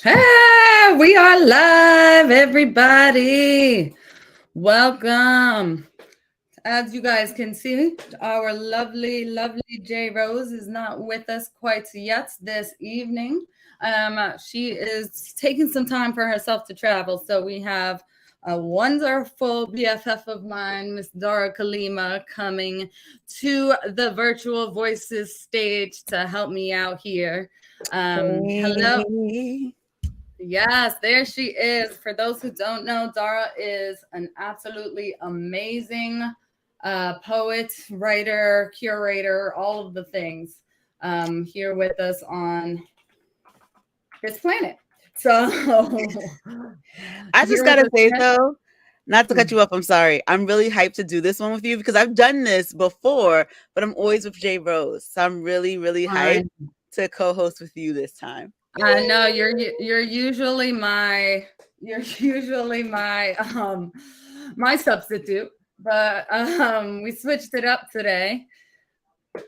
Hey, we are live, everybody. Welcome. As you guys can see, our lovely J Rose is not with us quite yet this evening. She is taking some time for herself to travel, so we have a wonderful BFF of mine, Miss Dara Kalima, coming to the Virtual Voices stage to help me out here. Hello. Hey. Yes, there she is. For those who don't know, Dara is an absolutely amazing poet, writer, curator, all of the things here with us on this planet. So, I just here with gotta us say again. though, not to cut you off, I'm sorry. I'm really hyped to do this one with you because I've done this before, but I'm always with Jay Rose. So I'm really hyped Fine. to co-host with you this time. I know you're usually my my substitute, but we switched it up today.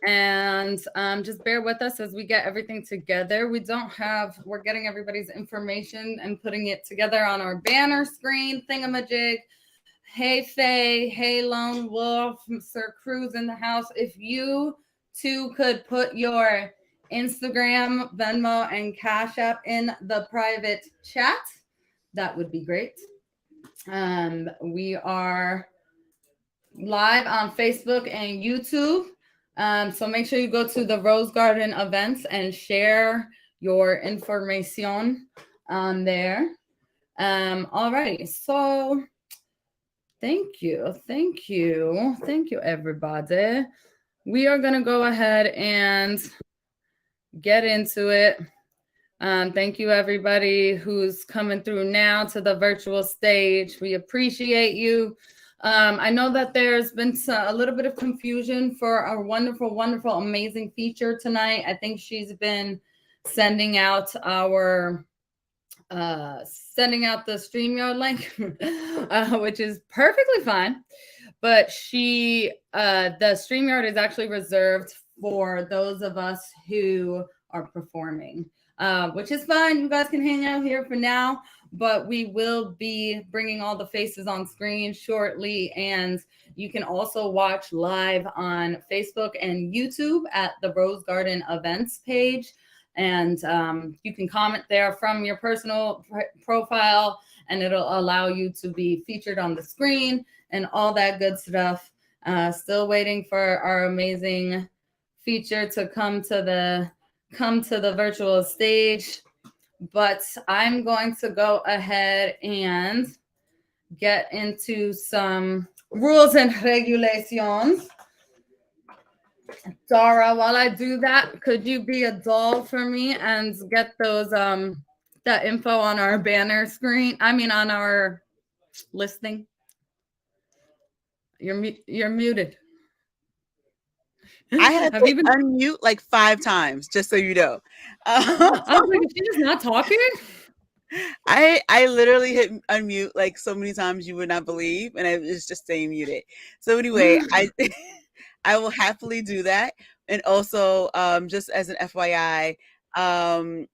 And just bear with us as we get everything together. We're getting everybody's information and putting it together on our banner screen thingamajig. Hey Faye, hey Lone Wolf, Sir Cruz in the house. If you two could put your Instagram, Venmo, and Cash App in the private chat, that would be great. We are live on Facebook and YouTube. So make sure you go to the Rose Garden events and share your information on there. Alrighty, so thank you, everybody. We are gonna go ahead and get into it. Thank you, everybody who's coming through now to the virtual stage. We appreciate you. I know that there's been a little bit of confusion for our wonderful, amazing feature tonight. I think she's been sending out the StreamYard link, which is perfectly fine. But the StreamYard is actually reserved for those of us who are performing, which is fine. You guys can hang out here for now, but we will be bringing all the faces on screen shortly. And you can also watch live on Facebook and YouTube at the Rose Garden events page. And you can comment there from your personal profile, and it'll allow you to be featured on the screen and all that good stuff. Still waiting for our amazing feature to come to the virtual stage, but I'm going to go ahead and get into some rules and regulations. Dara, while I do that, could you be a doll for me and get those that info on our banner screen? I mean, on our listing. You're muted. I had Have to you been? unmute like 5 times, just so you know. I was like, is she just not talking? I literally hit unmute like so many times you would not believe, and I was just staying muted. So anyway, I I will happily do that. And also, just as an FYI, um,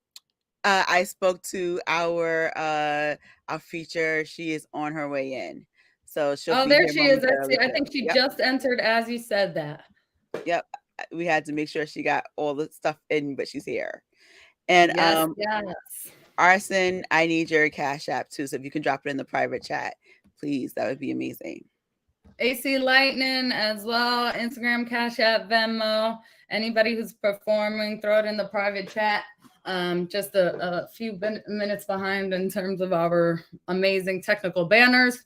I spoke to our feature. She is on her way in, so she'll Oh, be there here she is. I see. momentarily I too. think she Yep, just entered as you said that. yep. We had to make sure she got all the stuff in, but she's here. And Yes, yes. Arson, I need your Cash App too. So if you can drop it in the private chat, please, that would be amazing. AC Lightning as well. Instagram, Cash App, Venmo. Anybody who's performing, throw it in the private chat. Just a few minutes behind in terms of our amazing technical banners.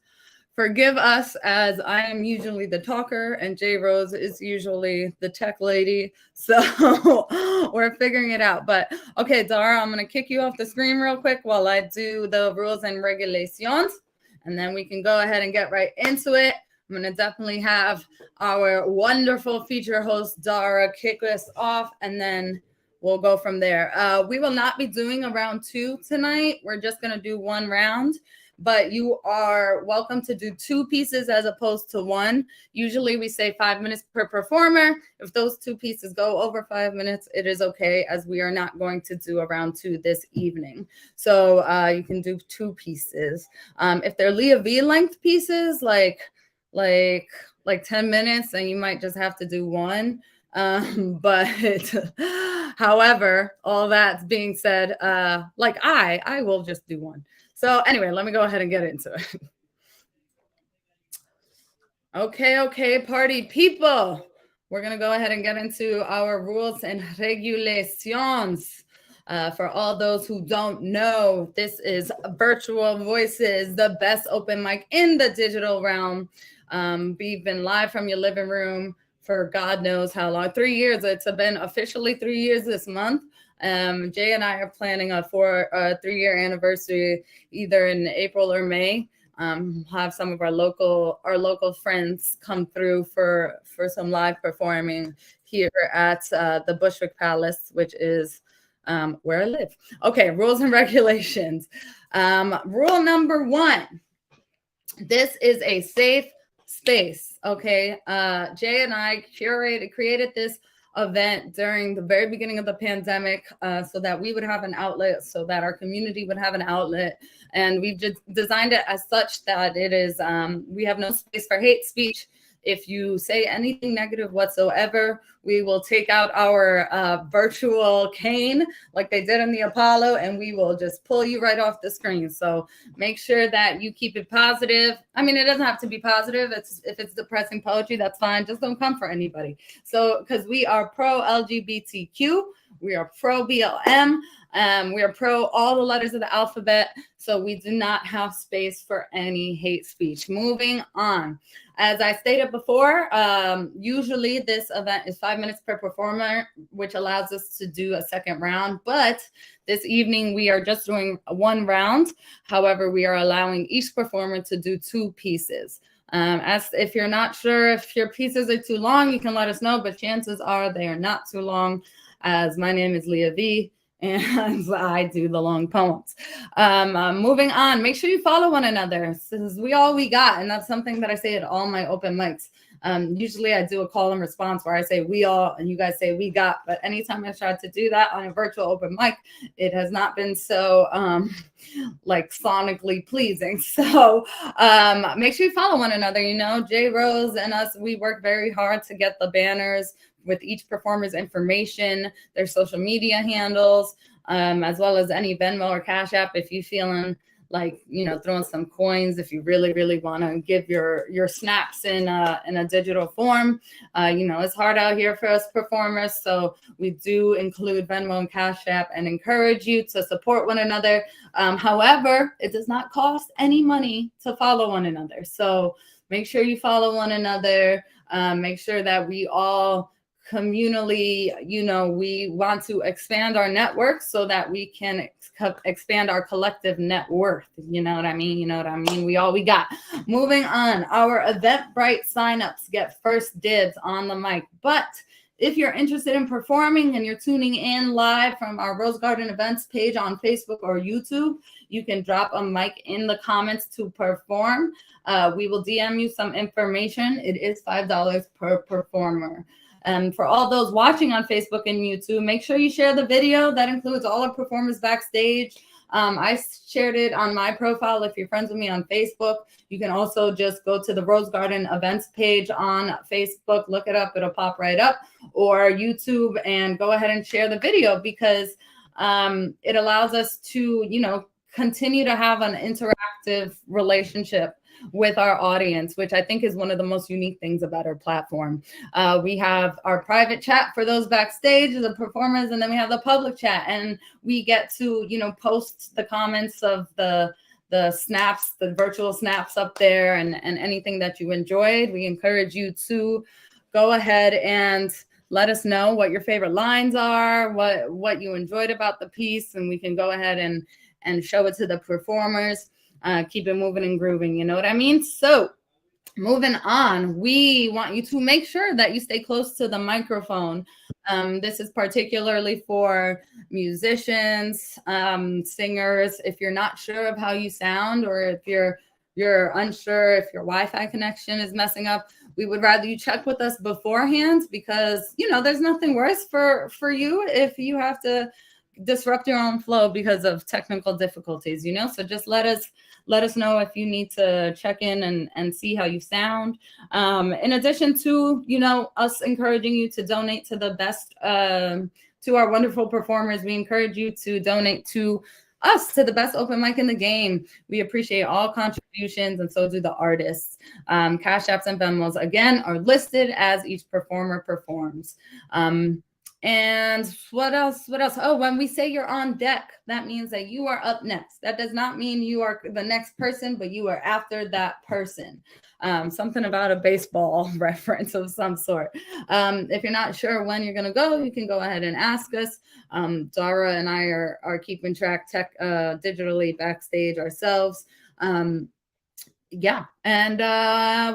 Forgive us, as I am usually the talker and J Rose is usually the tech lady. So we're figuring it out. But okay, Dara, I'm going to kick you off the screen real quick while I do the rules and regulations. And then we can go ahead and get right into it. I'm going to definitely have our wonderful feature host, Dara, kick us off, and then we'll go from there. We will not be doing a round two tonight. We're just going to do one round but you are welcome to do 2 pieces as opposed to 1. Usually we say 5 minutes per performer. If those 2 pieces go over 5 minutes, it is okay, as we are not going to do a round 2 this evening. So you can do 2 pieces. If they're Leah V length pieces, like 10 minutes, then you might just have to do 1. But however, all that being said, like I will just do 1. So anyway, let me go ahead and get into it. Okay, party people. We're going to go ahead and get into our rules and regulations. For all those who don't know, this is Virtual Voices, the best open mic in the digital realm. We've been live from your living room for God knows how long, 3 years. It's been officially 3 years this month. Jay and I are planning a 3-year anniversary either in April or May. Have some of our local friends come through for some live performing here at the Bushwick Palace, which is where I live. Okay, rules and regulations. Rule number 1, this is a safe space. Okay, Jay and I created this event during the very beginning of the pandemic, so that we would have an outlet, so that our community would have an outlet. And we've just designed it as such that it is, we have no space for hate speech. If you say anything negative whatsoever, we will take out our virtual cane like they did in the Apollo, and we will just pull you right off the screen. So make sure that you keep it positive. I mean, it doesn't have to be positive. If it's depressing poetry, that's fine. Just don't come for anybody. So because we are pro LGBTQ, we are pro BLM. We are pro all the letters of the alphabet, so we do not have space for any hate speech. Moving on. As I stated before, usually this event is 5 minutes per performer, which allows us to do a second round. But this evening, we are just doing 1 round. However, we are allowing each performer to do 2 pieces. As if you're not sure if your pieces are too long, you can let us know, but chances are they are not too long, as my name is Leah V, and I do the long poems. Moving on, make sure you follow one another. This is we all we got, and that's something that I say at all my open mics. Usually I do a call and response where I say we all and you guys say we got, but anytime I try to do that on a virtual open mic, it has not been so like sonically pleasing. So make sure you follow one another. You know, Jay Rose and us, we work very hard to get the banners with each performer's information, their social media handles, as well as any Venmo or Cash App if you feeling like, you know, throwing some coins, if you really, really want to give your snaps in a digital form. You know, it's hard out here for us performers, so we do include Venmo and Cash App and encourage you to support one another. However, it does not cost any money to follow one another. So make sure you follow one another. Make sure that we all communally, you know, we want to expand our network so that we can expand our collective net worth. You know what I mean? You know what I mean? We all we got. Moving on, our Eventbrite signups get first dibs on the mic. But if you're interested in performing and you're tuning in live from our Rose Garden events page on Facebook or YouTube, you can drop a mic in the comments to perform. We will DM you some information. It is $5 per performer. For all those watching on Facebook and YouTube, make sure you share the video. That includes all our performers backstage. I shared it on my profile. If you're friends with me on Facebook, you can also just go to the Rose Garden events page on Facebook, look it up, it'll pop right up, or YouTube, and go ahead and share the video, because it allows us to, you know, continue to have an interactive relationship with our audience, which I think is one of the most unique things about our platform. We have our private chat for those backstage, the performers, and then we have the public chat, and we get to, you know, post the comments of the snaps, the virtual snaps up there, and anything that you enjoyed. We encourage you to go ahead and let us know what your favorite lines are, what you enjoyed about the piece, and we can go ahead and show it to the performers. Keep it moving and grooving, you know what I mean? So moving on, we want you to make sure that you stay close to the microphone. This is particularly for musicians, singers. If you're not sure of how you sound, or if you're unsure if your Wi-Fi connection is messing up, we would rather you check with us beforehand, because there's nothing worse for you if you have to disrupt your own flow because of technical difficulties. So just let us know if you need to check in and see how you sound. In addition to us encouraging you to donate to the best, to our wonderful performers, we encourage you to donate to us, to the best open mic in the game. We appreciate all contributions, and so do the artists. Cash Apps and Venmos, again, are listed as each performer performs. And what else? Oh, when we say you're on deck, that means that you are up next. That does not mean you are the next person, but you are after that person. Something about a baseball reference of some sort. If you're not sure when you're going to go, you can go ahead and ask us. Dara and I are keeping track digitally backstage ourselves. Yeah. And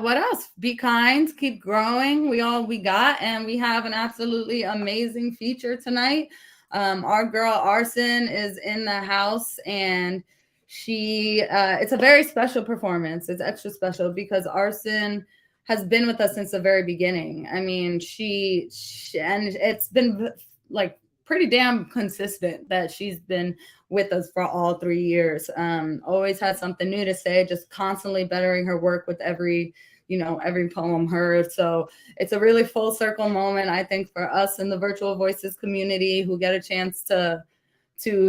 what else? Be kind, keep growing. We got, and we have an absolutely amazing feature tonight. Our girl Arson is in the house, and it's a very special performance. It's extra special because Arson has been with us since the very beginning. I mean, she and it's been like pretty damn consistent that she's been with us for all 3 years. Always had something new to say, just constantly bettering her work with every poem heard. So it's a really full circle moment, I think, for us in the Virtual Voices community who get a chance to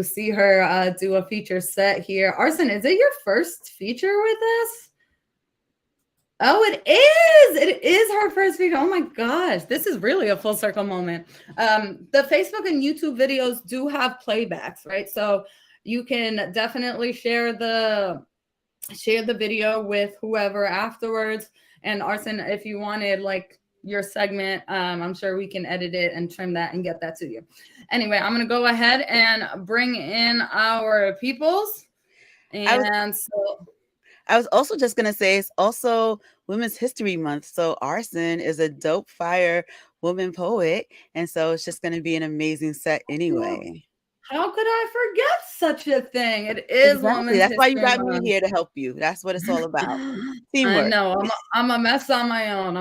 see her do a feature set here. Arson, is it your first feature with us? Oh, it is. It is her first video. Oh my gosh, this is really a full circle moment. The Facebook and YouTube videos do have playbacks, right? So you can definitely share the video with whoever afterwards. And Arson, if you wanted like your segment, I'm sure we can edit it and trim that and get that to you. Anyway, I'm gonna go ahead and bring in our peoples. I was also just going to say it's also Women's History Month. So Arson is a dope fire woman poet. And so it's just going to be an amazing set anyway. How could I forget such a thing? It is exactly. Women's That's History why you got Month. me here to help you. That's what it's all about. Teamwork. I know. I'm a mess on my own.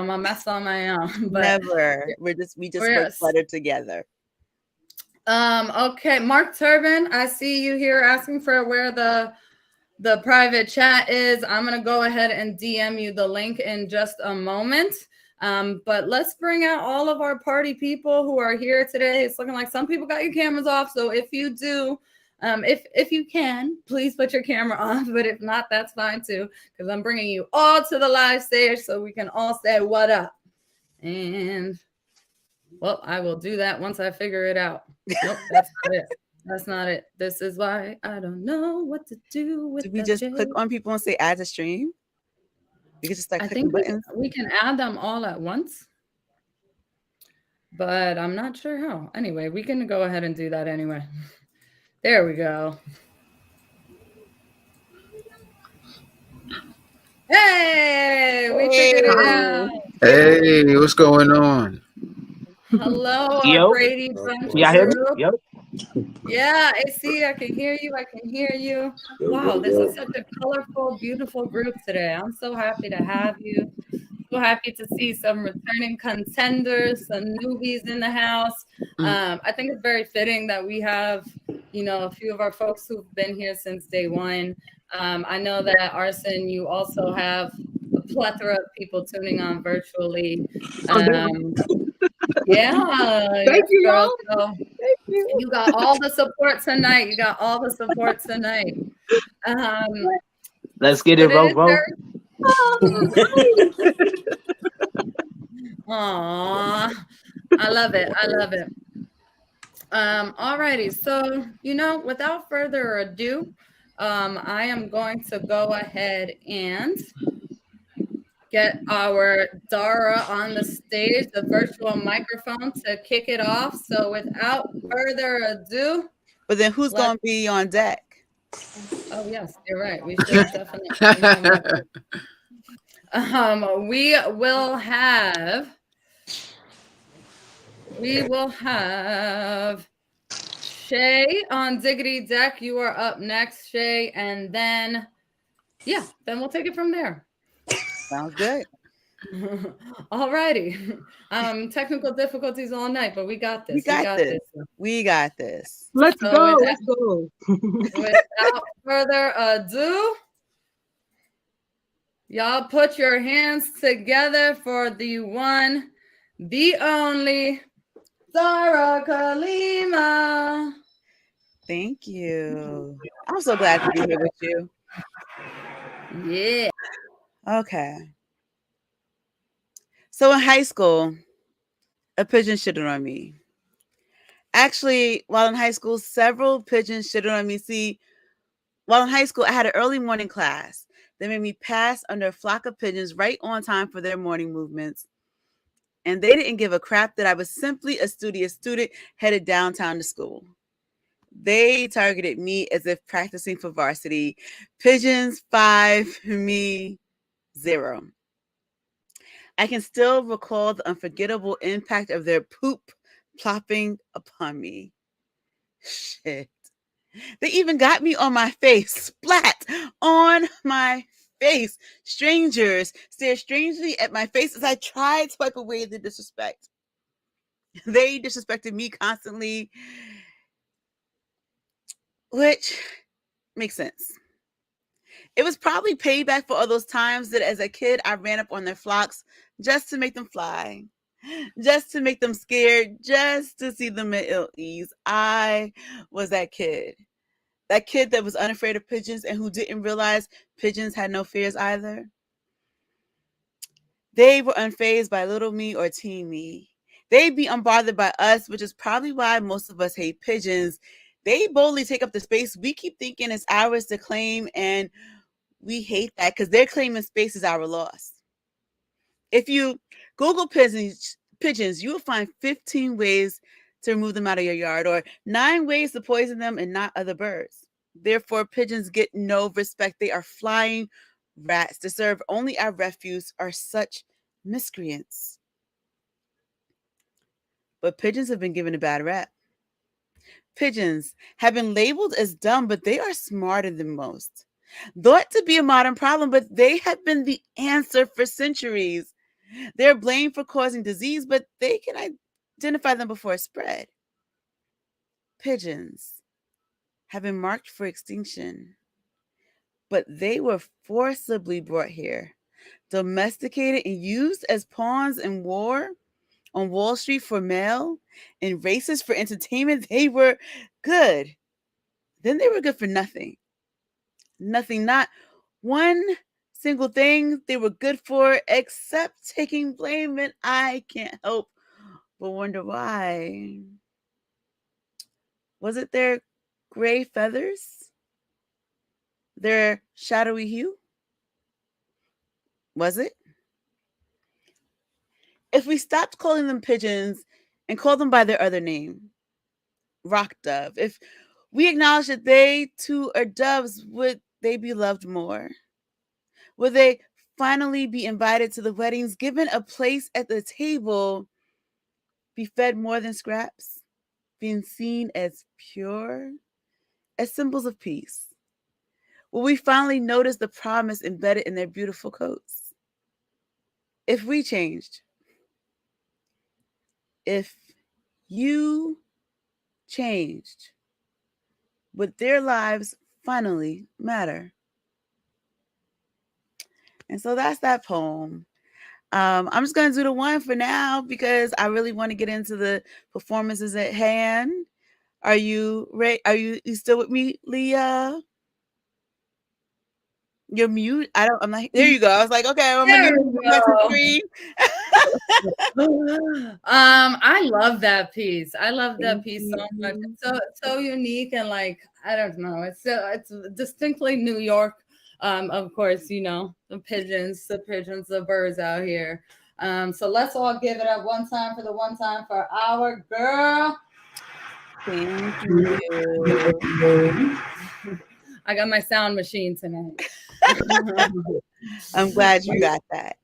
But never. We just work better together. Okay, Mark Turbin, I see you here asking for where the private chat is. I'm going to go ahead and DM you the link in just a moment. But let's bring out all of our party people who are here today. It's looking like some people got your cameras off. So if you do, if you can, please put your camera on. But if not, that's fine too, because I'm bringing you all to the live stage so we can all say what up. And, well, I will do that once I figure it out. Nope, that's not it. That's not it. This is why I don't know what to do with. Did we just click on people and say add to stream? You can just start clicking buttons. We can add them all at once, but I'm not sure how. Anyway, we can go ahead and do that anyway. There we go. Hey, we figured it out. Hey, what's going on? Hello, Yo. Brady. Yeah, hear me? Yep. Yeah, AC, I can hear you. Wow, this is such a colorful, beautiful group today. I'm so happy to have you. So happy to see some returning contenders, some newbies in the house. I think it's very fitting that we have, a few of our folks who've been here since day one. I know that Arson, you also have a plethora of people tuning on virtually. Yeah. Thank you, girl. y'all. So you got all the support tonight. Let's get it, bro. Aww. I love it. Alrighty. So, without further ado, I am going to go ahead and get our Dara on the stage, the virtual microphone, to kick it off. So without further ado. But then who's going to be on deck? Oh, yes, you're right. We should definitely. We will have Shay on Diggity Deck. You are up next, Shay, and then we'll take it from there. Sounds good. All righty. Technical difficulties all night, but we got this. We got this. Let's go. Without further ado, y'all put your hands together for the one, the only, Zara Kalima. Thank you. I'm so glad to be here with you. Yeah. Okay. So in high school, a pigeon shitted on me. Actually, while in high school, several pigeons shitted on me. See, while in high school, I had an early morning class that made me pass under a flock of pigeons right on time for their morning movements. And they didn't give a crap that I was simply a studious student headed downtown to school. They targeted me as if practicing for varsity. Pigeons 5, me 0. I can still recall the unforgettable impact of their poop plopping upon me. Shit. They even got me on my face, splat on my face. Strangers stared strangely at my face as I tried to wipe away the disrespect. They disrespected me constantly, which makes sense. It was probably payback for all those times that as a kid, I ran up on their flocks just to make them fly, just to make them scared, just to see them at ill ease. I was that kid that was unafraid of pigeons and who didn't realize pigeons had no fears either. They were unfazed by little me or teen me. They'd be unbothered by us, which is probably why most of us hate pigeons. They boldly take up the space we keep thinking is ours to claim, and we hate that because their claiming space is our loss. If you Google pigeons, you will find 15 ways to remove them out of your yard, or 9 ways to poison them and not other birds. Therefore, pigeons get no respect. They are flying rats to serve only our refuse, are such miscreants. But pigeons have been given a bad rap. Pigeons have been labeled as dumb, but they are smarter than most. Thought to be a modern problem, but they have been the answer for centuries. They're blamed for causing disease, but they can identify them before it spread. Pigeons have been marked for extinction, but they were forcibly brought here, domesticated and used as pawns in war on Wall Street for mail and races for entertainment. They were good. Then they were good for nothing. Nothing, not one single thing they were good for except taking blame, and I can't help but wonder why. Was it their gray feathers? Their shadowy hue? Was it? If we stopped calling them pigeons and called them by their other name, rock dove, if we acknowledge that they too are doves, would they be loved more? Would they finally be invited to the weddings, given a place at the table, be fed more than scraps, being seen as pure, as symbols of peace? Will we finally notice the promise embedded in their beautiful coats? If we changed, if you changed, would their lives finally matter? And so that's that poem. I'm just going to do the one for now because I really want to get into the performances at hand. Are you ready? Are you still with me, Leah? You're mute. I'm like, there you go. I was like, okay, I'm going to get the screen. I love that piece. I love that piece so much. It's so unique and like, I don't know. It's distinctly New York. Of course, you know, the pigeons, the birds out here. So let's all give it up one time for our girl. Thank you. I got my sound machine tonight. I'm glad you got that.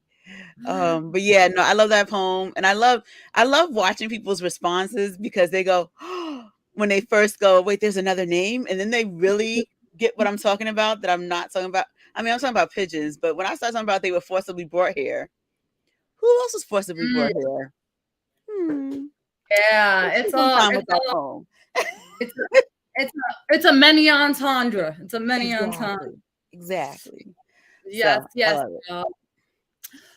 But yeah, no, I love that poem, and I love watching people's responses because they go when they first go, wait, there's another name, and then they really get what I'm talking about that I'm not talking about. I mean, I'm talking about pigeons, but when I start talking about they were forcibly brought here, who else was forcibly brought here? Yeah, Let's it's take some all time with that poem. it's it's a many entendre. It's a many entendre. Exactly. Yes, So I yes. love it.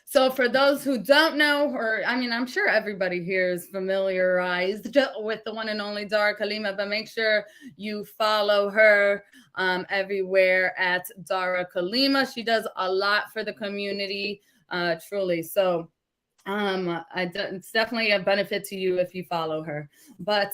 So for those who don't know, or I mean, I'm sure everybody here is familiarized with the one and only Dara Kalima, but make sure you follow her everywhere at Dara Kalima. She does a lot for the community, truly. So it's definitely a benefit to you if you follow her. But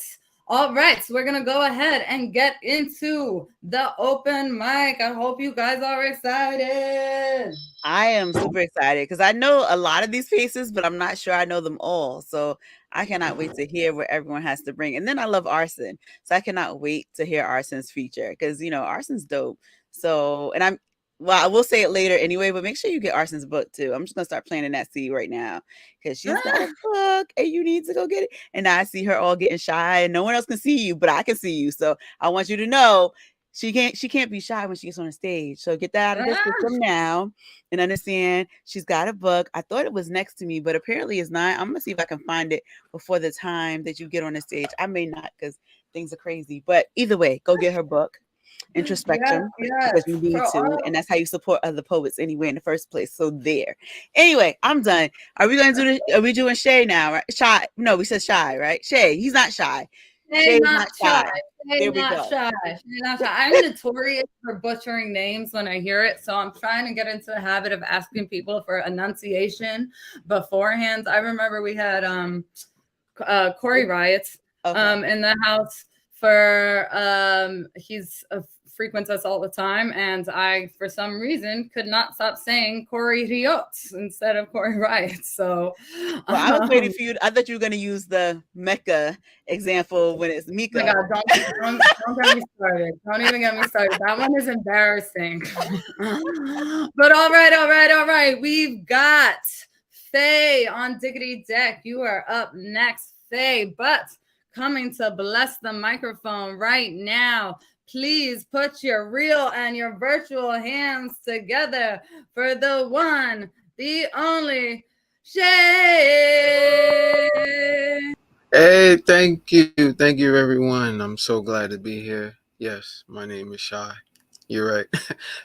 all right, so we're gonna go ahead and get into the open mic. I hope you guys are excited. I am super excited because I know a lot of these faces, but I'm not sure I know them all. So I cannot wait to hear what everyone has to bring. And then I love Arson, so I cannot wait to hear Arson's feature because Arson's dope. So, and I will say it later anyway, but make sure you get Arson's book too. I'm just gonna start planting that seed right now because she's got a book and you need to go get it. And I see her all getting shy, and no one else can see you, but I can see you. So I want you to know she can't be shy when she gets on the stage. So get that out of the system now and understand she's got a book. I thought it was next to me, but apparently it's not. I'm gonna see if I can find it before the time that you get on the stage. I may not because things are crazy, but either way, go get her book, Introspection, because you need to, and that's how you support other poets anyway in the first place. So there. Anyway, I'm done. Are we going to do this? Are we doing Shay now? Right? Shy? No, we said Shy, right? Shay. He's not shy. Shay's not shy. There we go. Shay's not shy. I'm notorious for butchering names when I hear it, so I'm trying to get into the habit of asking people for enunciation beforehand. I remember we had Corey Riots in the house for he's frequents us all the time, and I for some reason could not stop saying Corey Riots instead of Corey Riots. So I was waiting for you. I thought you were going to use the Mecca example when it's Mika. Oh my God, don't get me started. Don't even get me started. That one is embarrassing. But all right. We've got Faye on Diggity Deck. You are up next, Faye. But coming to bless the microphone right now, please put your real and your virtual hands together for the one, the only Shay. Hey, thank you. Thank you, everyone. I'm so glad to be here. Yes, my name is Shy. You're right.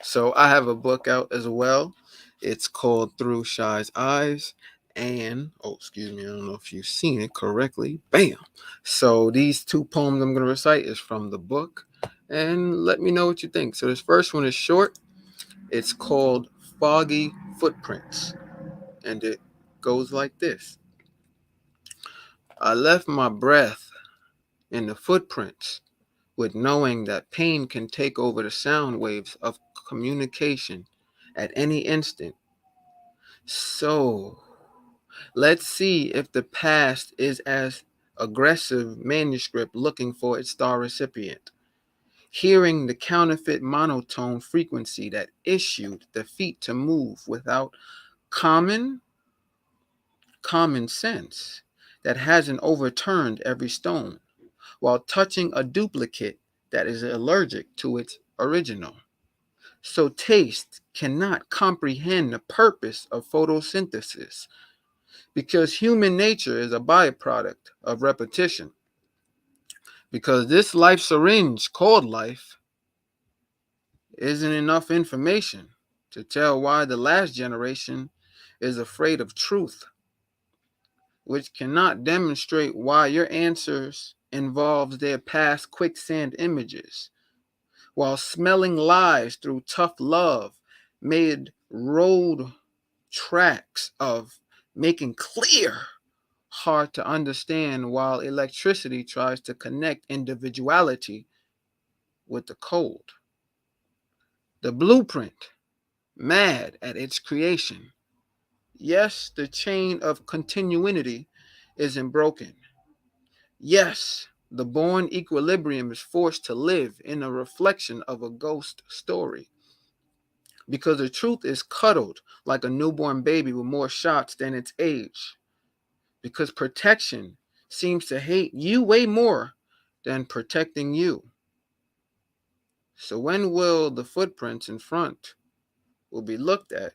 So I have a book out as well. It's called Through Shy's Eyes. And, excuse me, I don't know if you've seen it correctly. Bam. So these two poems I'm going to recite is from the book. And let me know what you think. So this first one is short. It's called Foggy Footprints. And it goes like this. I left my breath in the footprints with knowing that pain can take over the sound waves of communication at any instant. So let's see if the past is as aggressive manuscript looking for its star recipient. Hearing the counterfeit monotone frequency that issued the feet to move without common sense that hasn't overturned every stone, while touching a duplicate that is allergic to its original. So taste cannot comprehend the purpose of photosynthesis because human nature is a byproduct of repetition. Because this life syringe called life isn't enough information to tell why the last generation is afraid of truth, which cannot demonstrate why your answers involves their past quicksand images, while smelling lies through tough love made road tracks of making clear hard to understand, while electricity tries to connect individuality with the cold. The blueprint, mad at its creation. Yes, the chain of continuity isn't broken. Yes, the born equilibrium is forced to live in a reflection of a ghost story. because the truth is cuddled like a newborn baby with more shots than its age, because protection seems to hate you way more than protecting you. So when will the footprints in front will be looked at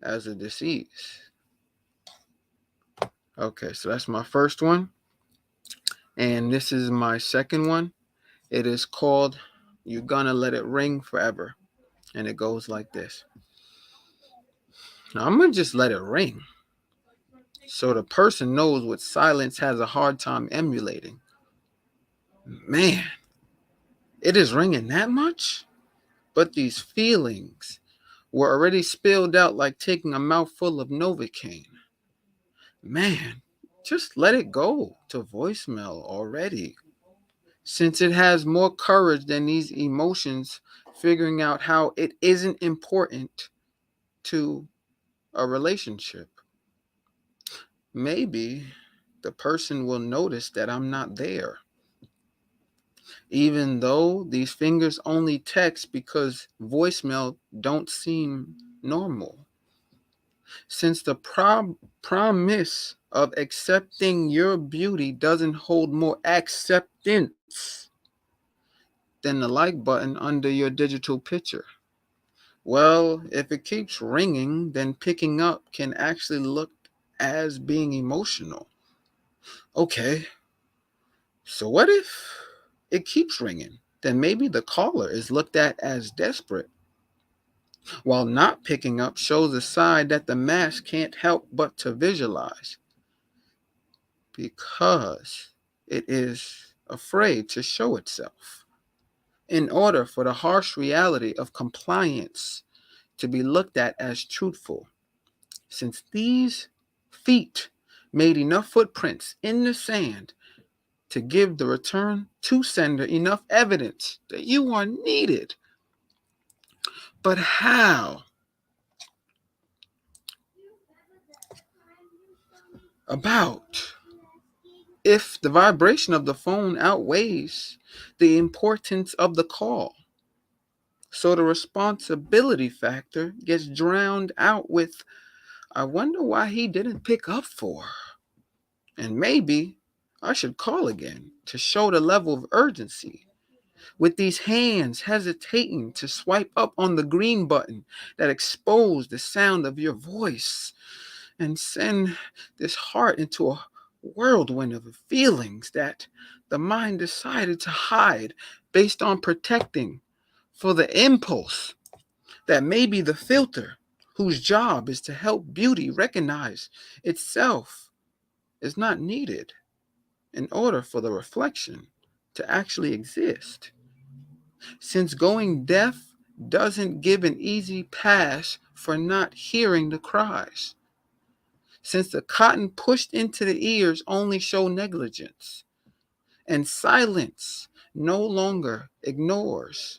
as a disease? Okay, so that's my first one. And this is my second one. It is called "You're Gonna Let It Ring Forever." And it goes like this. Now I'm gonna just let it ring, so the person knows what silence has a hard time emulating. Man, it is ringing that much? But these feelings were already spilled out like taking a mouthful of Novocaine. Man, just let it go to voicemail already, since it has more courage than these emotions figuring out how it isn't important to a relationship. Maybe the person will notice that I'm not there, even though these fingers only text because voicemail don't seem normal. Since the promise of accepting your beauty doesn't hold more acceptance than the like button under your digital picture. Well, if it keeps ringing, then picking up can actually look as being emotional. Okay, so what if it keeps ringing? Then maybe the caller is looked at as desperate, while not picking up shows a side that the mask can't help but to visualize, because it is afraid to show itself in order for the harsh reality of compliance to be looked at as truthful. Since these feet made enough footprints in the sand to give the return to sender enough evidence that you are needed. But how about if the vibration of the phone outweighs the importance of the call? So the responsibility factor gets drowned out with, I wonder why he didn't pick up for. And maybe I should call again to show the level of urgency, with these hands hesitating to swipe up on the green button that exposed the sound of your voice, and send this heart into a whirlwind of feelings that the mind decided to hide based on protecting for the impulse that may be the filter whose job is to help beauty recognize itself is not needed in order for the reflection to actually exist. Since going deaf doesn't give an easy pass for not hearing the cries. Since the cotton pushed into the ears only show negligence, and silence no longer ignores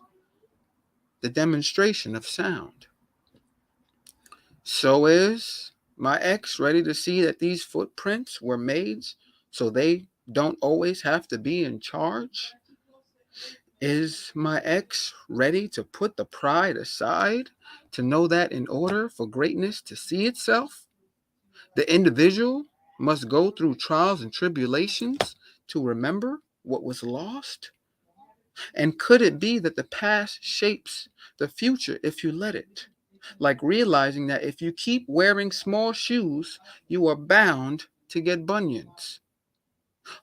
the demonstration of sound. So is my ex ready to see that these footprints were made so they don't always have to be in charge? Is my ex ready to put the pride aside to know that in order for greatness to see itself, the individual must go through trials and tribulations to remember what was lost? And could it be that the past shapes the future if you let it? Like realizing that if you keep wearing small shoes, you are bound to get bunions.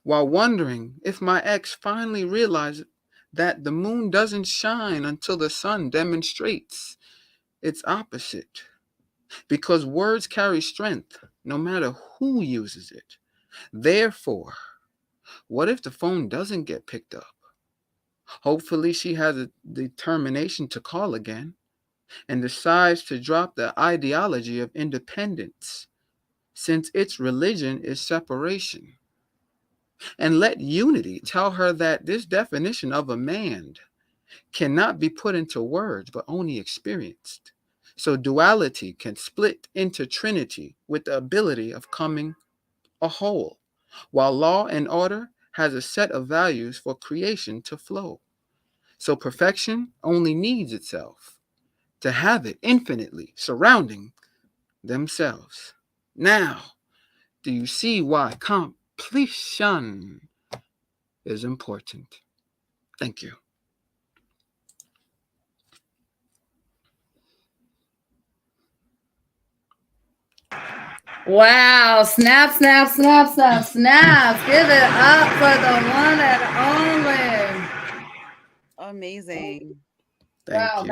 While wondering if my ex finally realized that the moon doesn't shine until the sun demonstrates its opposite. Because words carry strength no matter who uses it. Therefore, what if the phone doesn't get picked up? Hopefully, she has a determination to call again and decides to drop the ideology of independence, since its religion is separation. And let unity tell her that this definition of a man cannot be put into words but only experienced. So duality can split into trinity with the ability of coming a whole, while law and order has a set of values for creation to flow. So perfection only needs itself, to have it infinitely surrounding themselves. Now, do you see why completion is important? Thank you. Wow. Snap, snap, snap, snap, snap. Give it up for the one and only. Amazing. Thank Wow, you.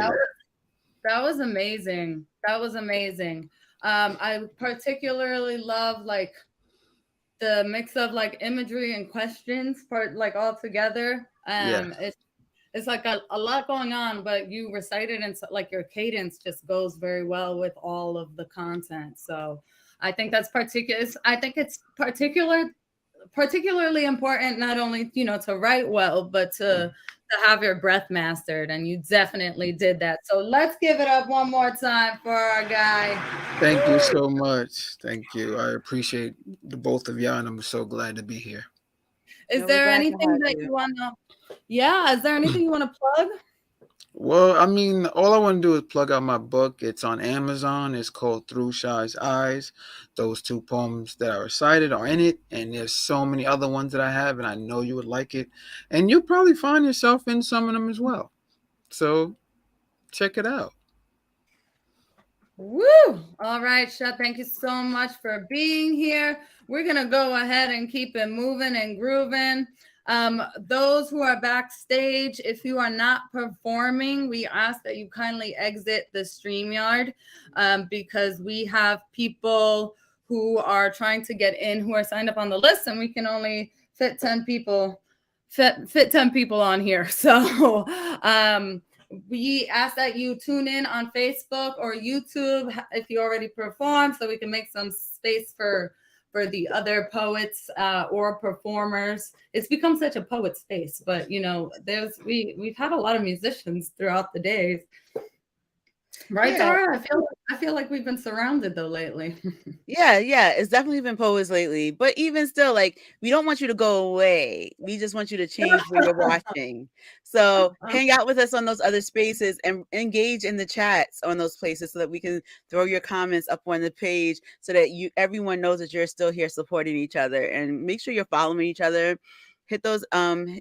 that was amazing. That was amazing. I particularly love like the mix of like imagery and questions part like all together. It's like a lot going on, but you recite it and so, like your cadence just goes very well with all of the content. So I think that's particular. I think it's particularly important not only to write well, but to have your breath mastered, and you definitely did that. So let's give it up one more time for our guy. Thank you so much. Thank you. I appreciate the both of y'all, and I'm so glad to be here. Is No, we're there glad to anything have that you. you want to? Yeah, is there anything you want to plug? Well, I mean, all I want to do is plug out my book. It's on Amazon. It's called Through Shy's Eyes. Those 2 poems that I recited are in it, and there's so many other ones that I have, and I know you would like it. And you'll probably find yourself in some of them as well. So check it out. Woo! All right, Sha, thank you so much for being here. We're going to go ahead and keep it moving and grooving. Those who are backstage, if you are not performing, we ask that you kindly exit the StreamYard because we have people who are trying to get in who are signed up on the list, and we can only fit 10 people fit 10 people on here. So we ask that you tune in on Facebook or YouTube if you already performed, so we can make some space for the other poets or performers. It's become such a poet space, but we've had a lot of musicians throughout the days. Right, Yeah. Dara? I feel like we've been surrounded though lately. Yeah, it's definitely been poets lately. But even still, like, we don't want you to go away. We just want you to change where you're watching. So hang out with us on those other spaces and engage in the chats on those places so that we can throw your comments up on the page so that everyone knows that you're still here supporting each other. And make sure you're following each other. Hit those YouTube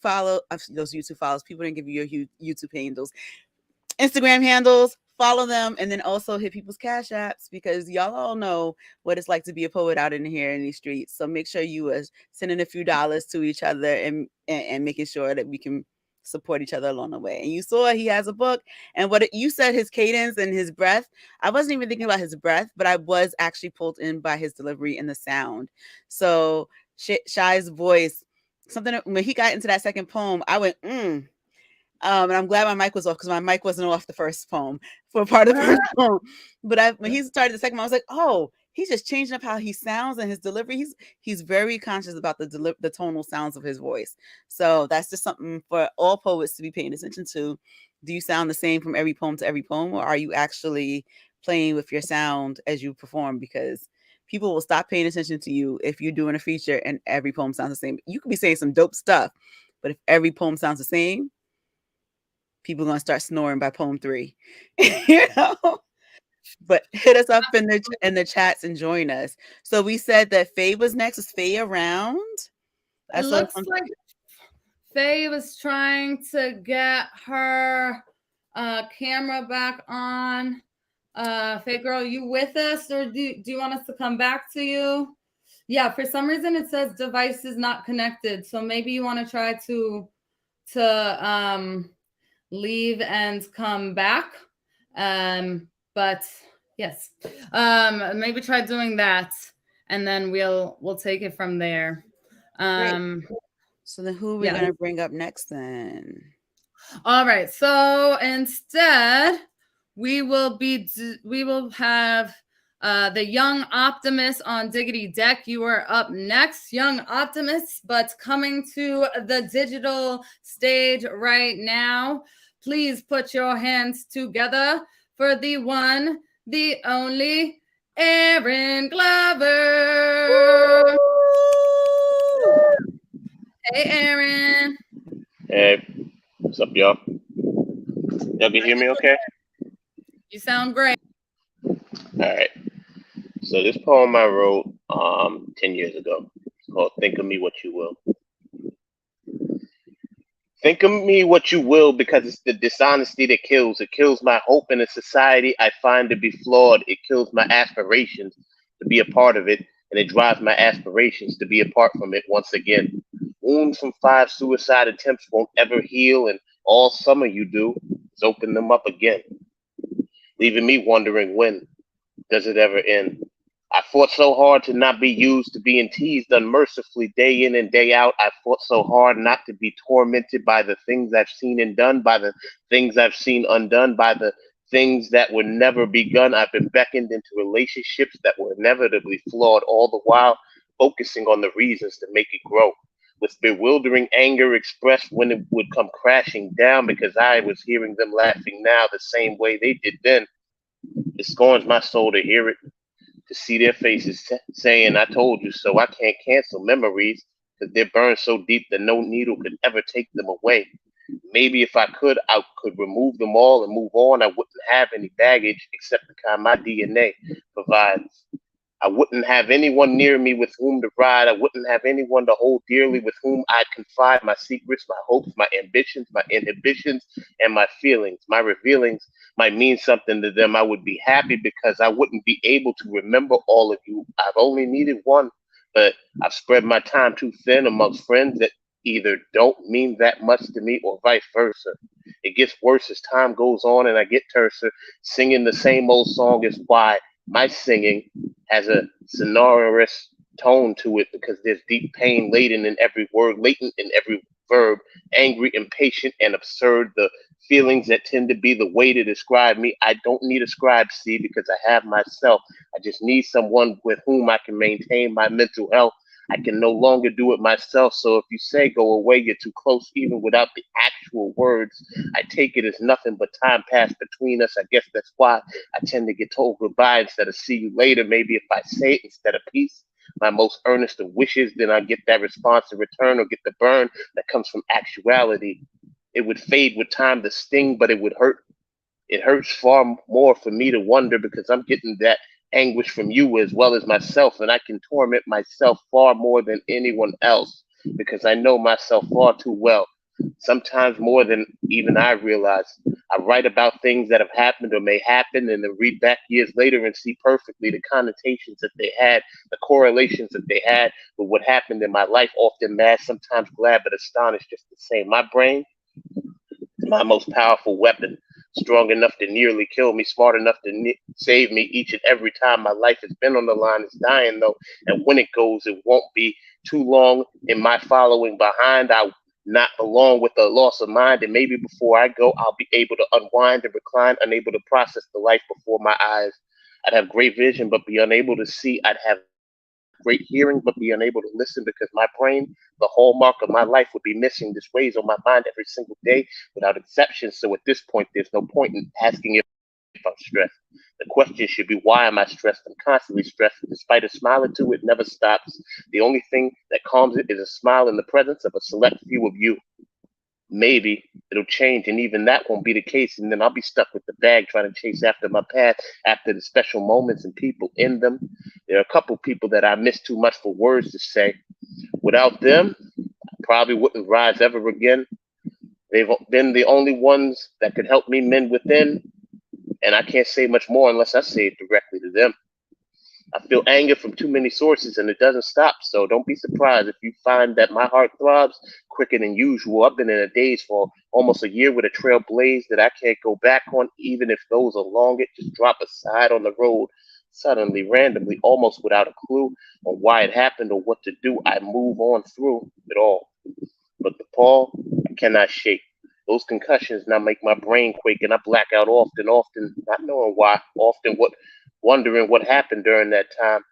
follows. People didn't give you your YouTube handles. Instagram handles, follow them, and then also hit people's cash apps because y'all all know what it's like to be a poet out in here in these streets. So make sure you are sending a few dollars to each other and making sure that we can support each other along the way. And you saw he has a book, and what you said, his cadence and his breath. I wasn't even thinking about his breath, but I was actually pulled in by his delivery and the sound. So Shy's voice, something when he got into that second poem, I went, and I'm glad my mic was off because my mic wasn't off the first poem for part of the first poem. But when he started the second one, I was like, oh, he's just changing up how he sounds and his delivery. He's very conscious about the tonal sounds of his voice. So that's just something for all poets to be paying attention to. Do you sound the same from every poem to every poem, or are you actually playing with your sound as you perform? Because people will stop paying attention to you if you're doing a feature and every poem sounds the same. You could be saying some dope stuff, but if every poem sounds the same, people are going to start snoring by poem 3, But hit us up in the chats and join us. So we said that Faye was next. Is Faye around? It looks like Faye was trying to get her camera back on. Faye girl, you with us, or do you want us to come back to you? Yeah, for some reason it says device is not connected. So maybe you want to try to leave and come back. But yes, maybe try doing that, and then we'll take it from there. So then who are we going to bring up next then? All right. So instead, we will have the Young Optimist on Diggity Deck. You are up next, Young Optimist, but coming to the digital stage right now. Please put your hands together for the one, the only, Aaron Glover. Hey, Aaron. Hey, what's up, y'all? Y'all can hear me okay? You sound great. All right. So this poem I wrote 10 years ago. It's called Think of Me What You Will. Think of me what you will, because it's the dishonesty that kills. It kills my hope in a society I find to be flawed. It kills my aspirations to be a part of it, and it drives my aspirations to be apart from it once again. Wounds from 5 suicide attempts won't ever heal, and all some of you do is open them up again, leaving me wondering, when does it ever end? I fought so hard to not be used, to being teased unmercifully day in and day out. I fought so hard not to be tormented by the things I've seen and done, by the things I've seen undone, by the things that were never begun. I've been beckoned into relationships that were inevitably flawed, all the while focusing on the reasons to make it grow. With bewildering anger expressed when it would come crashing down, because I was hearing them laughing now the same way they did then. It scorns my soul to hear it, to see their faces saying, I told you so. I can't cancel memories because they're burned so deep that no needle could ever take them away. Maybe if I could remove them all and move on. I wouldn't have any baggage except the kind my DNA provides. I wouldn't have anyone near me with whom to ride. I wouldn't have anyone to hold dearly with whom I'd confide my secrets, my hopes, my ambitions, my inhibitions, and my feelings. My revealings might mean something to them. I would be happy because I wouldn't be able to remember all of you. I've only needed one, but I've spread my time too thin amongst friends that either don't mean that much to me or vice versa. It gets worse as time goes on and I get terser. Singing the same old song is why my singing has a sonorous tone to it, because there's deep pain latent in every word, latent in every verb, angry, impatient, and absurd. The feelings that tend to be the way to describe me. I don't need a scribe, see, because I have myself. I just need someone with whom I can maintain my mental health. I can no longer do it myself. So if you say go away, you're too close, even without the actual words. I take it as nothing but time passed between us. I guess that's why I tend to get told goodbye instead of see you later. Maybe if I say it instead of peace, my most earnest of wishes, then I get that response in return, or get the burn that comes from actuality. It would fade with time, the sting, but it would hurt. It hurts far more for me to wonder, because I'm getting that anguish from you as well as myself, and I can torment myself far more than anyone else, because I know myself far too well, sometimes more than even I realize. I write about things that have happened or may happen, and then read back years later and see perfectly the connotations that they had, the correlations that they had with what happened in my life, often mad, sometimes glad, but astonished just the same. My brain is my most powerful weapon, strong enough to nearly kill me, smart enough to save me each and every time my life has been on the line. It's dying though, and when it goes, it won't be too long in my following behind. I not along with the loss of mind, and maybe before I go, I'll be able to unwind and recline, unable to process the life before my eyes. I'd have great vision, but be unable to see. I'd have great hearing, but be unable to listen, because my brain, the hallmark of my life, would be missing. This weighs on my mind every single day without exception. So at this point, there's no point in asking if I'm stressed. The question should be, why am I stressed? I'm constantly stressed. Despite a smile or two, it never stops. The only thing that calms it is a smile in the presence of a select few of you. Maybe it'll change, and even that won't be the case, and then I'll be stuck with the bag trying to chase after my path, after the special moments and people in them. There are a couple people that I miss too much for words to say. Without them, I probably wouldn't rise ever again. They've been the only ones that could help me mend within, and I can't say much more unless I say it directly to them. I feel anger from too many sources, and it doesn't stop. So don't be surprised if you find that my heart throbs quicker than usual. I've been in a daze for almost a year with a trail blaze that I can't go back on, even if those along it just drop aside on the road. Suddenly, randomly, almost without a clue on why it happened or what to do, I move on through it all. But the Paul, I cannot shake. Those concussions now make my brain quake, and I black out often, not knowing why, often wondering what happened during that time,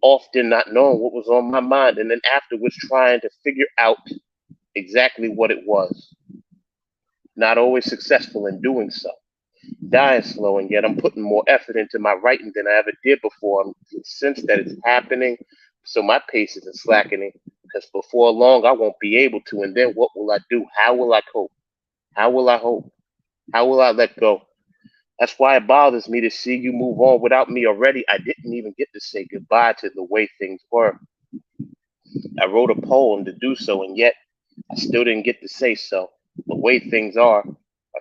often not knowing what was on my mind, and then afterwards trying to figure out exactly what it was. Not always successful in doing so. Dying slow, and yet I'm putting more effort into my writing than I ever did before. I'm sense that it's happening, so my pace isn't slackening, because before long I won't be able to, and then what will I do? How will I cope? How will I hope? How will I let go? That's why it bothers me to see you move on without me already. I didn't even get to say goodbye to the way things were. I wrote a poem to do so, and yet I still didn't get to say so. The way things are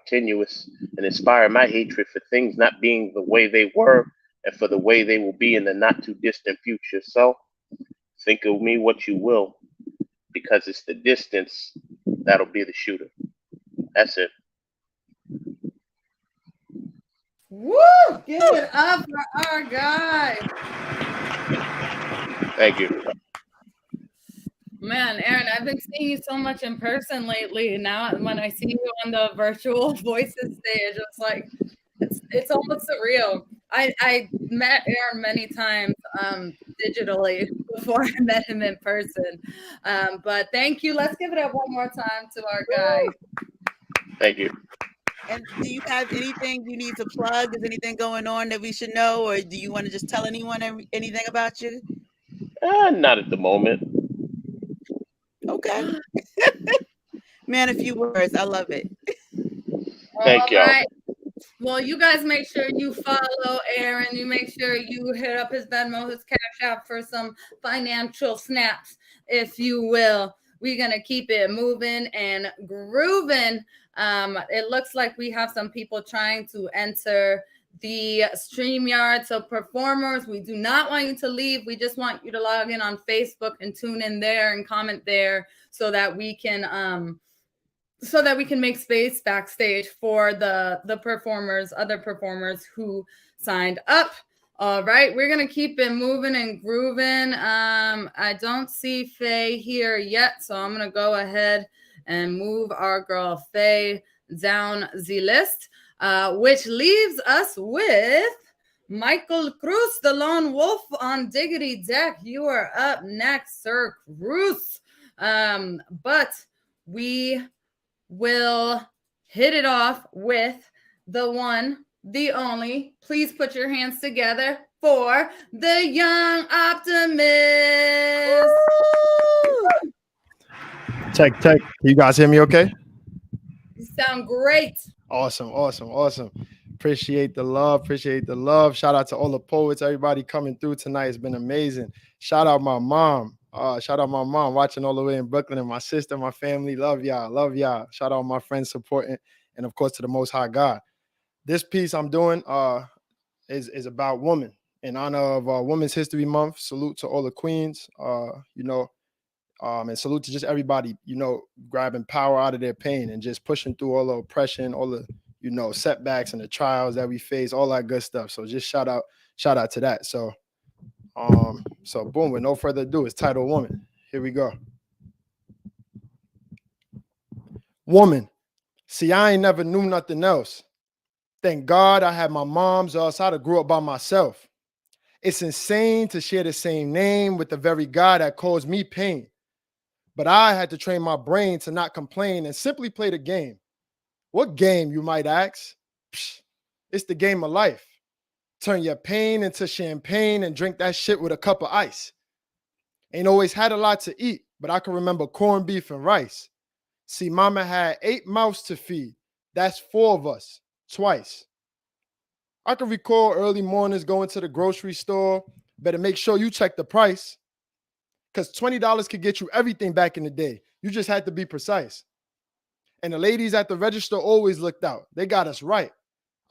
tenuous and inspire my hatred for things not being the way they were and for the way they will be in the not too distant future. So think of me what you will, because it's the distance that'll be the shooter. That's it. Woo! Give it up for our guy. Thank you. Man, Aaron, I've been seeing you so much in person lately. Now, when I see you on the virtual voices stage, it's like it's almost surreal. I met Aaron many times digitally before I met him in person. But thank you. Let's give it up one more time to our guy. Thank you. And do you have anything you need to plug? Is anything going on that we should know, or do you want to just tell anyone anything about you? Not at the moment. Okay. Man, a few words. I love it. Thank y'all. Right. Well, you guys make sure you follow Aaron. You make sure you hit up his Venmo, his Cash App for some financial snaps, if you will. We're going to keep it moving and grooving. It looks like we have some people trying to enter the StreamYard. So performers, we do not want you to leave. We just want you to log in on Facebook and tune in there and comment there so that we can make space backstage for the performers, other performers who signed up. All right, we're gonna keep it moving and grooving. I don't see Faye here yet, so I'm gonna go ahead and move our girl Faye down the list, which leaves us with Michael Cruz, the lone wolf on Diggity Deck. You are up next, Sir Cruz. But we will hit it off with the one, the only. Please put your hands together for the Young Optimist. Check. Can you guys hear me okay? You sound great. Awesome. Appreciate the love. Shout out to all the poets, everybody coming through tonight. It's been amazing. Shout out my mom. Watching all the way in Brooklyn, and my sister, my family. Love y'all. Shout out my friends supporting, and of course to the Most High God. This piece I'm doing is about women in honor of Women's History Month. Salute to all the queens, and salute to just everybody, grabbing power out of their pain and just pushing through all the oppression, all the setbacks and the trials that we face, all that good stuff. So just shout out to that. So boom, with no further ado, it's titled Woman. Here we go. Woman. See, I ain't never knew nothing else. Thank God I had my moms, or else I'd have grew up by myself. It's insane to share the same name with the very God that caused me pain. But I had to train my brain to not complain and simply play the game. What game, you might ask? Psh, it's the game of life. Turn your pain into champagne and drink that shit with a cup of ice. Ain't always had a lot to eat, but I can remember corned beef and rice. See, mama had 8 mouths to feed. That's 4 of us, twice. I can recall early mornings going to the grocery store. Better make sure you check the price, because $20 could get you everything back in the day. You just had to be precise. And the ladies at the register always looked out. They got us right.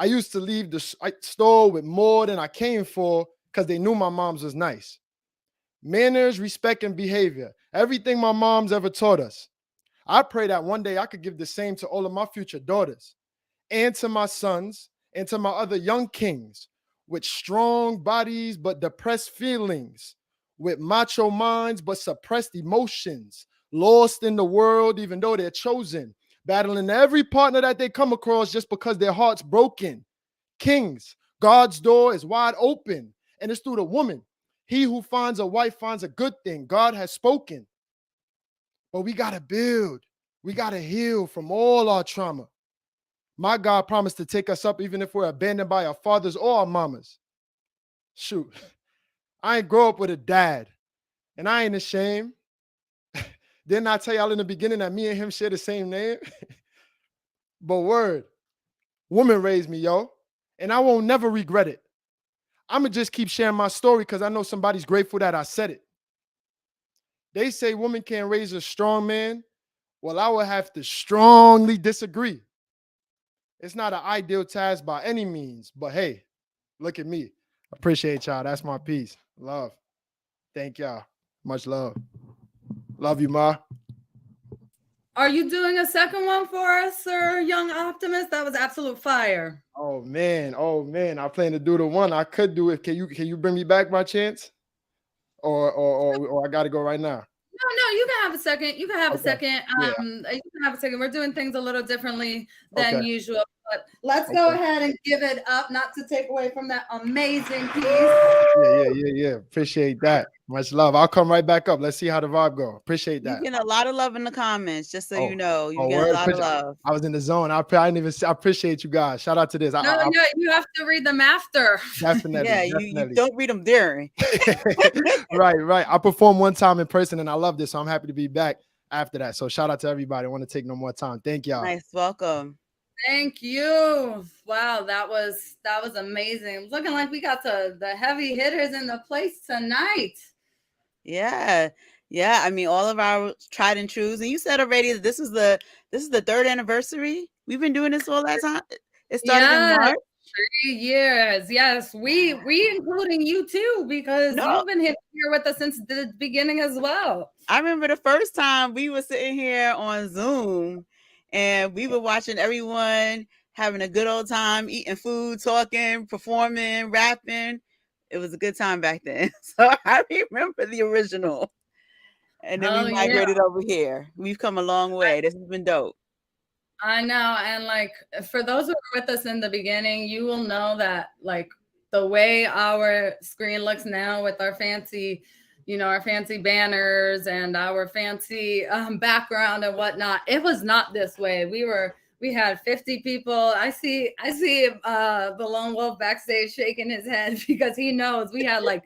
I used to leave the store with more than I came for because they knew my mom's was nice. Manners, respect, and behavior. Everything my mom's ever taught us. I pray that one day I could give the same to all of my future daughters and to my sons and to my other young kings with strong bodies but depressed feelings, with macho minds but suppressed emotions, lost in the world even though they're chosen, battling every partner that they come across just because their heart's broken. Kings, God's door is wide open, and it's through the woman. He who finds a wife finds a good thing. God has spoken. But we got to build. We got to heal from all our trauma. My God promised to take us up even if we're abandoned by our fathers or our mamas. Shoot, I ain't grow up with a dad, and I ain't ashamed. Didn't I tell y'all in the beginning that me and him share the same name? But word, Woman raised me, yo, and I won't never regret it. I'm going to just keep sharing my story because I know somebody's grateful that I said it. They say women can't raise a strong man. Well, I would have to strongly disagree. It's not an ideal task by any means, but hey, look at me. Appreciate y'all. That's my piece. Love. Thank y'all. Much love. Love you, Ma. Are you doing a second one for us, sir, young optimist? That was absolute fire. Oh man. I plan to do the one. I could do it. Can you bring me back by chance? Or I gotta go right now. No, you can have a second. You can have a Okay. second. Yeah. You can have a second. We're doing things a little differently than Okay. usual. But let's go Okay. ahead and give it up, not to take away from that amazing piece. Yeah. Appreciate that. Much love. I'll come right back up. Let's see how the vibe go. Appreciate You that. getting a lot of love in the comments, just so you know. You Oh, getting a word. lot of love. I was in the zone. I didn't even. I appreciate you guys. Shout out to this. No, you have to read them after. Definitely. Yeah, you don't read them during. Right. I performed one time in person and I loved it. So I'm happy to be back after that. So shout out to everybody. I want to take no more time. Thank y'all. Nice, welcome. Thank you. Wow, that was amazing. Looking like we got the heavy hitters in the place tonight. Yeah. I mean, all of our tried and trues. And you said already that this is the 3rd anniversary. We've been doing this all that time. It started in March. 3 years. Yes, we including you too, because you've been here with us since the beginning as well. I remember the first time we were sitting here on Zoom and we were watching everyone having a good old time, eating food, talking, performing, rapping. It was a good time back then. So I remember the original. And then we migrated over here. We've come a long way. This has been dope. I know. And like, for those who were with us in the beginning, you will know that like the way our screen looks now with our fancy, our fancy banners and our fancy background and whatnot, it was not this way. We had 50 people. I see the Lone Wolf backstage shaking his head because he knows we had like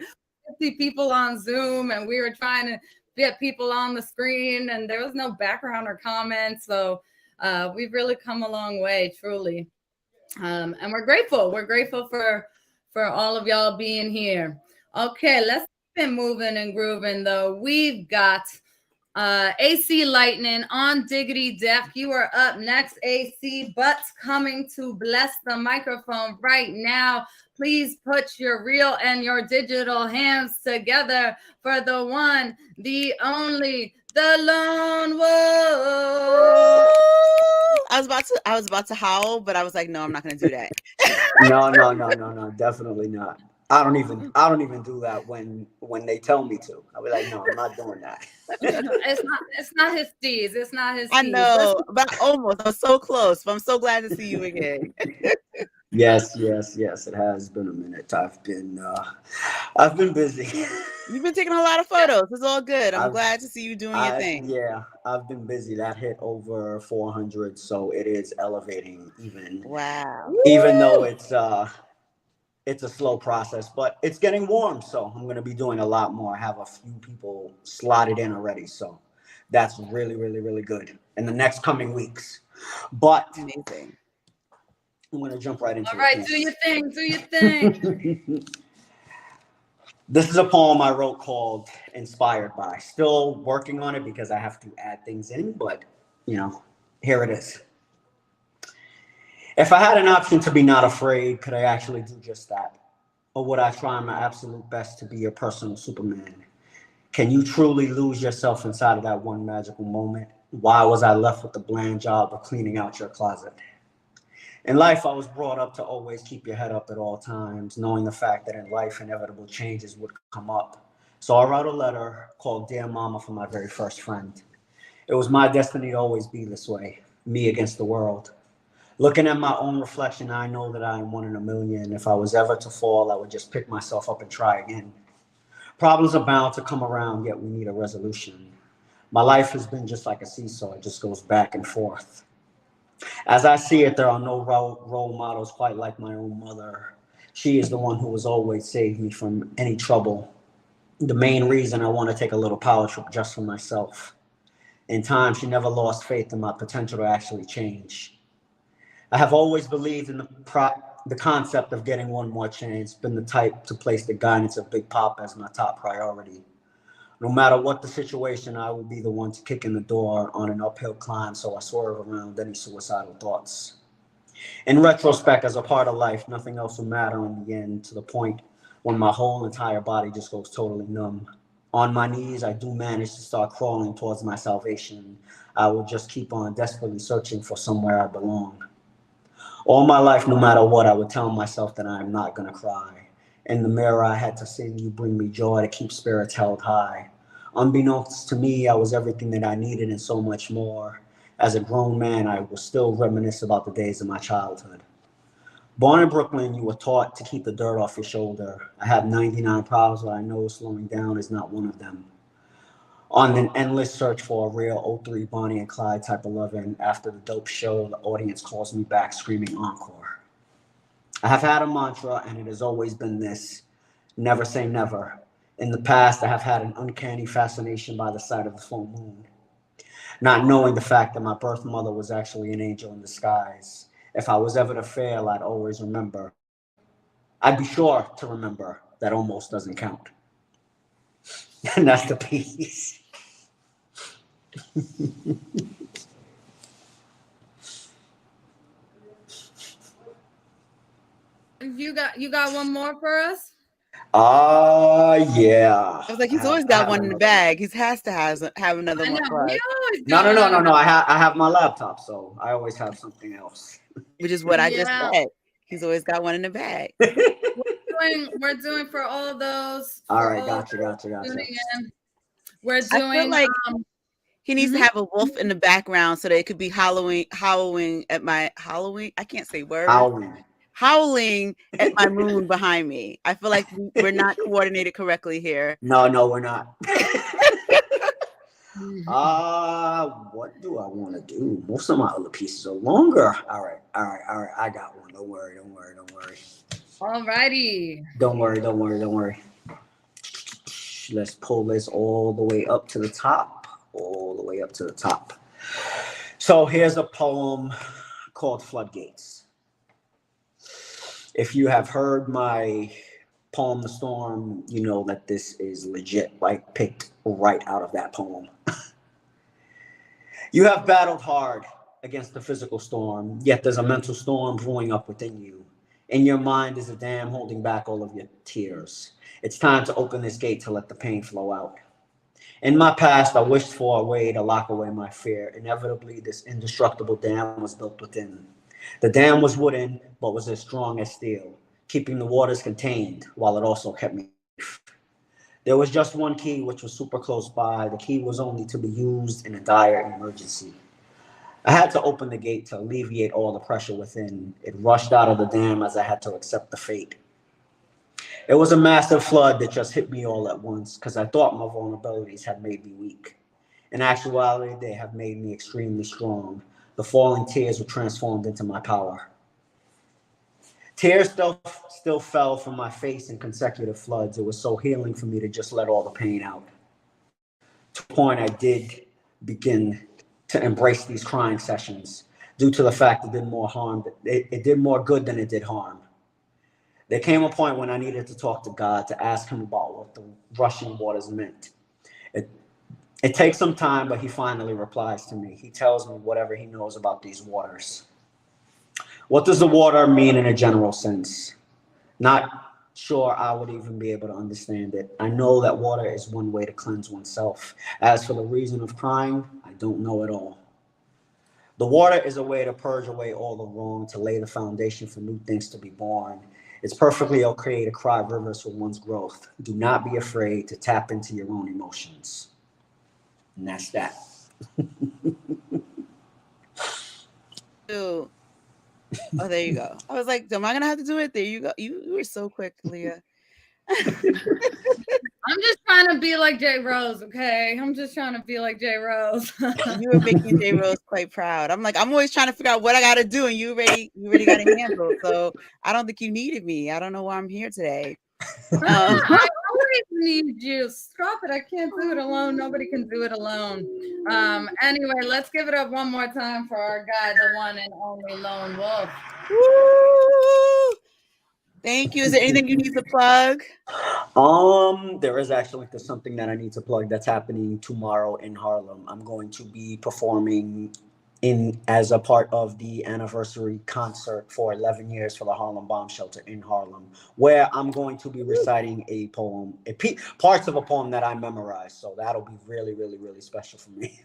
50 people on Zoom and we were trying to get people on the screen and there was no background or comments. So we've really come a long way, truly. And we're grateful. We're grateful for all of y'all being here. Okay, let's keep it moving and grooving though. We've got AC Lightning on Diggity Deck. You are up next, AC. Butts coming to bless the microphone right now. Please put your real and your digital hands together for the one, the only, the Lone Wolf. I was about to howl, but I was like, no, I'm not gonna do that. No, definitely not. I don't even do that when they tell me to. I'll be like, no, I'm not doing that. It's not his steez. It's not his steez. I know, but almost. I was so close. But I'm so glad to see you again. Yes. It has been a minute. I've been busy. You've been taking a lot of photos. It's all good. I'm glad to see you doing your thing. Yeah, I've been busy. That hit over 400, so it is elevating even. Wow. Even though it's a slow process, but it's getting warm, so I'm going to be doing a lot more. I have a few people slotted in already, so that's really, really, really good in the next coming weeks. But amazing. I'm going to jump right into it. All right, do your thing. This is a poem I wrote called Inspired By. Still working on it because I have to add things in, but, here it is. If I had an option to be not afraid, could I actually do just that? Or would I try my absolute best to be your personal Superman? Can you truly lose yourself inside of that one magical moment? Why was I left with the bland job of cleaning out your closet? In life, I was brought up to always keep your head up at all times, knowing the fact that in life, inevitable changes would come up. So I wrote a letter called Dear Mama for my very first friend. It was my destiny to always be this way, me against the world. Looking at my own reflection, I know that I am one in a million. If I was ever to fall, I would just pick myself up and try again. Problems are bound to come around, yet we need a resolution. My life has been just like a seesaw. It just goes back and forth. As I see it, there are no role models quite like my own mother. She is the one who has always saved me from any trouble. The main reason I want to take a little power trip just for myself. In time, she never lost faith in my potential to actually change. I have always believed in the concept of getting one more chance, been the type to place the guidance of Big Pop as my top priority. No matter what the situation, I will be the one to kick in the door on an uphill climb, so I swerve around any suicidal thoughts. In retrospect, as a part of life, nothing else will matter in the end, to the point when my whole entire body just goes totally numb. On my knees, I do manage to start crawling towards my salvation. I will just keep on desperately searching for somewhere I belong. All my life, no matter what, I would tell myself that I am not going to cry. In the mirror, I had to sing "You Bring Me Joy" to keep spirits held high. Unbeknownst to me, I was everything that I needed and so much more. As a grown man, I will still reminisce about the days of my childhood. Born in Brooklyn, you were taught to keep the dirt off your shoulder. I have 99 problems, but I know slowing down is not one of them. On an endless search for a real 03 Bonnie and Clyde type of loving, after the dope show, the audience calls me back screaming encore. I have had a mantra, and it has always been this: never say never. In the past, I have had an uncanny fascination by the sight of the full moon, not knowing the fact that my birth mother was actually an angel in disguise. If I was ever to fail, I'd always remember. I'd be sure to remember that almost doesn't count. And that's the piece. You got one more for us? Yeah. I was like, he's always got one in the bag. He has to have another one for us. No. I have my laptop, so I always have something else. Which is what I just said. He's always got one in the bag. We're doing for all of those. All right, gotcha. We're doing. I feel like he needs to have a wolf in the background so that it could be howling at my Halloween. I can't say words. Howling at my moon behind me. I feel like we're not coordinated correctly here. No, we're not. What do I want to do? Most of my other pieces are longer. All right. I got one. Don't worry. All righty. Don't worry. Let's pull this all the way up to the top. So here's a poem called Floodgates. If you have heard my poem, The Storm, you know that this is legit, like picked right out of that poem. You have battled hard against the physical storm, yet there's a mental storm brewing up within you. In your mind is a dam holding back all of your tears. It's time to open this gate to let the pain flow out. In my past, I wished for a way to lock away my fear. Inevitably, this indestructible dam was built within. The dam was wooden, but was as strong as steel, keeping the waters contained while it also kept me safe. There was just one key, which was super close by. The key was only to be used in a dire emergency. I had to open the gate to alleviate all the pressure within. It rushed out of the dam as I had to accept the fate. It was a massive flood that just hit me all at once because I thought my vulnerabilities had made me weak. In actuality, they have made me extremely strong. The falling tears were transformed into my power. Tears still fell from my face in consecutive floods. It was so healing for me to just let all the pain out. To a point, I did begin to embrace these crying sessions due to the fact it did more harm. It did more good than it did harm. There came a point when I needed to talk to God, to ask him about what the rushing waters meant. It takes some time, but he finally replies to me. He tells me whatever he knows about these waters. What does the water mean in a general sense? Not sure I would even be able to understand it. I know that water is one way to cleanse oneself. As for the reason of crying, I don't know at all. The water is a way to purge away all the wrong, to lay the foundation for new things to be born. It's perfectly okay to cry rivers for one's growth. Do not be afraid to tap into your own emotions. And that's that. Ooh. Oh, there you go. I was like, am I gonna have to do it? There you go. You were so quick, Leah. I'm just trying to be like Jay Rose, okay? I'm just trying to be like Jay Rose. You were making Jay Rose quite proud. I'm like, I'm always trying to figure out what I gotta do, and you already got it handled. So I don't think you needed me. I don't know why I'm here today. I always need you. Stop it. I can't do it alone. Nobody can do it alone. Anyway, let's give it up one more time for our guy, the one and only Lone Wolf. Woo! Thank you. Is there anything you need to plug? There is actually something that I need to plug that's happening tomorrow in Harlem. I'm going to be performing as a part of the anniversary concert for 11 years for the Harlem Bomb Shelter in Harlem, where I'm going to be reciting a poem, parts of a poem that I memorized. So that'll be really, really, really special for me.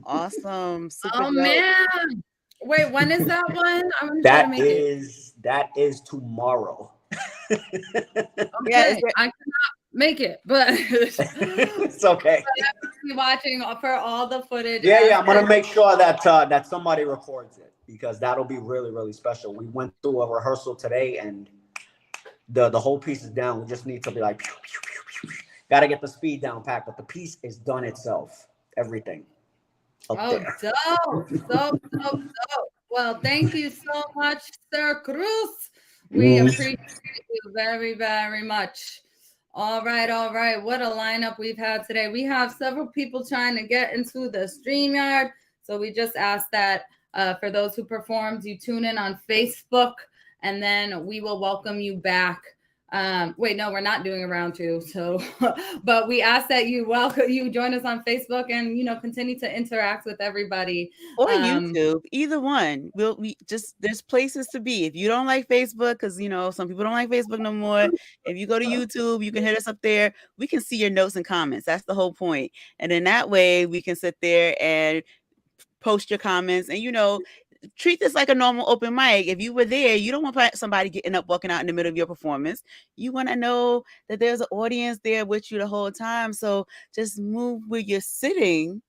Awesome. Super Oh dope. man. Wait, when is that one? I'm gonna try to That make it. is tomorrow. Okay, I cannot make it, but It's okay. I'll be watching for all the footage. Yeah. I'm gonna make sure that that somebody records it, because that'll be really, really special. We went through a rehearsal today, and the whole piece is down. We just need to be like, pew, pew, pew, pew. Gotta get the speed down pat, but the piece is done itself. Everything up there. Dope. Well, thank you so much, Sir Cruz. We appreciate you very, very much. All right. What a lineup we've had today. We have several people trying to get into the StreamYard. So we just asked that for those who performed, you tune in on Facebook, and then we will welcome you back. Wait, no, we're not doing a round two. So, but we ask that you join us on Facebook and, continue to interact with everybody. Or YouTube, either one. There's places to be. If you don't like Facebook, because some people don't like Facebook no more. If you go to YouTube, you can hit us up there. We can see your notes and comments. That's the whole point. And then that way we can sit there and post your comments and treat this like a normal open mic. If you were there, you don't want somebody getting up, walking out in the middle of your performance. You want to know that there's an audience there with you the whole time. So just move where you're sitting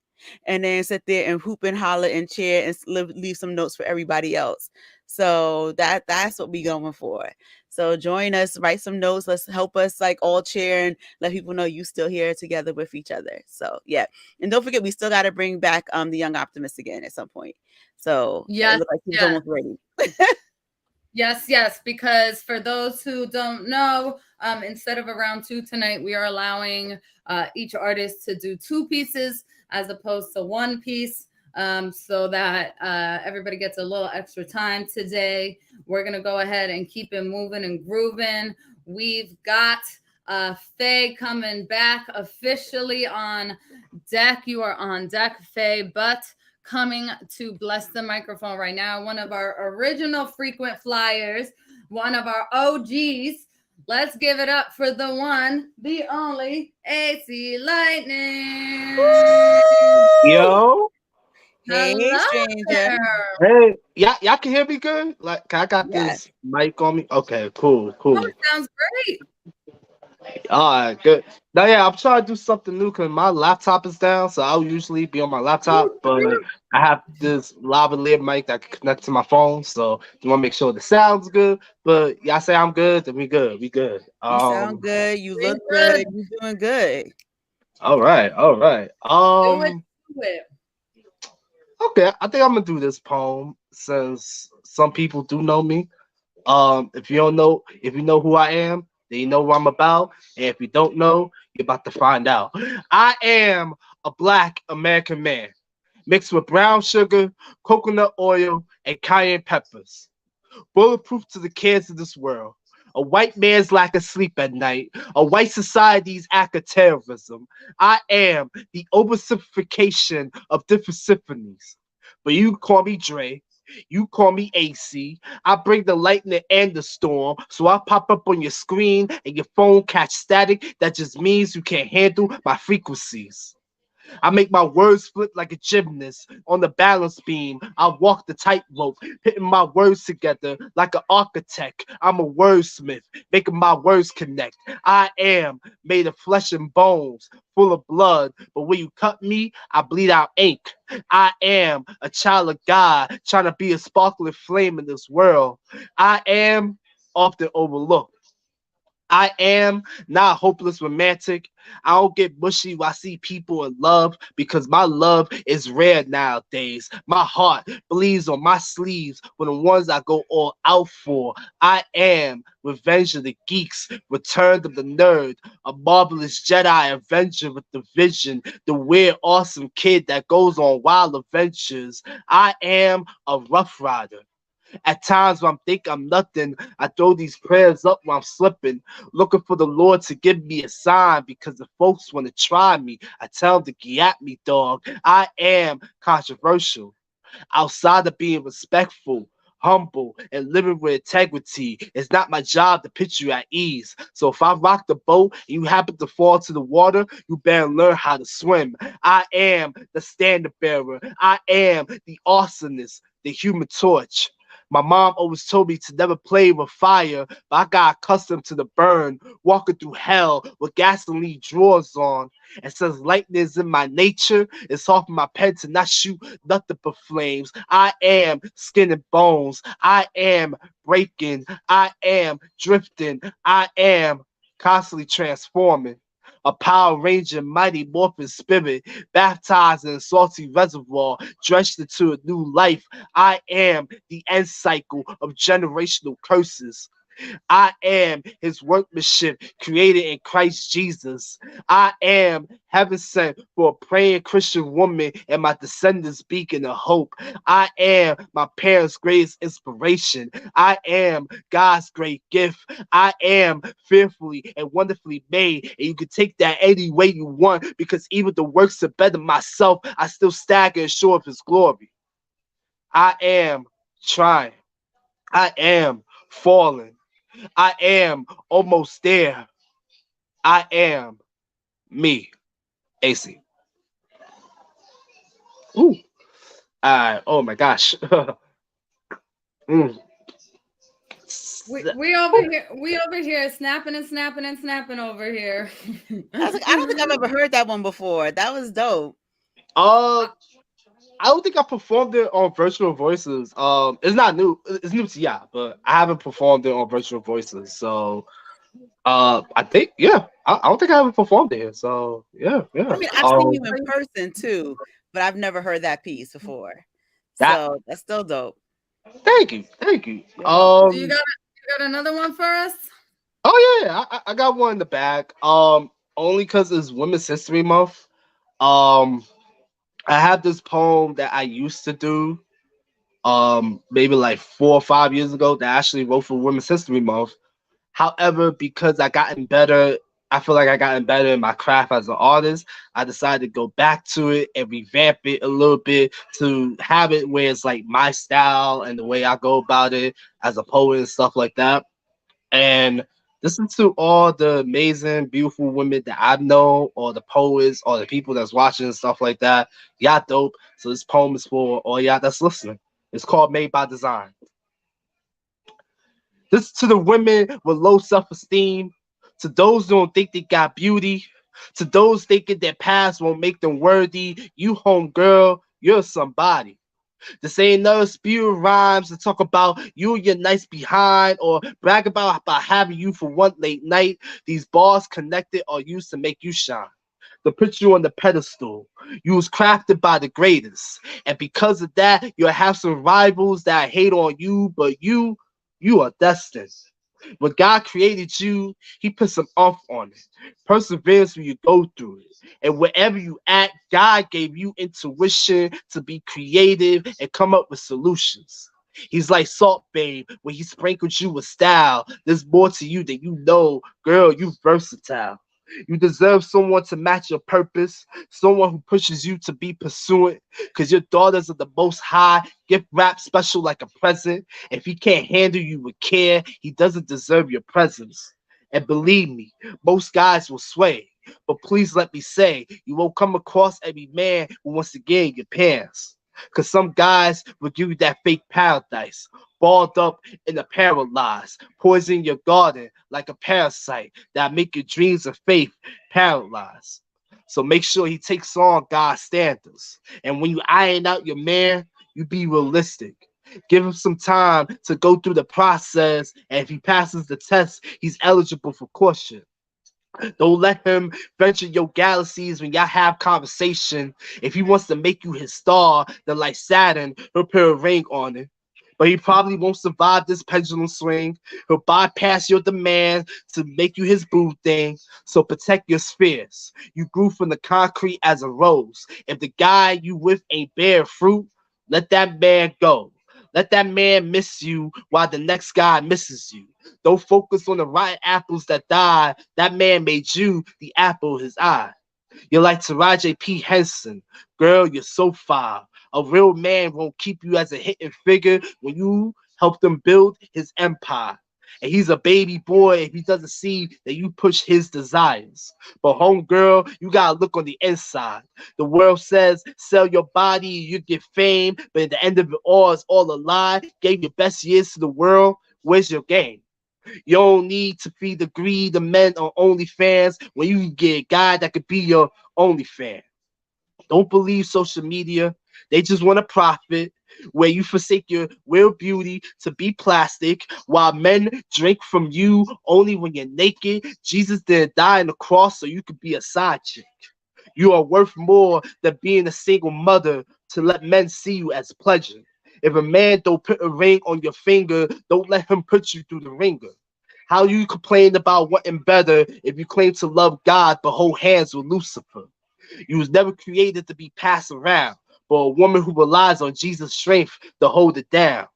and then sit there and hoop and holler and cheer and leave some notes for everybody else. So that's what we're going for. So join us, write some notes. Let's help us all cheer and let people know you still here together with each other. So yeah. And don't forget, we still got to bring back the Young Optimist again at some point. So yes, it looks like he's almost ready. Yes, because for those who don't know, instead of a round two tonight, we are allowing each artist to do 2 pieces as opposed to 1 piece, so that everybody gets a little extra time today. We're going to go ahead and keep it moving and grooving. We've got Faye coming back officially on deck. You are on deck, Faye, but coming to bless the microphone right now, one of our original frequent flyers, one of our OGs. Let's give it up for the one, the only AC Lightning. Yo. Hey, Hello stranger. there. Hey, y'all can hear me good? Like, I got this mic on me. Okay, cool. Oh, sounds great. All right, good. Now, yeah, I'm trying to do something new because my laptop is down, so I'll usually be on my laptop, but I have this lavalier mic that can connect to my phone, so you want to make sure the sound's good. But y'all say I'm good, then we good. We good. You sound good. You look good. You're doing good. All right. Do it. Okay, I think I'm gonna do this poem since some people do know me. If you know who I am, then you know what I'm about. And if you don't know, you're about to find out. I am a Black American man, mixed with brown sugar, coconut oil, and cayenne peppers. Bulletproof to the cares of this world. A white man's lack of sleep at night. A white society's act of terrorism. I am the oversimplification of different symphonies. But you call me Dre. You call me AC. I bring the lightning and the storm. So I pop up on your screen and your phone catch static. That just means you can't handle my frequencies. I make my words flip like a gymnast on the balance beam. I walk the tightrope, putting my words together like an architect. I'm a wordsmith, making my words connect. I am made of flesh and bones, full of blood, but when you cut me, I bleed out ink. I am a child of God, trying to be a sparkling flame in this world. I am often overlooked, I am not hopeless romantic. I don't get mushy when I see people in love because my love is rare nowadays. My heart bleeds on my sleeves for the ones I go all out for. I am Revenge of the Geeks, Return of the Nerd, a marvelous Jedi Avenger with the vision, the weird, awesome kid that goes on wild adventures. I am a Rough Rider. At times when I think I'm nothing, I throw these prayers up when I'm slipping, looking for the Lord to give me a sign because if folks want to try me, I tell them to get at me, dog. I am controversial. Outside of being respectful, humble, and living with integrity, it's not my job to put you at ease. So if I rock the boat and you happen to fall to the water, you better learn how to swim. I am the standard bearer. I am the awesomeness, the human torch. My mom always told me to never play with fire, but I got accustomed to the burn, walking through hell with gasoline drawers on. And since lightning is in my nature, it's hard for my pen to not shoot nothing but flames. I am skin and bones. I am breaking. I am drifting. I am constantly transforming. A Power Ranger, mighty morphin spirit, baptized in a salty reservoir, drenched into a new life. I am the end cycle of generational curses. I am his workmanship created in Christ Jesus. I am heaven sent for a praying Christian woman and my descendants beacon of hope. I am my parents' greatest inspiration. I am God's great gift. I am fearfully and wonderfully made, and you can take that any way you want because even the works of better myself, I still stagger and show of his glory. I am trying. I am falling. I am almost there. I am me. AC. Ooh. Oh my gosh. Mm. We over here snapping and snapping and snapping over here. I was like, I don't think I've ever heard that one before. That was dope. I don't think I performed it on Virtual Voices. It's not new. It's new to yeah, but I haven't performed it on Virtual Voices. So, I think yeah. I don't think I ever performed it here. So yeah. I mean, I've seen you in person too, but I've never heard that piece before. So that's still dope. Thank you. So you got another one for us? Oh yeah, I got one in the back. Only because it's Women's History Month. I have this poem that I used to do, maybe like 4 or 5 years ago that I actually wrote for Women's History Month. However, because I gotten better, I feel like I gotten better in my craft as an artist. I decided to go back to it and revamp it a little bit to have it where it's like my style and the way I go about it as a poet and stuff like that. And listen to all the amazing, beautiful women that I know, or the poets, or the people that's watching and stuff like that. Y'all dope. So this poem is for all y'all that's listening. It's called Made by Design. This is to the women with low self-esteem, to those who don't think they got beauty, to those thinking their past won't make them worthy. You home girl, you're somebody. This ain't another spew of rhymes to talk about you and your nice behind or brag about having you for one late night. These bars connected are used to make you shine, to put you on the pedestal. You was crafted by the greatest. And because of that, you'll have some rivals that hate on you, but you are destined. When God created you, he put some umph on it. Perseverance when you go through it. And wherever you at, God gave you intuition to be creative and come up with solutions. He's like Salt Babe, when he sprinkled you with style. There's more to you than you know. Girl, you versatile. You deserve someone to match your purpose, someone who pushes you to be pursuant, because your daughters are the most high, gift wrapped special like a present. If he can't handle you with care, he doesn't deserve your presence. And believe me, most guys will sway, but please let me say, you won't come across every man who wants to get in your pants. Because some guys will give you that fake paradise, balled up in a paralyzed, poison your garden like a parasite that make your dreams of faith paralyzed. So make sure he takes on God's standards. And when you iron out your man, you be realistic. Give him some time to go through the process, and if he passes the test, he's eligible for caution. Don't let him venture your galaxies when y'all have conversation. If he wants to make you his star, then like Saturn, he'll put a ring on it. But he probably won't survive this pendulum swing. He'll bypass your demand to make you his boo thing. So protect your spheres. You grew from the concrete as a rose. If the guy you with ain't bear fruit, let that man go. Let that man miss you while the next guy misses you. Don't focus on the rotten apples that die. That man made you the apple his eye. You're like Taraji P. Henson. Girl, you're so fine. A real man won't keep you as a hidden figure when you help them build his empire. And he's a baby boy if he doesn't see that you push his desires. But homegirl, you gotta look on the inside. The world says sell your body, you get fame, but at the end of it all, it's all a lie. Gave your best years to the world. Where's your game? You don't need to feed the greed of men on OnlyFans when you can get a guy that could be your only fan. Don't believe social media. They just want to profit, where you forsake your real beauty to be plastic, while men drink from you only when you're naked. Jesus didn't die on the cross so you could be a side chick. You are worth more than being a single mother to let men see you as pleasure. If a man don't put a ring on your finger, don't let him put you through the ringer. How you complain about wanting better if you claim to love God but hold hands with Lucifer? You was never created to be passed around, but a woman who relies on Jesus' strength to hold it down.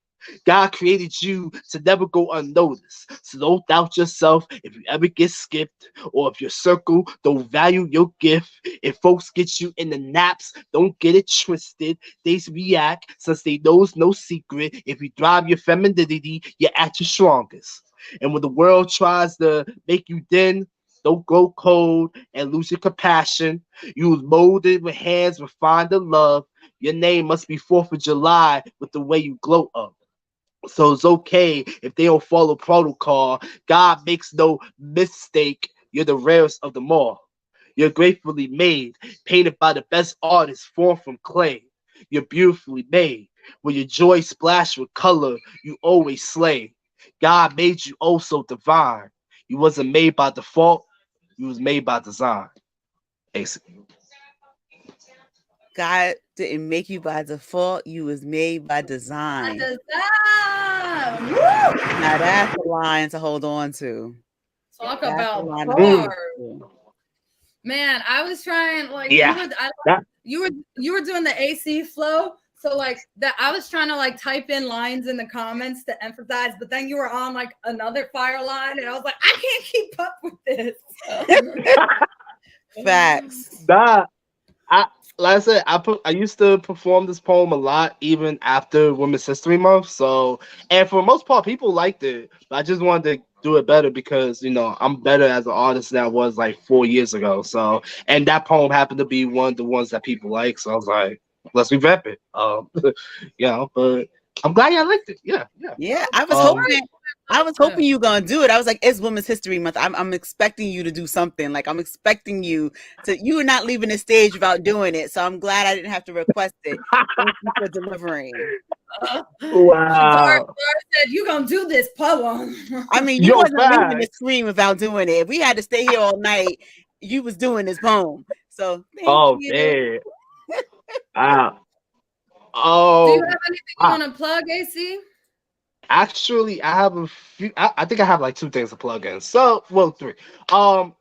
God created you to never go unnoticed. So don't doubt yourself if you ever get skipped, or if your circle don't value your gift. If folks get you in the naps, don't get it twisted. They react since they knows no secret. If you drive your femininity, you're at your strongest. And when the world tries to make you thin, don't go cold and lose your compassion. You was molded with hands refined to love. Your name must be 4th of July with the way you glow up. So it's okay if they don't follow protocol. God makes no mistake. You're the rarest of them all. You're gratefully made, painted by the best artists, formed from clay. You're beautifully made. When your joy splash with color, you always slay. God made you oh so divine. You wasn't made by default. You was made by design. Basically. God didn't make you by default. You was made by design. Woo! Now that's a line to hold on to. Talk That's about a line bars. to Man, I was trying like Yeah. you were doing the AC flow. So like that I was trying to like type in lines in the comments to emphasize, but then you were on like another fire line and I was like, I can't keep up with this. Facts. Like I said, I used to perform this poem a lot, even after Women's History Month. So, and for the most part, people liked it. But I just wanted to do it better because I'm better as an artist than I was like 4 years ago. So, and that poem happened to be one of the ones that people like. So I was like, let's revamp it. But I'm glad y'all liked it. Yeah. Yeah, I was hoping you gonna do it. I was like, it's Women's History Month. I'm expecting you to do something. Like I'm expecting you are not leaving the stage without doing it. So I'm glad I didn't have to request it. Thank you for delivering. Wow. Dar said you gonna do this poem. I mean, you wasn't leaving the screen without doing it. If we had to stay here all night, you was doing this poem. So thank you. Man. Wow. Do you have anything you want to plug, AC? Actually, I have a few. I think I have like 2 things to plug in. So, well, 3. Y'all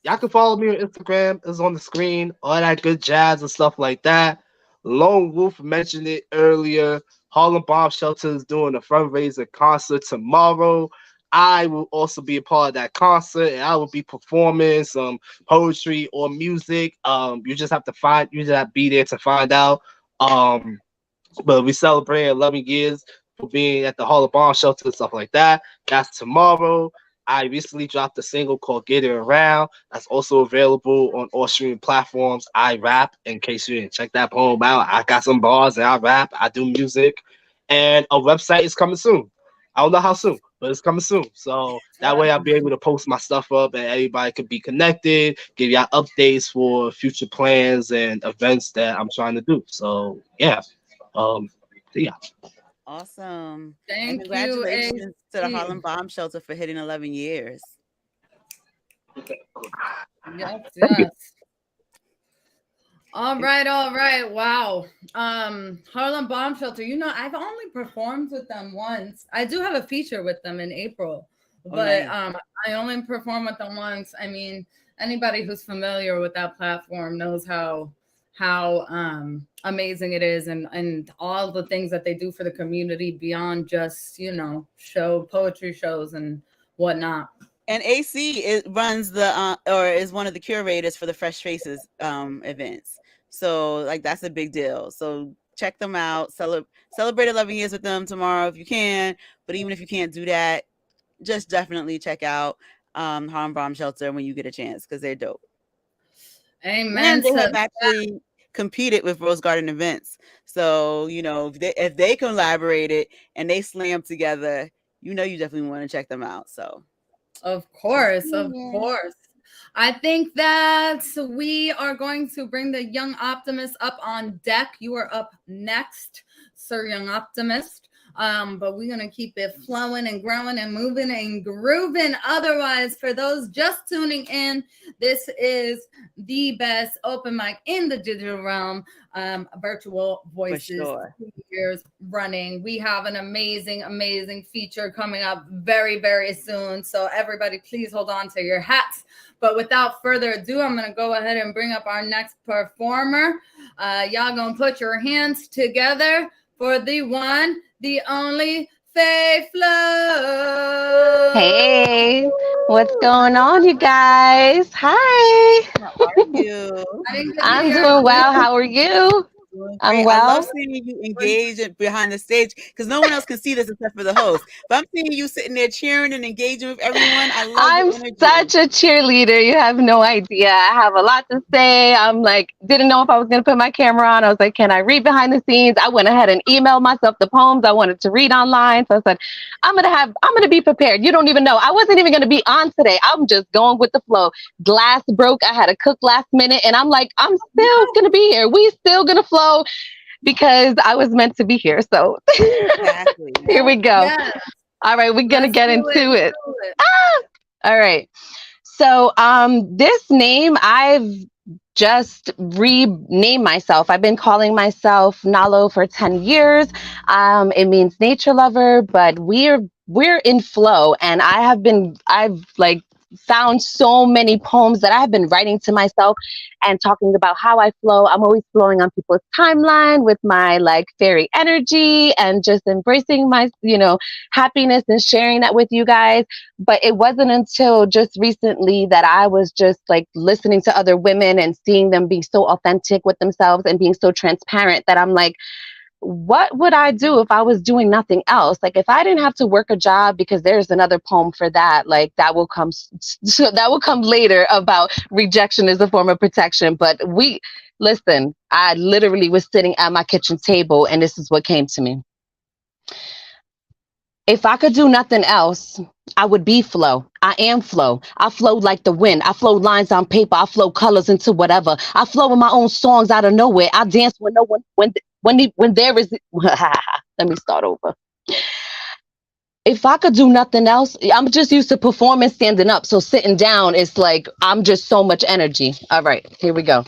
can follow me on Instagram. It's on the screen. All that good jazz and stuff like that. Lone Wolf mentioned it earlier. Harlem Bomb Shelter is doing a fundraiser concert tomorrow. I will also be a part of that concert, and I will be performing some poetry or music. You just have to be there to find out. But we celebrate 11 years for being at the Harlem Bomb Shelter and stuff like that. That's tomorrow. I recently dropped a single called Get It Around. That's also available on all streaming platforms. I rap, in case you didn't check that poem out. I got some bars and I rap. I do music. And a website is coming soon. I don't know how soon, but it's coming soon. So that way I'll be able to post my stuff up and everybody could be connected, give y'all updates for future plans and events that I'm trying to do. So yeah. Awesome. And Thank you, congratulations to the AC. Harlem Bomb Shelter for hitting 11 years. Yes, Thank you. yes. All right. Wow. Harlem Bomb Shelter. You know, I've only performed with them once. I do have a feature with them in April, but nice. I only performed with them once. I mean, anybody who's familiar with that platform knows how amazing it is, and all the things that they do for the community beyond just, you know, poetry shows and whatnot. And AC runs the or is one of the curators for the Fresh Faces events. So like that's a big deal. So check them out. Celebrate 11 years with them tomorrow if you can. But even if you can't do that, just definitely check out Harlem Bomb Shelter when you get a chance, because they're dope. Amen. And they to have that. actually competed with Rose Garden events. So, you know, if they collaborated and they slam together, you know, you definitely want to check them out. So Of course, of yeah. course. I think that we are going to bring the Young Optimist up on deck. You are up next, Sir Young Optimist. But we're gonna keep it flowing and growing and moving and grooving. Otherwise, for those just tuning in, this is the best open mic in the digital realm. Virtual Voices, sure. 2 years running. We have an amazing feature coming up very, very soon. So everybody, please hold on to your hats. But without further ado, I'm going to go ahead and bring up our next performer. Y'all going to put your hands together for the one, the only Faye Flo. Hey, what's going on, you guys? Hi. How are you? I'm doing well. How are you? I'm Great. well. I love seeing you engage behind the stage, because no one else can see this except for the host. But I'm seeing you sitting there cheering and engaging with everyone. I love I'm the energy. such a cheerleader. You have no idea. I have a lot to say. I'm like, didn't know if I was going to put my camera on. I was like, can I read behind the scenes? I went ahead and emailed myself the poems I wanted to read online. So I said, I'm going to be prepared. You don't even know. I wasn't even going to be on today. I'm just going with the flow. Glass broke. I had to cook last minute. And I'm like, I'm still going to be here. We still going to flow, because I was meant to be here. So Exactly. Here we go. Yes. All right, we're going to get into it. Do it. All right. So this name, I've just renamed myself. I've been calling myself Nalo for 10 years. It means nature lover, but we're in flow, and I've like found so many poems that I've been writing to myself and talking about how I flow. I'm always flowing on people's timeline with my like fairy energy and just embracing my, happiness and sharing that with you guys. But it wasn't until just recently that I was just like listening to other women and seeing them be so authentic with themselves and being so transparent that I'm like, what would I do if I was doing nothing else? Like if I didn't have to work a job, because there's another poem for that, like that will come later, about rejection as a form of protection. But listen, I literally was sitting at my kitchen table and this is what came to me. If I could do nothing else, I would be flow. I am flow. I flow like the wind. I flow lines on paper. I flow colors into whatever. I flow in my own songs out of nowhere. I dance when no one, when there is, let me start over. If I could do nothing else, I'm just used to performing standing up. So sitting down is like, I'm just so much energy. All right, here we go.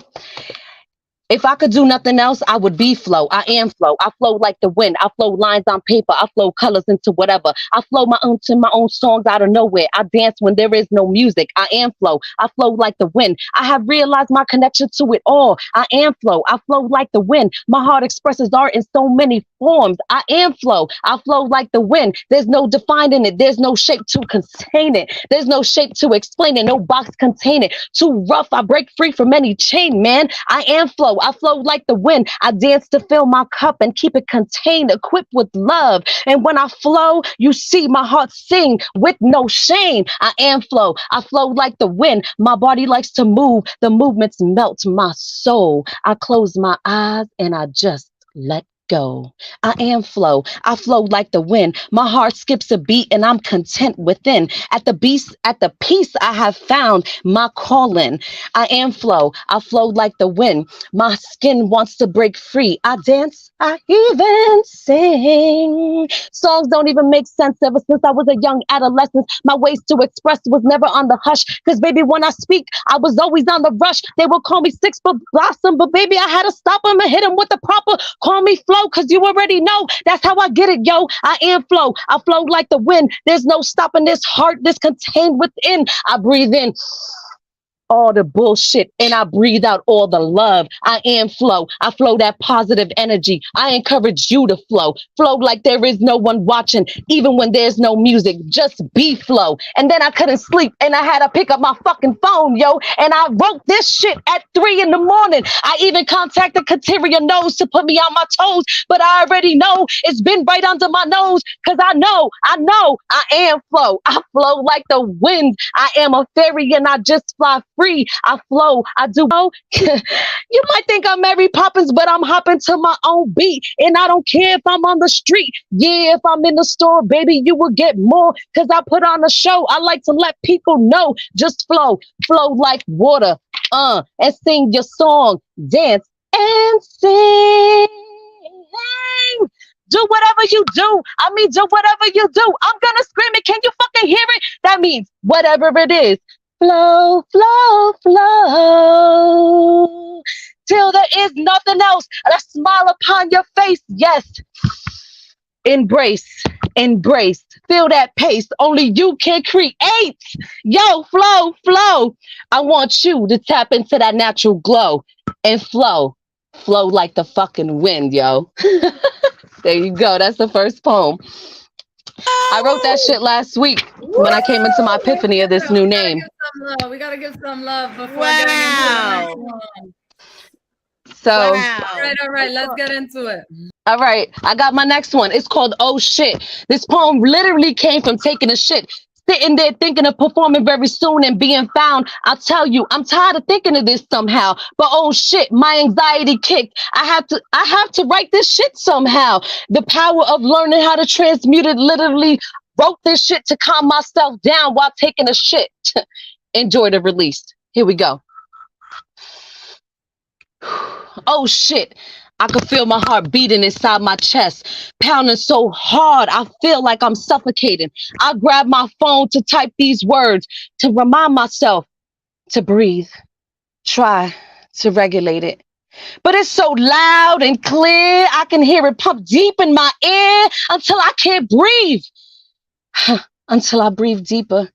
If I could do nothing else, I would be flow. I am flow. I flow like the wind. I flow lines on paper. I flow colors into whatever. I flow my own songs out of nowhere. I dance when there is no music. I am flow. I flow like the wind. I have realized my connection to it all. I am flow. I flow like the wind. My heart expresses art in so many forms. I am flow. I flow like the wind. There's no defining it. There's no shape to contain it. There's no shape to explain it. No box contain it. Too rough. I break free from any chain, man. I am flow. I flow like the wind. I dance to fill my cup and keep it contained, equipped with love. And when I flow, you see my heart sing with no shame. I am flow. I flow like the wind. My body likes to move. The movements melt my soul. I close my eyes and I just let go. I am flow. I flow like the wind. My heart skips a beat and I'm content within. At the peace I have found my calling. I am flow. I flow like the wind. My skin wants to break free. I dance. I even sing. Songs don't even make sense ever since I was a young adolescent. My ways to express was never on the hush. Cause baby, when I speak, I was always on the rush. They will call me Six Foot Blossom, but baby, I had to stop them and hit them with the proper. Call me flow, cause you already know that's how I get it, yo. I am flow. I flow like the wind. There's no stopping this heart that's contained within. I breathe in all the bullshit and I breathe out all the love. I am flow. I flow that positive energy. I encourage you to flow. Flow like there is no one watching, even when there's no music. Just be flow. And then I couldn't sleep and I had to pick up my fucking phone, yo. And I wrote this shit at 3 a.m. I even contacted Kateria Nose to put me on my toes, but I already know it's been right under my nose. Cause I know I am flow. I flow like the wind. I am a fairy and I just fly free. I flow. I do. You might think I'm Mary Poppins, but I'm hopping to my own beat. And I don't care if I'm on the street. Yeah, if I'm in the store, baby, you will get more. Cause I put on a show. I like to let people know. Just flow. Flow like water. And sing your song. Dance and sing. Do whatever you do. I mean, do whatever you do. I'm gonna scream it. Can you fucking hear it? That means whatever it is. Flow, flow, flow. Till there is nothing else. And a smile upon your face. Yes. Embrace. Embrace. Feel that pace. Only you can create. Yo, flow, flow. I want you to tap into that natural glow and flow. Flow like the fucking wind, yo. There you go. That's the first poem. I wrote that shit last week when I came into my epiphany of this new name. We gotta give some love before getting into the next one. So, All right, let's get into it. all right, I got my next one. It's called Oh Shit. This poem literally came from taking a shit. Sitting there thinking of performing very soon and being found. I'll tell you, I'm tired of thinking of this somehow. But oh shit, my anxiety kicked. I have to write this shit somehow. The power of learning how to transmute it. Literally wrote this shit to calm myself down while taking a shit. Enjoy the release. Here we go. Oh shit. I could feel my heart beating inside my chest, pounding so hard I feel like I'm suffocating. I grab my phone to type these words to remind myself to breathe, try to regulate it. But it's so loud and clear, I can hear it pump deep in my ear until I can't breathe. Until I breathe deeper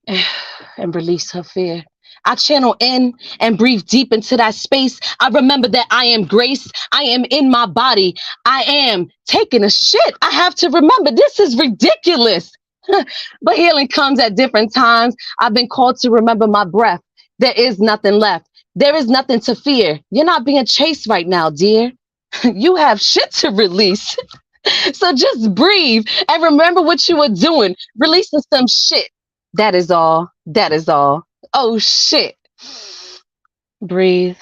and release her fear. I channel in and breathe deep into that space. I remember that I am grace. I am in my body. I am taking a shit. I have to remember this is ridiculous. But healing comes at different times. I've been called to remember my breath. There is nothing left. There is nothing to fear. You're not being chased right now, dear. You have shit to release. So just breathe and remember what you were doing. Releasing some shit. That is all. That is all. Oh shit. Breathe.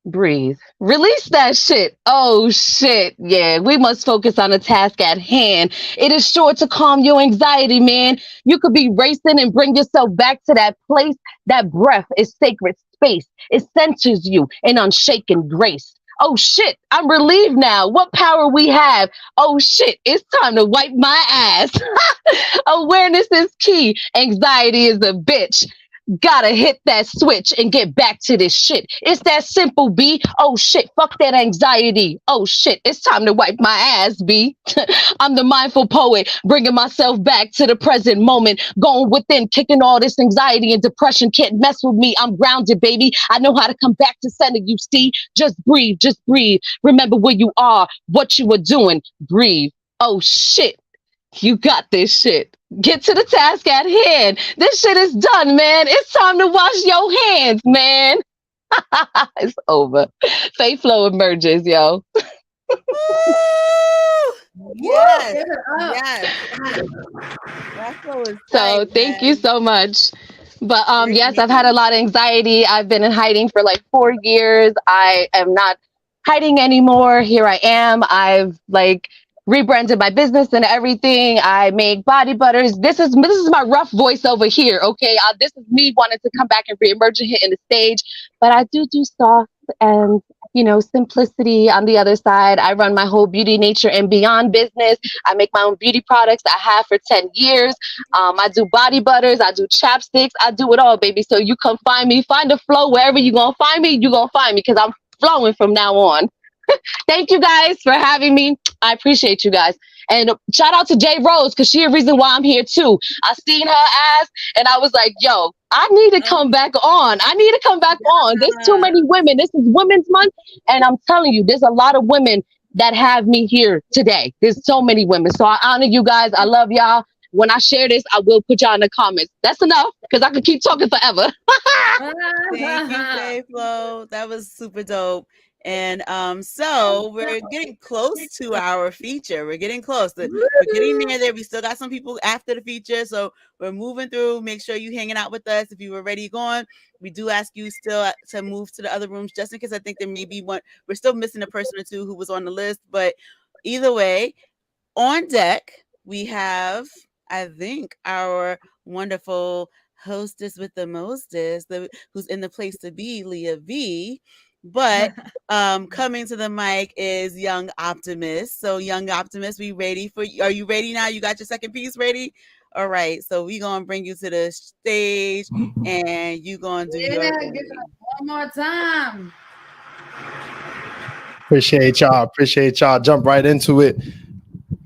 Breathe. Release that shit. Oh shit. Yeah, we must focus on the task at hand. It is sure to calm your anxiety, man. You could be racing and bring yourself back to that place. That breath is sacred space. It centers you in unshaken grace. Oh shit, I'm relieved now. What power we have. Oh shit, it's time to wipe my ass. Awareness is key. Anxiety is a bitch. Gotta hit that switch and get back to this shit. It's that simple, B. Oh shit, fuck that anxiety. Oh shit, it's time to wipe my ass, B. I'm the mindful poet, bringing myself back to the present moment, going within, kicking all this anxiety and depression. Can't mess with me. I'm grounded, baby. I know how to come back to center, you see. Just breathe, just breathe. Remember where you are, what you were doing. Breathe. Oh shit, you got this shit. Get to the task at hand. This shit is done, man. It's time to wash your hands, man. It's over. Faith Flow emerges, yo. Yes. Yes. That flow is So tight, thank man. you so much. But Great yes, I've had a lot of anxiety. I've been in hiding for like 4 years. I am not hiding anymore. Here I am. I've like rebranded my business and everything. I make body butters. This is my rough voice over here. Okay, this is me wanting to come back and reemerge and hit in the stage, but I do soft and simplicity on the other side. I run my whole beauty, nature, and beyond business. I make my own beauty products. I have for 10 years. I do body butters. I do chapsticks. I do it all, baby. So you come find me. Find the flow wherever you're going to find me. You're going to find me because I'm flowing from now on. Thank you guys for having me. I appreciate you guys. And shout out to J Rose because she a reason why I'm here too. I seen her ass and I was like, yo, I need to come back on. I need to come back on. There's too many women. This is Women's Month. And I'm telling you, there's a lot of women that have me here today. There's so many women. So I honor you guys. I love y'all. When I share this, I will put y'all in the comments. That's enough because I could keep talking forever. Thank you, J Flo. That was super dope. And so we're getting close to our feature. We're getting close. We're getting near there. We still got some people after the feature, so we're moving through. Make sure you hanging out with us. If you were ready going, we do ask you still to move to the other rooms just in case. I think there may be one. We're still missing a person or two who was on the list, but either way, on deck we have, I think, our wonderful hostess with the mostest, who's in the place to be, Leah V. But coming to the mic is Young Optimist. So Young Optimist, we ready for you? Are you ready now? You got your second piece ready? All right. So we gonna bring you to the stage and you gonna do your give it one more time. Appreciate y'all. Jump right into it.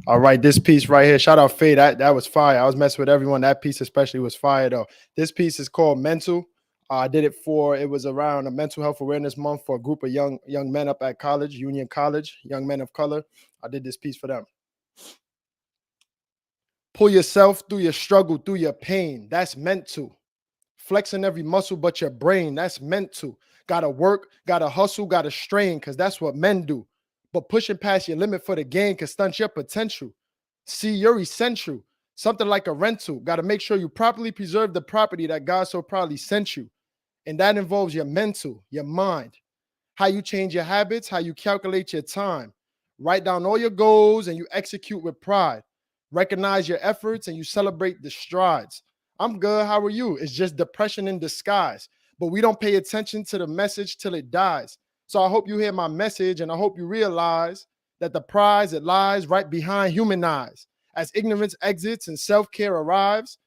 All right, this piece right here. Shout out Faye. That was fire. I was messing with everyone. That piece especially was fire though. This piece is called Mental. I did it was around a mental health awareness month for a group of young men up at college, Union College, young men of color. I did this piece for them. Pull yourself through your struggle, through your pain. That's meant to. Flexing every muscle but your brain. That's meant to. Gotta work, gotta hustle, gotta strain, because that's what men do. But pushing past your limit for the gain can stunt your potential. See, you're essential. Something like a rental. Gotta make sure you properly preserve the property that God so proudly sent you. And that involves your mental, your mind, how you change your habits, how you calculate your time. Write down all your goals and you execute with pride. Recognize your efforts and you celebrate the strides. I'm good. How are you? It's just depression in disguise. But we don't pay attention to the message till it dies. So I hope you hear my message and I hope you realize that the prize, it lies right behind human eyes. As ignorance exits and self-care arrives,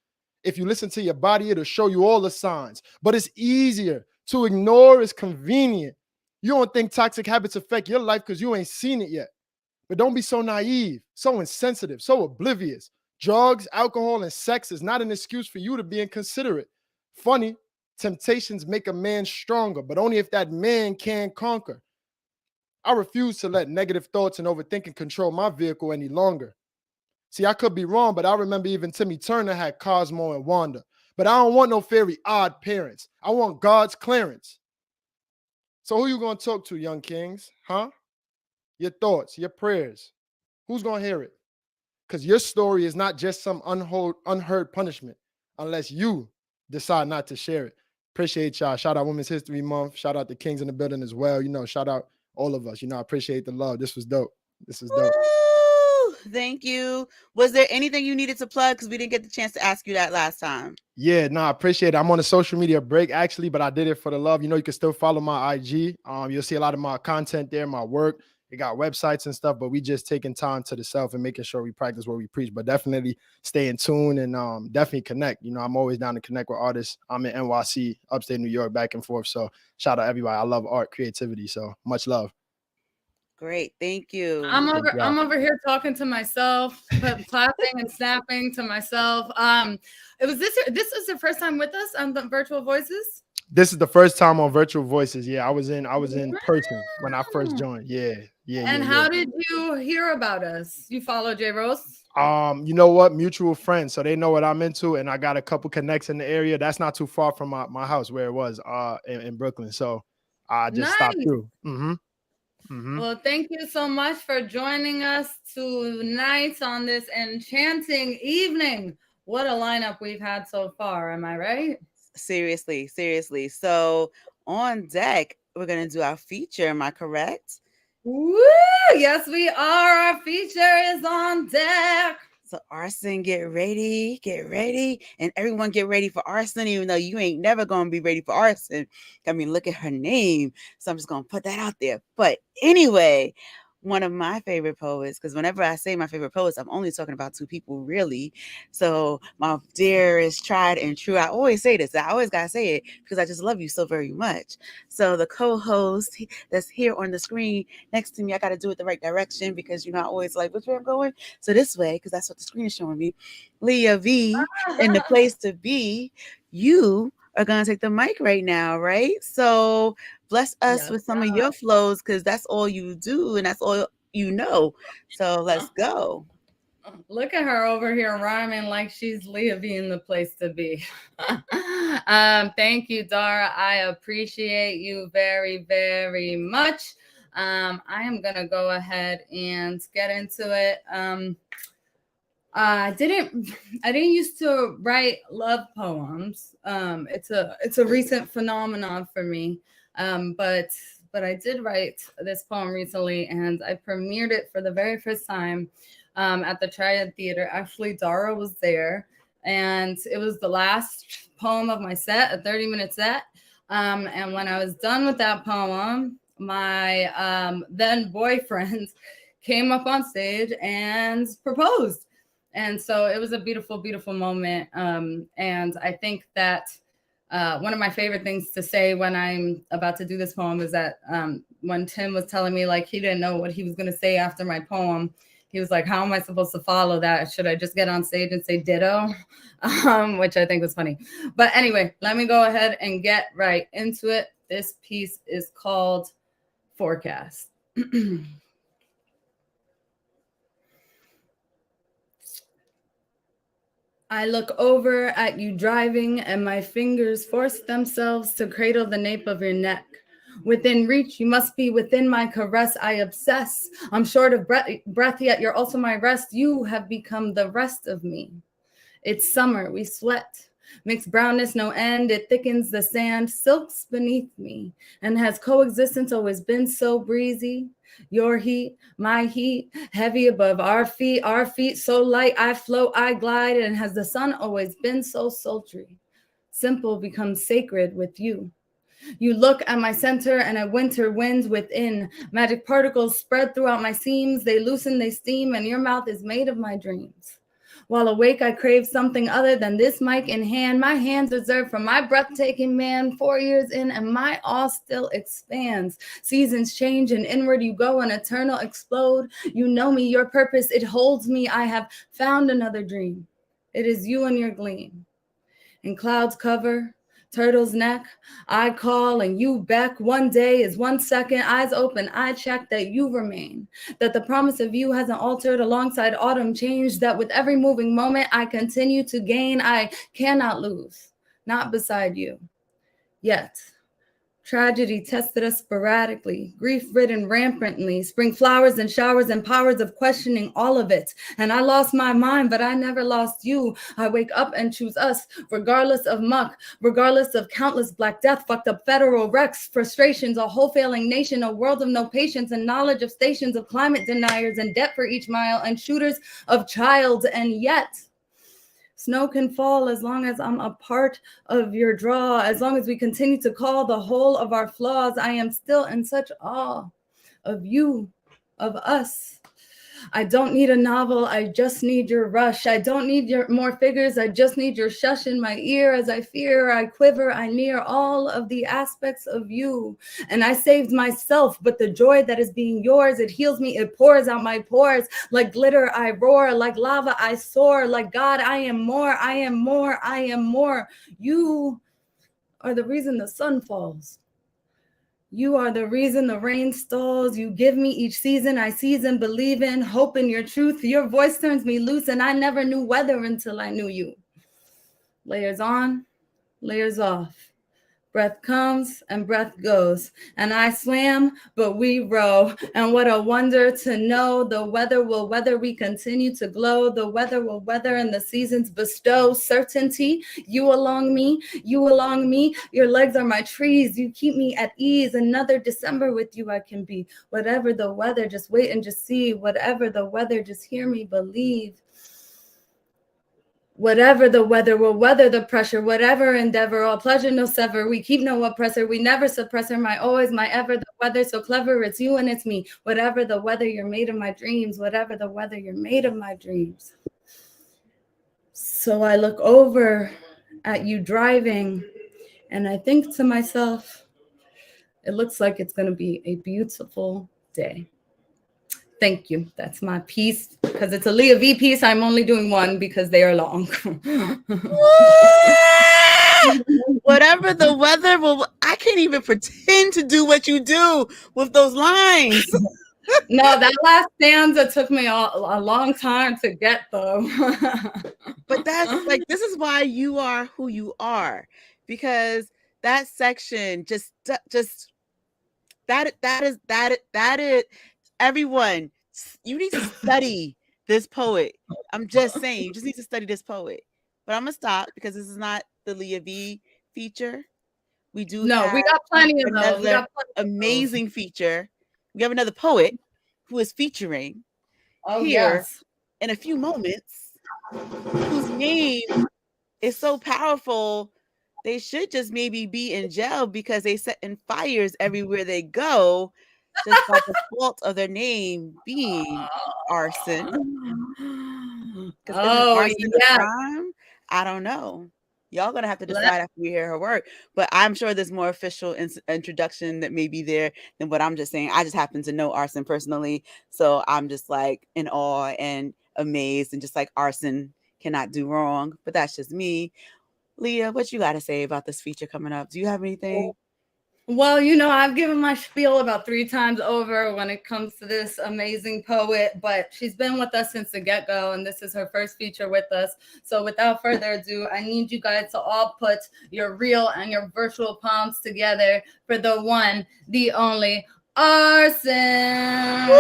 if you listen to your body, it'll show you all the signs. But it's easier to ignore. It's convenient. You don't think toxic habits affect your life because you ain't seen it yet. But don't be so naive, so insensitive, so oblivious. Drugs, alcohol, and sex is not an excuse for you to be inconsiderate. Funny, temptations make a man stronger, but only if that man can conquer. I refuse to let negative thoughts and overthinking control my vehicle any longer. See, I could be wrong, but I remember even Timmy Turner had Cosmo and Wanda. But I don't want no very odd parents. I want God's clearance. So who you going to talk to, young kings? Huh? Your thoughts, your prayers. Who's going to hear it? Because your story is not just some unheard punishment unless you decide not to share it. Appreciate y'all. Shout out Women's History Month. Shout out the kings in the building as well. Shout out all of us. I appreciate the love. This was dope. Woo! Thank you. Was there anything you needed to plug? Because we didn't get the chance to ask you that last time. Yeah, no, I appreciate it. I'm on a social media break actually, but I did it for the love. You can still follow my IG. You'll see a lot of my content there, my work. We got websites and stuff, but we just taking time to the self and making sure we practice what we preach. But definitely stay in tune and definitely connect. I'm always down to connect with artists. I'm in NYC, upstate New York, back and forth. So shout out everybody. I love art, creativity. So much love. Great, thank you. I'm over here talking to myself, clapping and snapping to myself. This is the first time with us on the Virtual Voices. This is the first time on Virtual Voices. Yeah, I was in person when I first joined. Yeah. And how did you hear about us? You follow J Rose? You know what? Mutual friends, so they know what I'm into, and I got a couple connects in the area. That's not too far from my house where it was in Brooklyn. So I just stopped through. Well, thank you so much for joining us tonight on this enchanting evening. What a lineup we've had so far. Am I right? Seriously. So on deck, we're going to do our feature. Am I correct? Woo! Yes, we are. Our feature is on deck. So Arson, get ready, and everyone get ready for Arson, even though you ain't never gonna be ready for Arson. I mean, look at her name. So I'm just gonna put that out there. But anyway, one of my favorite poets, because whenever I say my favorite poets, I'm only talking about two people, really. So my dearest, tried and true. I always say this. I always gotta say it because I just love you so very much. So the co-host that's here on the screen next to me, I gotta do it the right direction because I always like which way I'm going. So this way, because that's what the screen is showing me. Leah V in the place to be. You are gonna take the mic right now, right? So bless us Yes, with some of your flows because that's all you do and that's all you know. So let's go. Look at her over here rhyming like she's Leah V in the place to be. Thank you, Dara. I appreciate you very, very much. I am gonna go ahead and get into it. I didn't used to write love poems. It's a recent phenomenon for me. But I did write this poem recently, and I premiered it for the very first time at the Triad Theater. Actually, Dara was there, and it was the last poem of my set, a 30-minute set. And when I was done with that poem, my then boyfriend came up on stage and proposed. And so it was a beautiful, beautiful moment. And I think that one of my favorite things to say when I'm about to do this poem is that when Tim was telling me like he didn't know what he was going to say after my poem, he was like, how am I supposed to follow that? Should I just get on stage and say ditto? Which I think was funny. But anyway, let me go ahead and get right into it. This piece is called Forecast. I look over at you driving, and my fingers force themselves to cradle the nape of your neck. Within reach, you must be within my caress. I obsess. I'm short of breath, yet you're also my rest. You have become the rest of me. It's summer, we sweat. Mixed brownness, no end. It thickens the sand, silks beneath me. And has coexistence always been so breezy? Your heat, my heat, heavy above our feet so light. I float, I glide, and has the sun always been so sultry? Simple becomes sacred with you. You look at my center and a winter wind within. Magic particles spread throughout my seams. They loosen, they steam, and your mouth is made of my dreams. While awake, I crave something other than this mic in hand. My hands reserved for my breathtaking man. 4 years in, and my awe still expands. Seasons change, and inward you go, an eternal explode. You know me, your purpose, it holds me. I have found another dream. It is you and your gleam. In clouds cover, turtle's neck, I call and you beck. 1 day is 1 second, eyes open, I check that you remain, that the promise of you hasn't altered alongside autumn change, that with every moving moment I continue to gain. I cannot lose, not beside you. Yet, tragedy tested us sporadically, grief-ridden rampantly, spring flowers and showers and powers of questioning, all of it. And I lost my mind, but I never lost you. I wake up and choose us, regardless of muck, regardless of countless Black Death, fucked up federal wrecks, frustrations, a whole failing nation, a world of no patience and knowledge of stations of climate deniers and debt for each mile and shooters of child. And yet, snow can fall as long as I'm a part of your draw. As long as we continue to call the whole of our flaws, I am still in such awe of you, of us. I don't need a novel. I just need your rush. I don't need your more figures. I just need your shush in my ear. As I fear, I quiver, I near all of the aspects of you. And I saved myself, but the joy that is being yours, it heals me. It pours out my pores. Like glitter, I roar. Like lava, I soar. Like God, I am more. I am more. I am more. You are the reason the sun falls. You are the reason the rain stalls. You give me each season I season, believe in, hope in your truth. Your voice turns me loose, and I never knew weather until I knew you. Layers on, layers off. Breath comes and breath goes, and I swam, but we row. And what a wonder to know the weather will weather, we continue to glow. The weather will weather, and the seasons bestow certainty. You along me, you along me. Your legs are my trees. You keep me at ease. Another December with you I can be. Whatever the weather, just wait and just see. Whatever the weather, just hear me believe. Whatever the weather, will weather the pressure, whatever endeavor, all pleasure, no sever. We keep no oppressor, we never suppress her, my always, my ever. The weather so clever, it's you and it's me. Whatever the weather, you're made of my dreams. Whatever the weather, you're made of my dreams. So I look over at you driving, and I think to myself, it looks like it's going to be a beautiful day. Thank you. That's my piece. Because it's a Leah V piece, I'm only doing one because they are long. Whatever the weather will, I can't even pretend to do what you do with those lines. No, that last stanza took me a long time to get, though. But that's like, this is why you are who you are, because that section just that is everyone, you need to study this poet. I'm just saying, you just need to study this poet. But I'm gonna stop because this is not the Leah V feature. We do we got plenty of those. We got amazing feature. We have another poet who is featuring here in a few moments, whose name is so powerful. They should just maybe be in jail because they set in fires everywhere they go, just by the fault of their name being arson. Arson a crime? I don't know. Y'all gonna have to decide after we hear her work. But I'm sure there's more official introduction that may be there than what I'm just saying. I just happen to know arson personally, so I'm just like in awe and amazed, and just like arson cannot do wrong. But that's just me. Leah, what you got to say about this feature coming up? Do you have anything? Well, I've given my spiel about 3 times over when it comes to this amazing poet, but she's been with us since the get-go, and this is her first feature with us. So without further ado, I need you guys to all put your real and your virtual palms together for the one, the only Arson. Woo!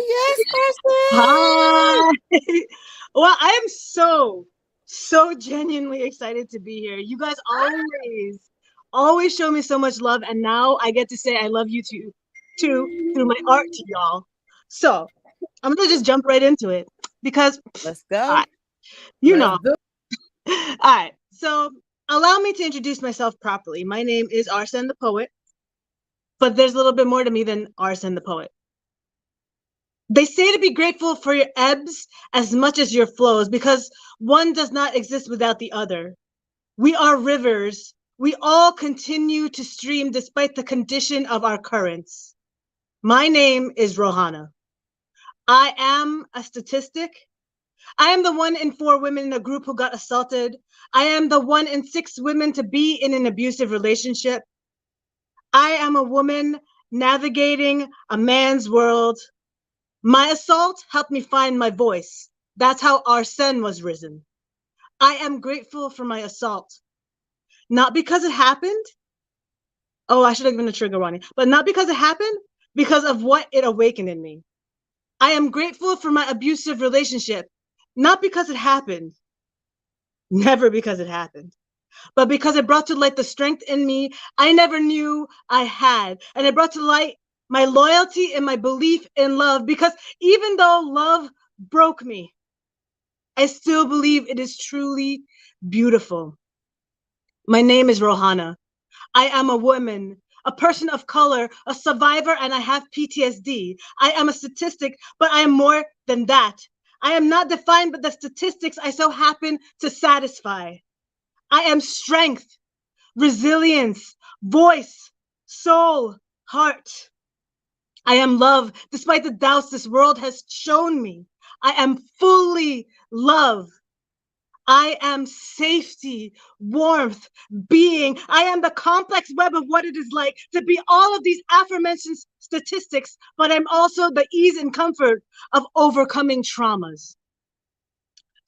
Yes, Arson. Hi. Well, I am so genuinely excited to be here. You guys always show me so much love, and now I get to say I love you too through my art to y'all. So I'm gonna just jump right into it because let's go. All right, so allow me to introduce myself properly. My name is Arson the Poet, but there's a little bit more to me than Arson the Poet. They say to be grateful for your ebbs as much as your flows, because one does not exist without the other. We are rivers. We all continue to stream despite the condition of our currents. My name is Rohana. I am a statistic. I am the 1 in 4 women in a group who got assaulted. I am the 1 in 6 women to be in an abusive relationship. I am a woman navigating a man's world. My assault helped me find my voice. That's how Arson was risen. I am grateful for my assault. Not because it happened. Oh, I should have given a trigger warning. But not because it happened, because of what it awakened in me. I am grateful for my abusive relationship. Not because it happened. Never because it happened. But because it brought to light the strength in me I never knew I had. And it brought to light my loyalty and my belief in love, because even though love broke me, I still believe it is truly beautiful. My name is Rohana. I am a woman, a person of color, a survivor, and I have PTSD. I am a statistic, but I am more than that. I am not defined by the statistics I so happen to satisfy. I am strength, resilience, voice, soul, heart. I am love, despite the doubts this world has shown me. I am fully love. I am safety, warmth, being. I am the complex web of what it is like to be all of these aforementioned statistics, but I'm also the ease and comfort of overcoming traumas.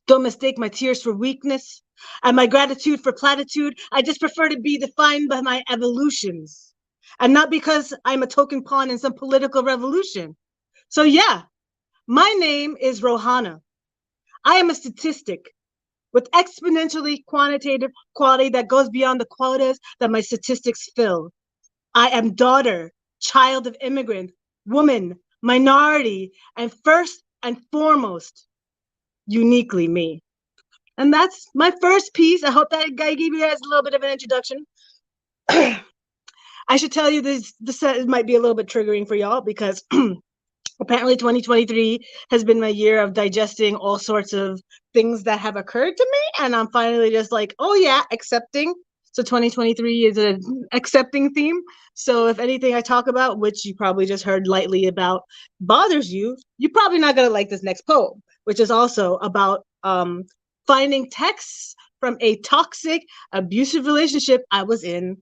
Don't mistake my tears for weakness and my gratitude for platitude. I just prefer to be defined by my evolutions and not because I'm a token pawn in some political revolution. So yeah, my name is Rohana. I am a statistic with exponentially quantitative quality that goes beyond the quotas that my statistics fill. I am daughter, child of immigrant, woman, minority, and first and foremost, uniquely me. And that's my first piece. I hope that I gave you guys a little bit of an introduction. I should tell you this might be a little bit triggering for y'all because apparently 2023 has been my year of digesting all sorts of things that have occurred to me. And I'm finally just like, oh yeah, accepting. So 2023 is an accepting theme. So if anything I talk about, which you probably just heard lightly about, bothers you, you're probably not going to like this next poem, which is also about finding texts from a toxic, abusive relationship I was in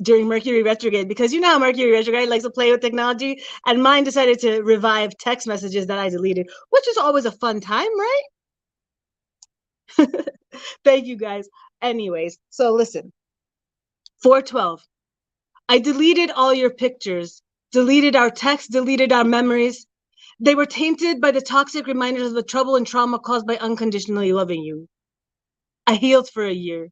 during Mercury retrograde, because you know how Mercury retrograde likes to play with technology, and mine decided to revive text messages that I deleted, which is always a fun time, right? Thank you guys. Anyways, so listen. 412. I deleted all your pictures, deleted our texts, deleted our memories. They were tainted by the toxic reminders of the trouble and trauma caused by unconditionally loving you. I healed for a year,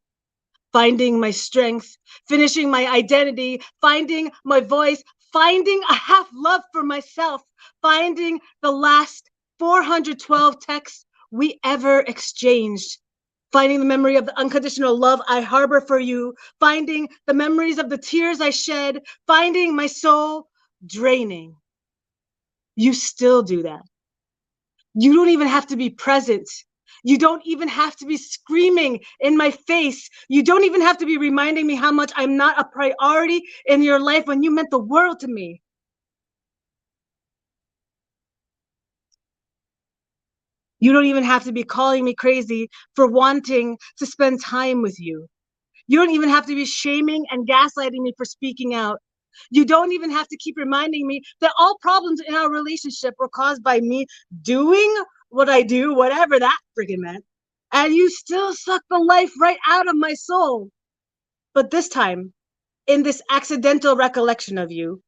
finding my strength, finishing my identity, finding my voice, finding a half love for myself, finding the last 412 texts we ever exchanged, finding the memory of the unconditional love I harbor for you, finding the memories of the tears I shed, finding my soul draining. You still do that. You don't even have to be present. You don't even have to be screaming in my face. You don't even have to be reminding me how much I'm not a priority in your life when you meant the world to me. You don't even have to be calling me crazy for wanting to spend time with you. You don't even have to be shaming and gaslighting me for speaking out. You don't even have to keep reminding me that all problems in our relationship were caused by me doing what I do, whatever that freaking meant. And you still suck the life right out of my soul. But this time, in this accidental recollection of you,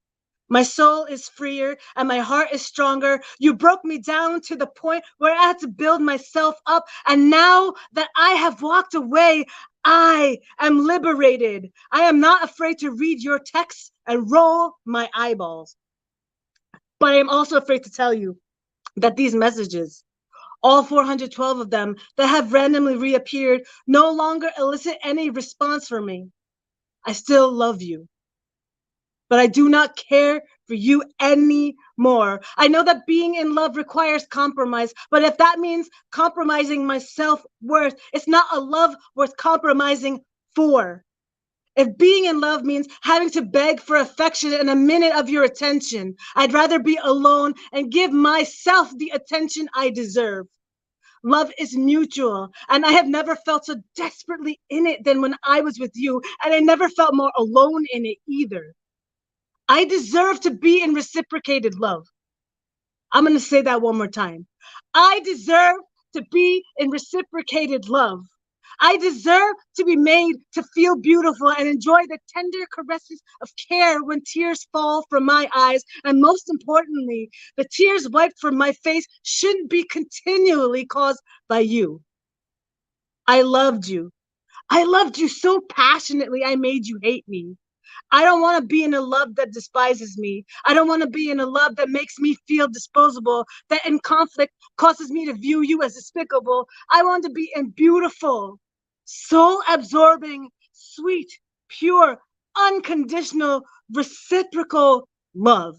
my soul is freer and my heart is stronger. You broke me down to the point where I had to build myself up. And now that I have walked away, I am liberated. I am not afraid to read your texts and roll my eyeballs. But I am also afraid to tell you that these messages, all 412 of them that have randomly reappeared, no longer elicit any response from me. I still love you, but I do not care for you anymore. I know that being in love requires compromise, but if that means compromising my self-worth, it's not a love worth compromising for. If being in love means having to beg for affection and a minute of your attention, I'd rather be alone and give myself the attention I deserve. Love is mutual, and I have never felt so desperately in it than when I was with you, and I never felt more alone in it either. I deserve to be in reciprocated love. I'm going to say that one more time. I deserve to be in reciprocated love. I deserve to be made to feel beautiful and enjoy the tender caresses of care when tears fall from my eyes. And most importantly, the tears wiped from my face shouldn't be continually caused by you. I loved you. I loved you so passionately, I made you hate me. I don't want to be in a love that despises me. I don't want to be in a love that makes me feel disposable, that in conflict causes me to view you as despicable. I want to be in beautiful, soul-absorbing, sweet, pure, unconditional, reciprocal love.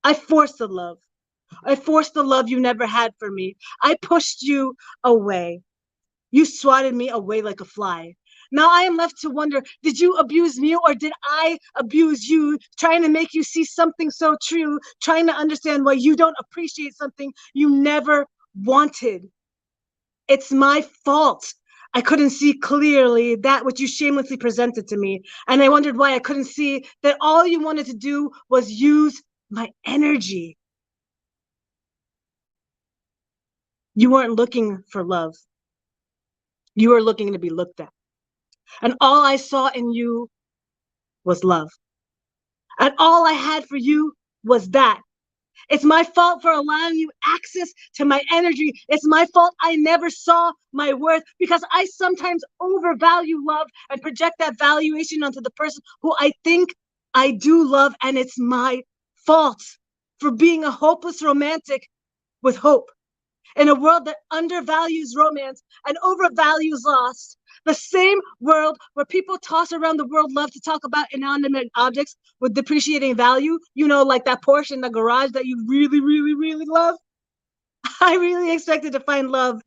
I forced the love. I forced the love you never had for me. I pushed you away. You swatted me away like a fly. Now I am left to wonder, did you abuse me or did I abuse you, trying to make you see something so true, trying to understand why you don't appreciate something you never wanted? It's my fault. I couldn't see clearly that which you shamelessly presented to me. And I wondered why I couldn't see that all you wanted to do was use my energy. You weren't looking for love. You were looking to be looked at. And all I saw in you was love. And all I had for you was that. It's my fault for allowing you access to my energy. It's my fault I never saw my worth because I sometimes overvalue love and project that valuation onto the person who I think I do love. And it's my fault for being a hopeless romantic with hope. In a world that undervalues romance and overvalues loss, the same world where people toss around the world love to talk about inanimate objects with depreciating value, you know, like that Porsche in the garage that you really, really, really love. I really expected to find love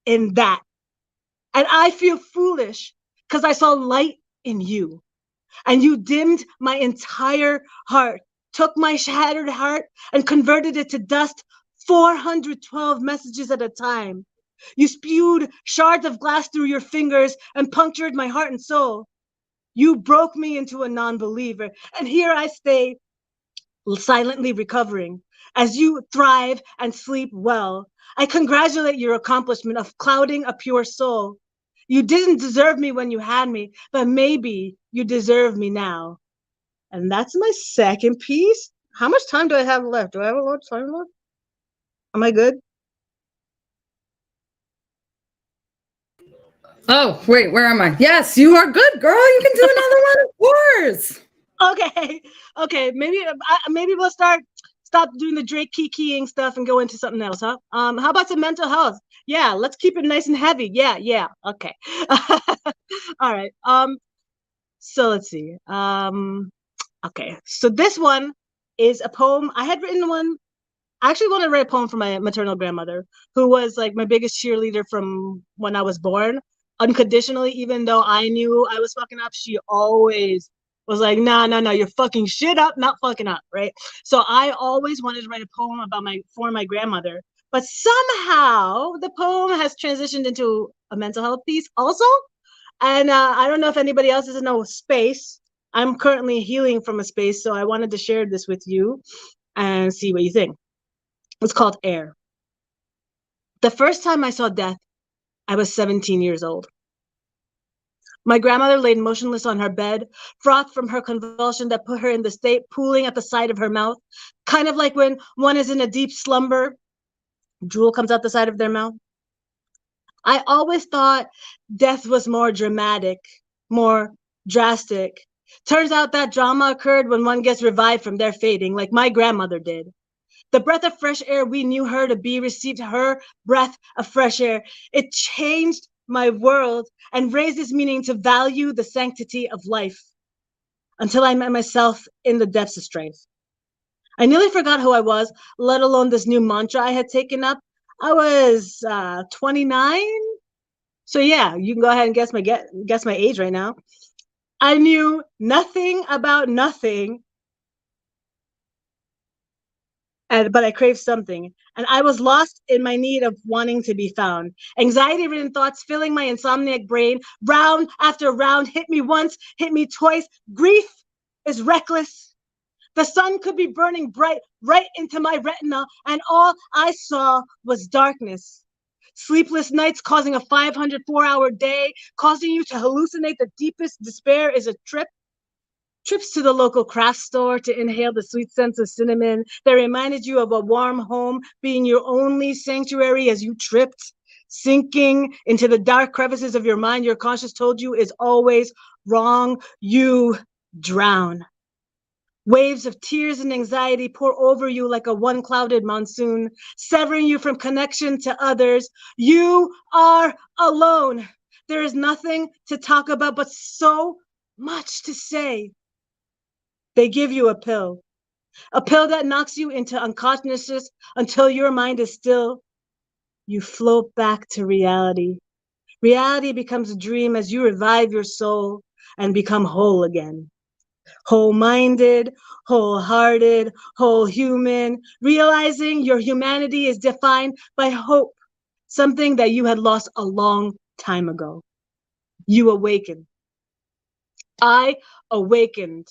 in that. And I feel foolish because I saw light in you. And you dimmed my entire heart, took my shattered heart and converted it to dust 412 messages at a time. You spewed shards of glass through your fingers and punctured my heart and soul. You broke me into a non-believer. And here I stay, silently recovering. As you thrive and sleep well, I congratulate your accomplishment of clouding a pure soul. You didn't deserve me when you had me, but maybe you deserve me now. And that's my second piece. How much time do I have left? Do I have a lot of time left? Am I good? Oh, wait, where am I? Yes, you are good, girl. You can do another one, of course. Okay. Maybe we'll stop doing the Drake keying stuff and go into something else, huh? How about some mental health? Yeah, let's keep it nice and heavy. Yeah. Okay. All right. So let's see. Okay. So this one is a poem. I had written one. I actually wanted to write a poem for my maternal grandmother, who was like my biggest cheerleader from when I was born, unconditionally. Even though I knew I was fucking up, she always was like, no, you're fucking shit up, not fucking up, right? So I always wanted to write a poem about for my grandmother, but somehow the poem has transitioned into a mental health piece also. And I don't know if anybody else is in a space. I'm currently healing from a space, so I wanted to share this with you and see what you think. It's called Air. The first time I saw death, I was 17 years old. My grandmother laid motionless on her bed, froth from her convulsion that put her in the state pooling at the side of her mouth, kind of like when one is in a deep slumber, drool comes out the side of their mouth. I always thought death was more dramatic, more drastic. Turns out that drama occurred when one gets revived from their fading, like my grandmother did. The breath of fresh air we knew her to be received her breath of fresh air. It changed my world and raised its meaning to value the sanctity of life until I met myself in the depths of strife. I nearly forgot who I was, let alone this new mantra I had taken up. I was 29. So yeah, you can go ahead and guess my age right now. I knew nothing about nothing. But I craved something, and I was lost in my need of wanting to be found. Anxiety-ridden thoughts filling my insomniac brain. Round after round, hit me once, hit me twice. Grief is reckless. The sun could be burning bright right into my retina, and all I saw was darkness. Sleepless nights causing a 504-hour day, causing you to hallucinate the deepest despair is a trip. Trips to the local craft store to inhale the sweet scents of cinnamon that reminded you of a warm home being your only sanctuary as you tripped, sinking into the dark crevices of your mind your conscience told you is always wrong. You drown. Waves of tears and anxiety pour over you like a one-clouded monsoon, severing you from connection to others. You are alone. There is nothing to talk about, but so much to say. They give you a pill that knocks you into unconsciousness until your mind is still. You float back to reality. Reality becomes a dream as you revive your soul and become whole again. Whole-minded, wholehearted, whole human, realizing your humanity is defined by hope, something that you had lost a long time ago. You awaken. I awakened.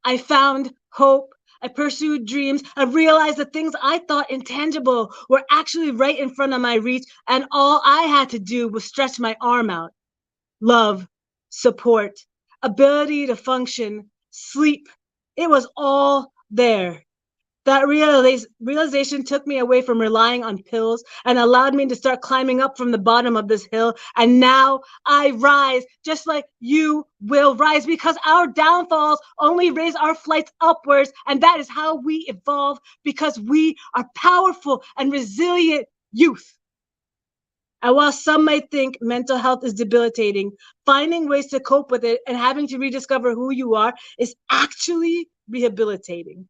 I found hope I pursued dreams. I realized the things I thought intangible were actually right in front of my reach, and all I had to do was stretch my arm out. Love, support, ability to function, sleep. It was all there. That realization took me away from relying on pills and allowed me to start climbing up from the bottom of this hill. And now I rise just like you will rise, because our downfalls only raise our flights upwards. And that is how we evolve, because we are powerful and resilient youth. And while some might think mental health is debilitating, finding ways to cope with it and having to rediscover who you are is actually rehabilitating.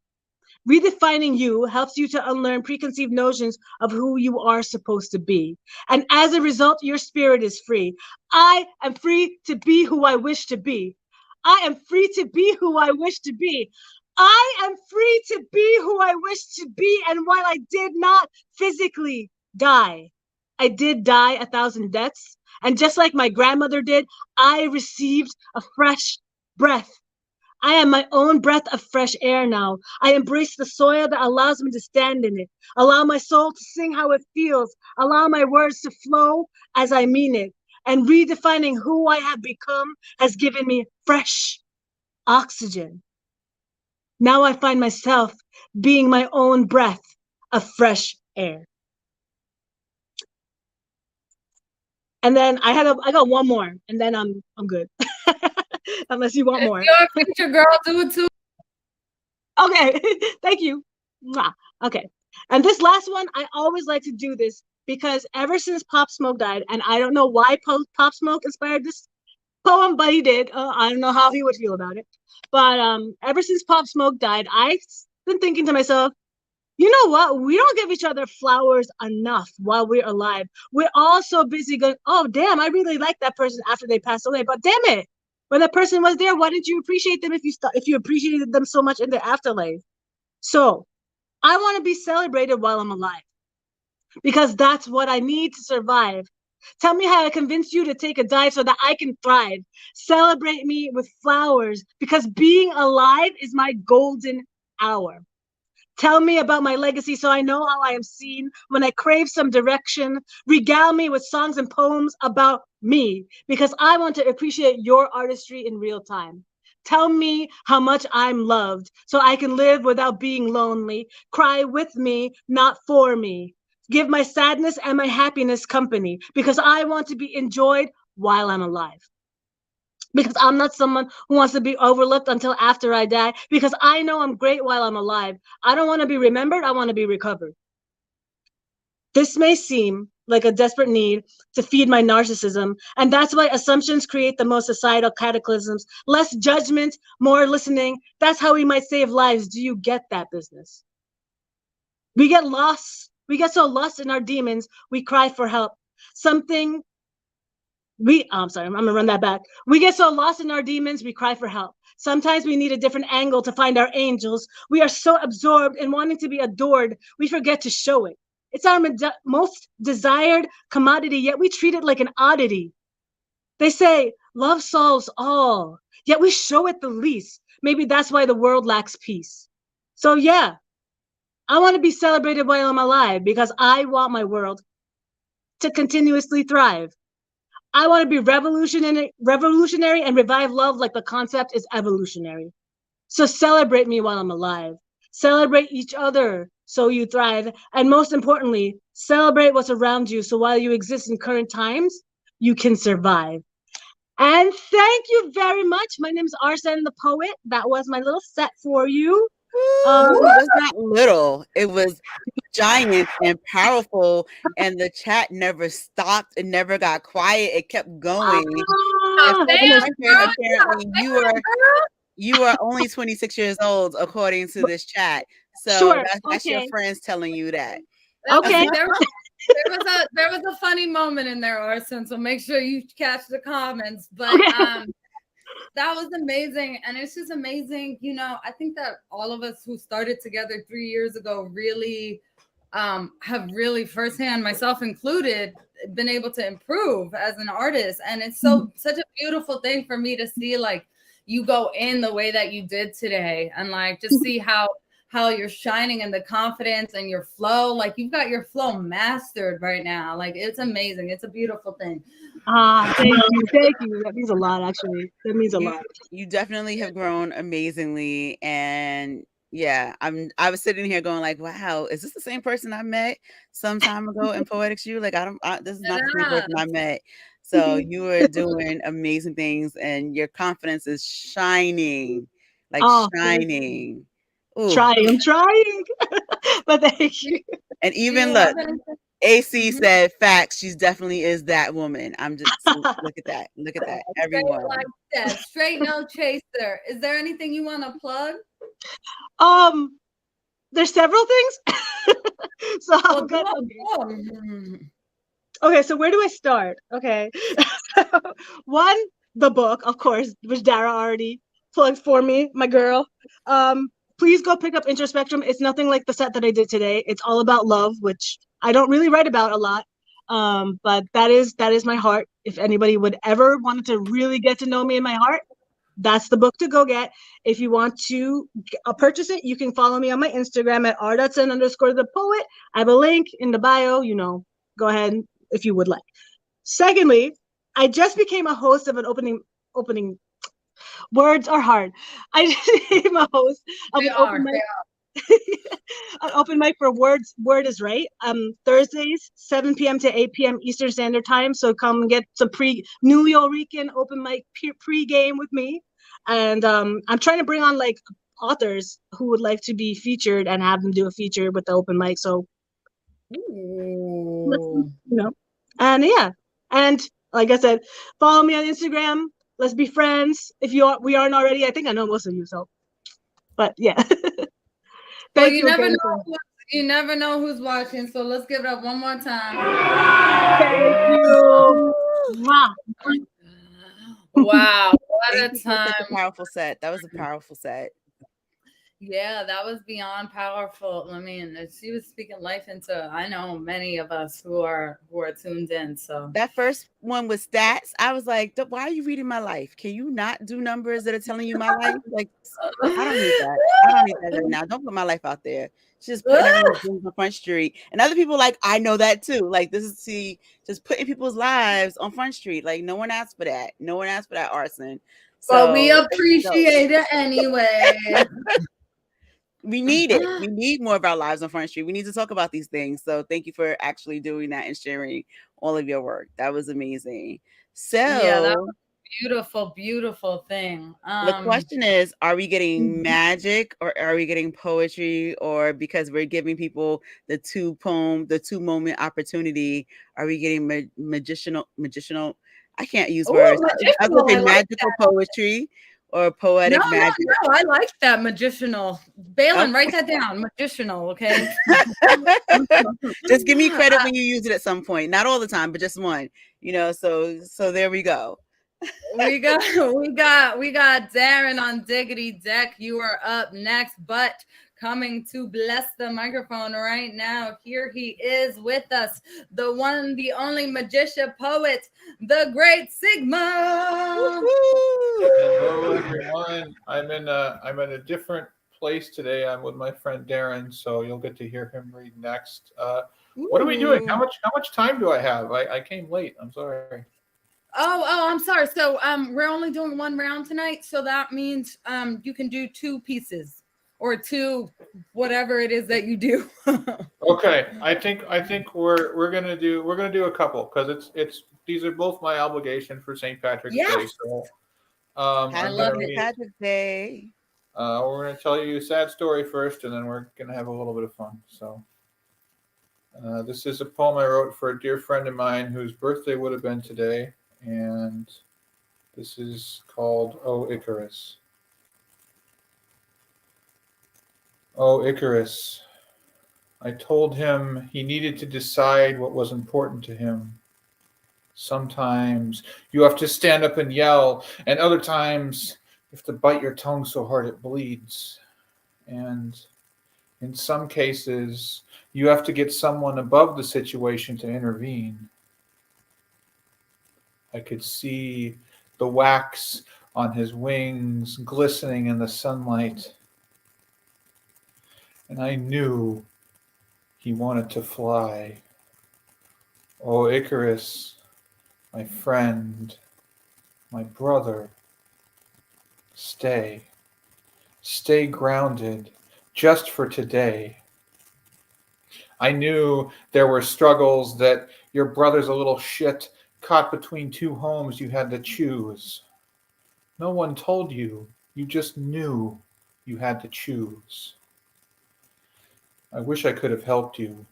Redefining you helps you to unlearn preconceived notions of who you are supposed to be. And as a result, your spirit is free. I am free to be who I wish to be. I am free to be who I wish to be. I am free to be who I wish to be. And while I did not physically die, I did die 1,000 deaths. And just like my grandmother did, I received a fresh breath. I am my own breath of fresh air now. I embrace the soil that allows me to stand in it. Allow my soul to sing how it feels. Allow my words to flow as I mean it. And redefining who I have become has given me fresh oxygen. Now I find myself being my own breath of fresh air. And then I got one more, and then I'm good. Unless you want more. Your future girl, do it too. Okay, thank you. Mwah. Okay, and this last one, I always like to do this because ever since Pop Smoke died, and I don't know why Pop Smoke inspired this poem, but he did. I don't know how he would feel about it. But ever since Pop Smoke died, I've been thinking to myself, you know what? We don't give each other flowers enough while we're alive. We're all so busy going, oh, damn, I really like that person after they passed away. But damn it, when that person was there, why didn't you appreciate them if you appreciated them so much in their afterlife? So I want to be celebrated while I'm alive, because that's what I need to survive. Tell me how I convince you to take a dive so that I can thrive. Celebrate me with flowers, because being alive is my golden hour. Tell me about my legacy so I know how I am seen when I crave some direction. Regale me with songs and poems about me, because I want to appreciate your artistry in real time. Tell me how much I'm loved so I can live without being lonely. Cry with me, not for me. Give my sadness and my happiness company, because I want to be enjoyed while I'm alive. Because I'm not someone who wants to be overlooked until after I die, because I know I'm great while I'm alive. I don't want to be remembered, I want to be recovered. This may seem like a desperate need to feed my narcissism, and that's why assumptions create the most societal cataclysms. Less judgment, more listening. That's how we might save lives. Do you get that business? We get lost. We get so lost in our demons, we cry for help. I'm gonna run that back. We get so lost in our demons, we cry for help. Sometimes we need a different angle to find our angels. We are so absorbed in wanting to be adored, we forget to show it. It's our most desired commodity, yet we treat it like an oddity. They say love solves all, yet we show it the least. Maybe that's why the world lacks peace. So yeah, I want to be celebrated while I'm alive, because I want my world to continuously thrive. I want to be revolutionary and revive love like the concept is evolutionary. So celebrate me while I'm alive. Celebrate each other so you thrive. And most importantly, celebrate what's around you so while you exist in current times, you can survive. And thank you very much. My name is Arsene the Poet. That was my little set for you. It was not little. It was giant and powerful, and the chat never stopped. It never got quiet. It kept going. Apparently, you are only 26 years old, according to this chat. So sure, that's your friends telling you that. Okay. There was a funny moment in there, Arsene. So make sure you catch the comments. But that was amazing. And it's just amazing. You know, I think that all of us who started together 3 years ago really have really firsthand, myself included, been able to improve as an artist. And it's such a beautiful thing for me to see, like, you go in the way that you did today, and like just see how how you're shining and the confidence and your flow. Like you've got your flow mastered right now. Like it's amazing. It's a beautiful thing. Thank you. Thank you. That means a lot, actually. That means a You, lot. you definitely have grown amazingly, and yeah, I was sitting here going like, wow, is this the same person I met some time ago in Poetics U? Like this is not the same person I met. So you are doing amazing things, and your confidence is shining, like shining. Ooh. I'm trying. But thank you. And even look, AC said facts. She definitely is that woman. I'm just look at that. Look at that. Everyone. Straight like that. Straight no chaser. Is there anything you want to plug? There's several things. So I'm gonna, okay, so where do I start? Okay. One, the book, of course, which Dara already plugged for me, my girl. Please go pick up Introspectrum. It's nothing like the set that I did today. It's all about love, which I don't really write about a lot. But that is my heart. If anybody would ever wanted to really get to know me in my heart, that's the book to go get. If you want to purchase it, you can follow me on my Instagram at r.sen_the_poet. I have a link in the bio, go ahead if you would like. Secondly, I just became a host of an opening words are hard. I just became a host of an open mic. An open mic for Word is Right. Thursdays, 7 p.m. to 8 p.m. Eastern Standard Time. So come get some New Yorican open mic pre-game with me. And I'm trying to bring on like authors who would like to be featured and have them do a feature with the open mic. So, and yeah. And like I said, follow me on Instagram. Let's be friends. If we aren't already, I think I know most of you. So, but yeah. Well, you never know who's watching, so let's give it up one more time. Thank you. Wow, what a time. Such a powerful set. That was a powerful set. Yeah, that was beyond powerful. I mean, she was speaking life into, I know many of us who are tuned in. So that first one was stats. I was like, why are you reading my life? Can you not do numbers that are telling you my life? Like, I don't need that. I don't need that right now. Don't put my life out there. Just putting everyone's on Front Street. And other people like, I know that too. Like, this is just putting people's lives on Front Street. Like, no one asked for that. No one asked for that arson. So but we appreciate it anyway. We need it. We need more of our lives on Front Street. We need to talk about these things. So thank you for actually doing that and sharing all of your work. That was amazing. So yeah, that was a beautiful, beautiful thing. The question is, are we getting magic or are we getting poetry? Or because we're giving people the two moment opportunity, are we getting magical? I can't use words. I was going to say magical poetry. Or poetic magic. No, I like that magical. Balin, write that down. Magical, okay? Just give me credit when you use it at some point. Not all the time, but just one. So there we go. we got Darren on Diggity Deck. You are up next, but coming to bless the microphone right now. Here he is with us, the one, the only magician poet, the great Sigma. Hello, everyone. I'm in a different place today. I'm with my friend Darren, so you'll get to hear him read next. What are we doing? How much time do I have? I came late. I'm sorry. Oh, I'm sorry. So we're only doing one round tonight, so that means you can do two pieces. Or two, whatever it is that you do. Okay, I think we're gonna do a couple because these are both my obligation for St. Patrick's Day. So, I love St. Patrick's Day. We're gonna tell you a sad story first, and then we're gonna have a little bit of fun. So, this is a poem I wrote for a dear friend of mine whose birthday would have been today, and this is called "Oh Icarus." Oh, Icarus, I told him he needed to decide what was important to him. Sometimes you have to stand up and yell, and other times you have to bite your tongue so hard it bleeds. And in some cases, you have to get someone above the situation to intervene. I could see the wax on his wings glistening in the sunlight. and I knew he wanted to fly. Oh, Icarus, my friend, my brother, stay. Stay grounded just for today. I knew there were struggles, that your brother's a little shit caught between two homes you had to choose. No one told you. You just knew you had to choose. I wish I could have helped you.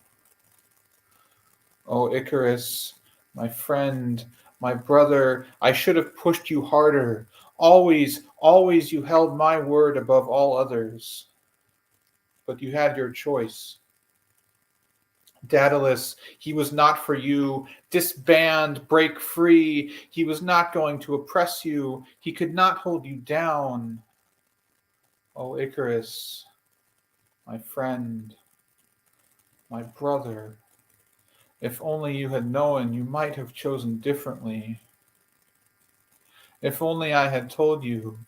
Oh, Icarus, my friend, my brother, I should have pushed you harder. Always, always you held my word above all others. But you had your choice. Daedalus, he was not for you. Disband, break free. He was not going to oppress you. He could not hold you down. Oh, Icarus, my friend, my brother, if only you had known, you might have chosen differently. If only I had told you,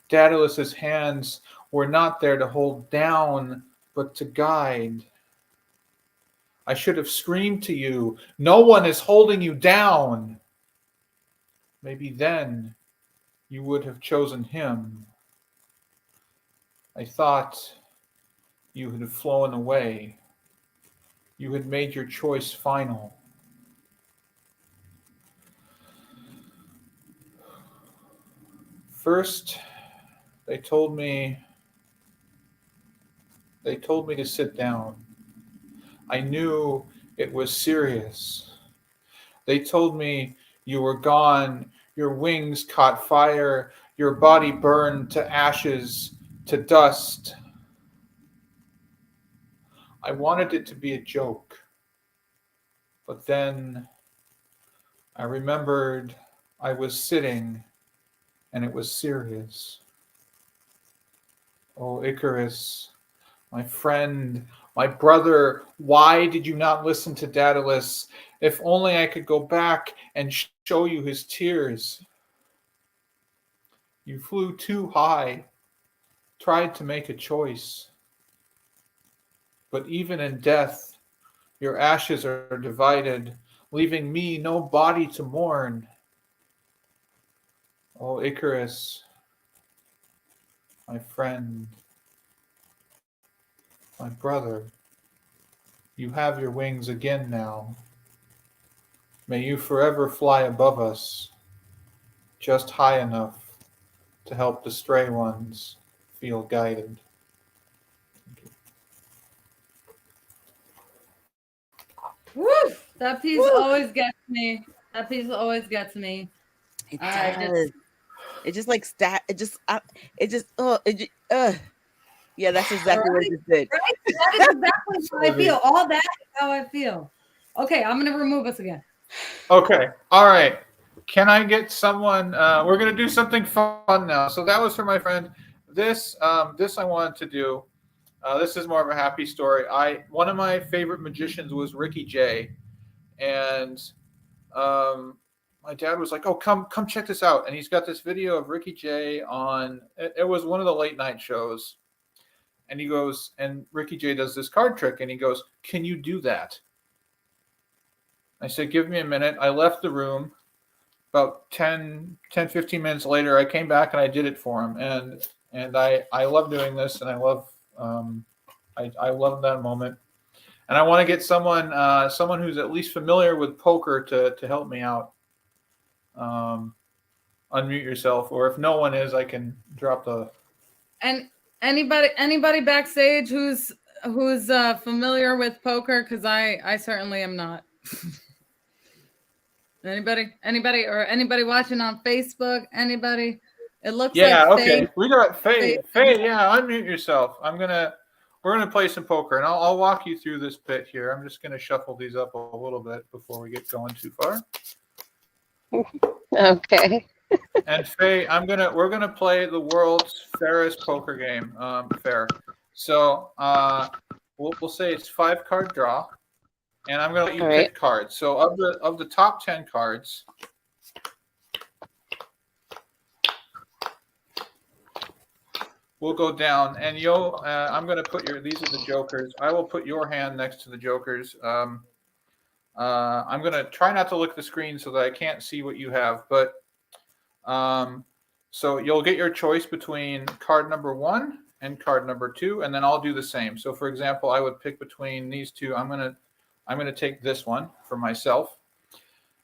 Daedalus's hands were not there to hold down, but to guide. I should have screamed to you, no one is holding you down. Maybe then you would have chosen him. I thought you had flown away. You had made your choice final. First, they told me to sit down. I knew it was serious. They told me you were gone, your wings caught fire, your body burned to ashes, to dust. I wanted it to be a joke, but then I remembered I was sitting and it was serious. Oh, Icarus, my friend, my brother, why did you not listen to Daedalus? If only I could go back and show you his tears. You flew too high, tried to make a choice. But even in death, your ashes are divided, leaving me no body to mourn. Oh, Icarus, my friend, my brother, you have your wings again now. May you forever fly above us, just high enough to help the stray ones feel guided. Woo! That piece always gets me. That piece always gets me. It I does. It just like stat. It just. Yeah, that's exactly what it just did. Right? That is exactly how I feel. All that is how I feel. Okay, I'm gonna remove us again. Okay, all right. Can I get someone? We're gonna do something fun now. So that was for my friend. This I wanted to do. This is more of a happy story. One of my favorite magicians was Ricky Jay, and my dad was like, "Oh, come check this out." And he's got this video of Ricky Jay on. It was one of the late night shows, and he goes, and Ricky Jay does this card trick, and he goes, "Can you do that?" I said, "Give me a minute." I left the room. About 10, 15 minutes later, I came back and I did it for him. And I love doing this, and I love that moment. And I want to get someone who's at least familiar with poker to help me out. Unmute yourself, or if no one is, I can drop the. And anybody backstage who's familiar with poker, because I certainly am not. Anybody or anybody watching on Facebook? Anybody? It looks like okay. Faye. We got Faye. Faye, yeah, unmute yourself. We're gonna play some poker, and I'll walk you through this bit here. I'm just gonna shuffle these up a little bit before we get going too far. Okay. And Faye, we're gonna play the world's fairest poker game. Fair. So we'll say it's 5-card draw. And I'm going to let you pick cards. So of the top 10 cards, we'll go down, and you'll. I'm going to put your. These are the jokers. I will put your hand next to the jokers. I'm going to try not to look at the screen so that I can't see what you have, but so you'll get your choice between card number 1 and card number 2, and then I'll do the same. So, for example, I would pick between these two. I'm going to take this one for myself.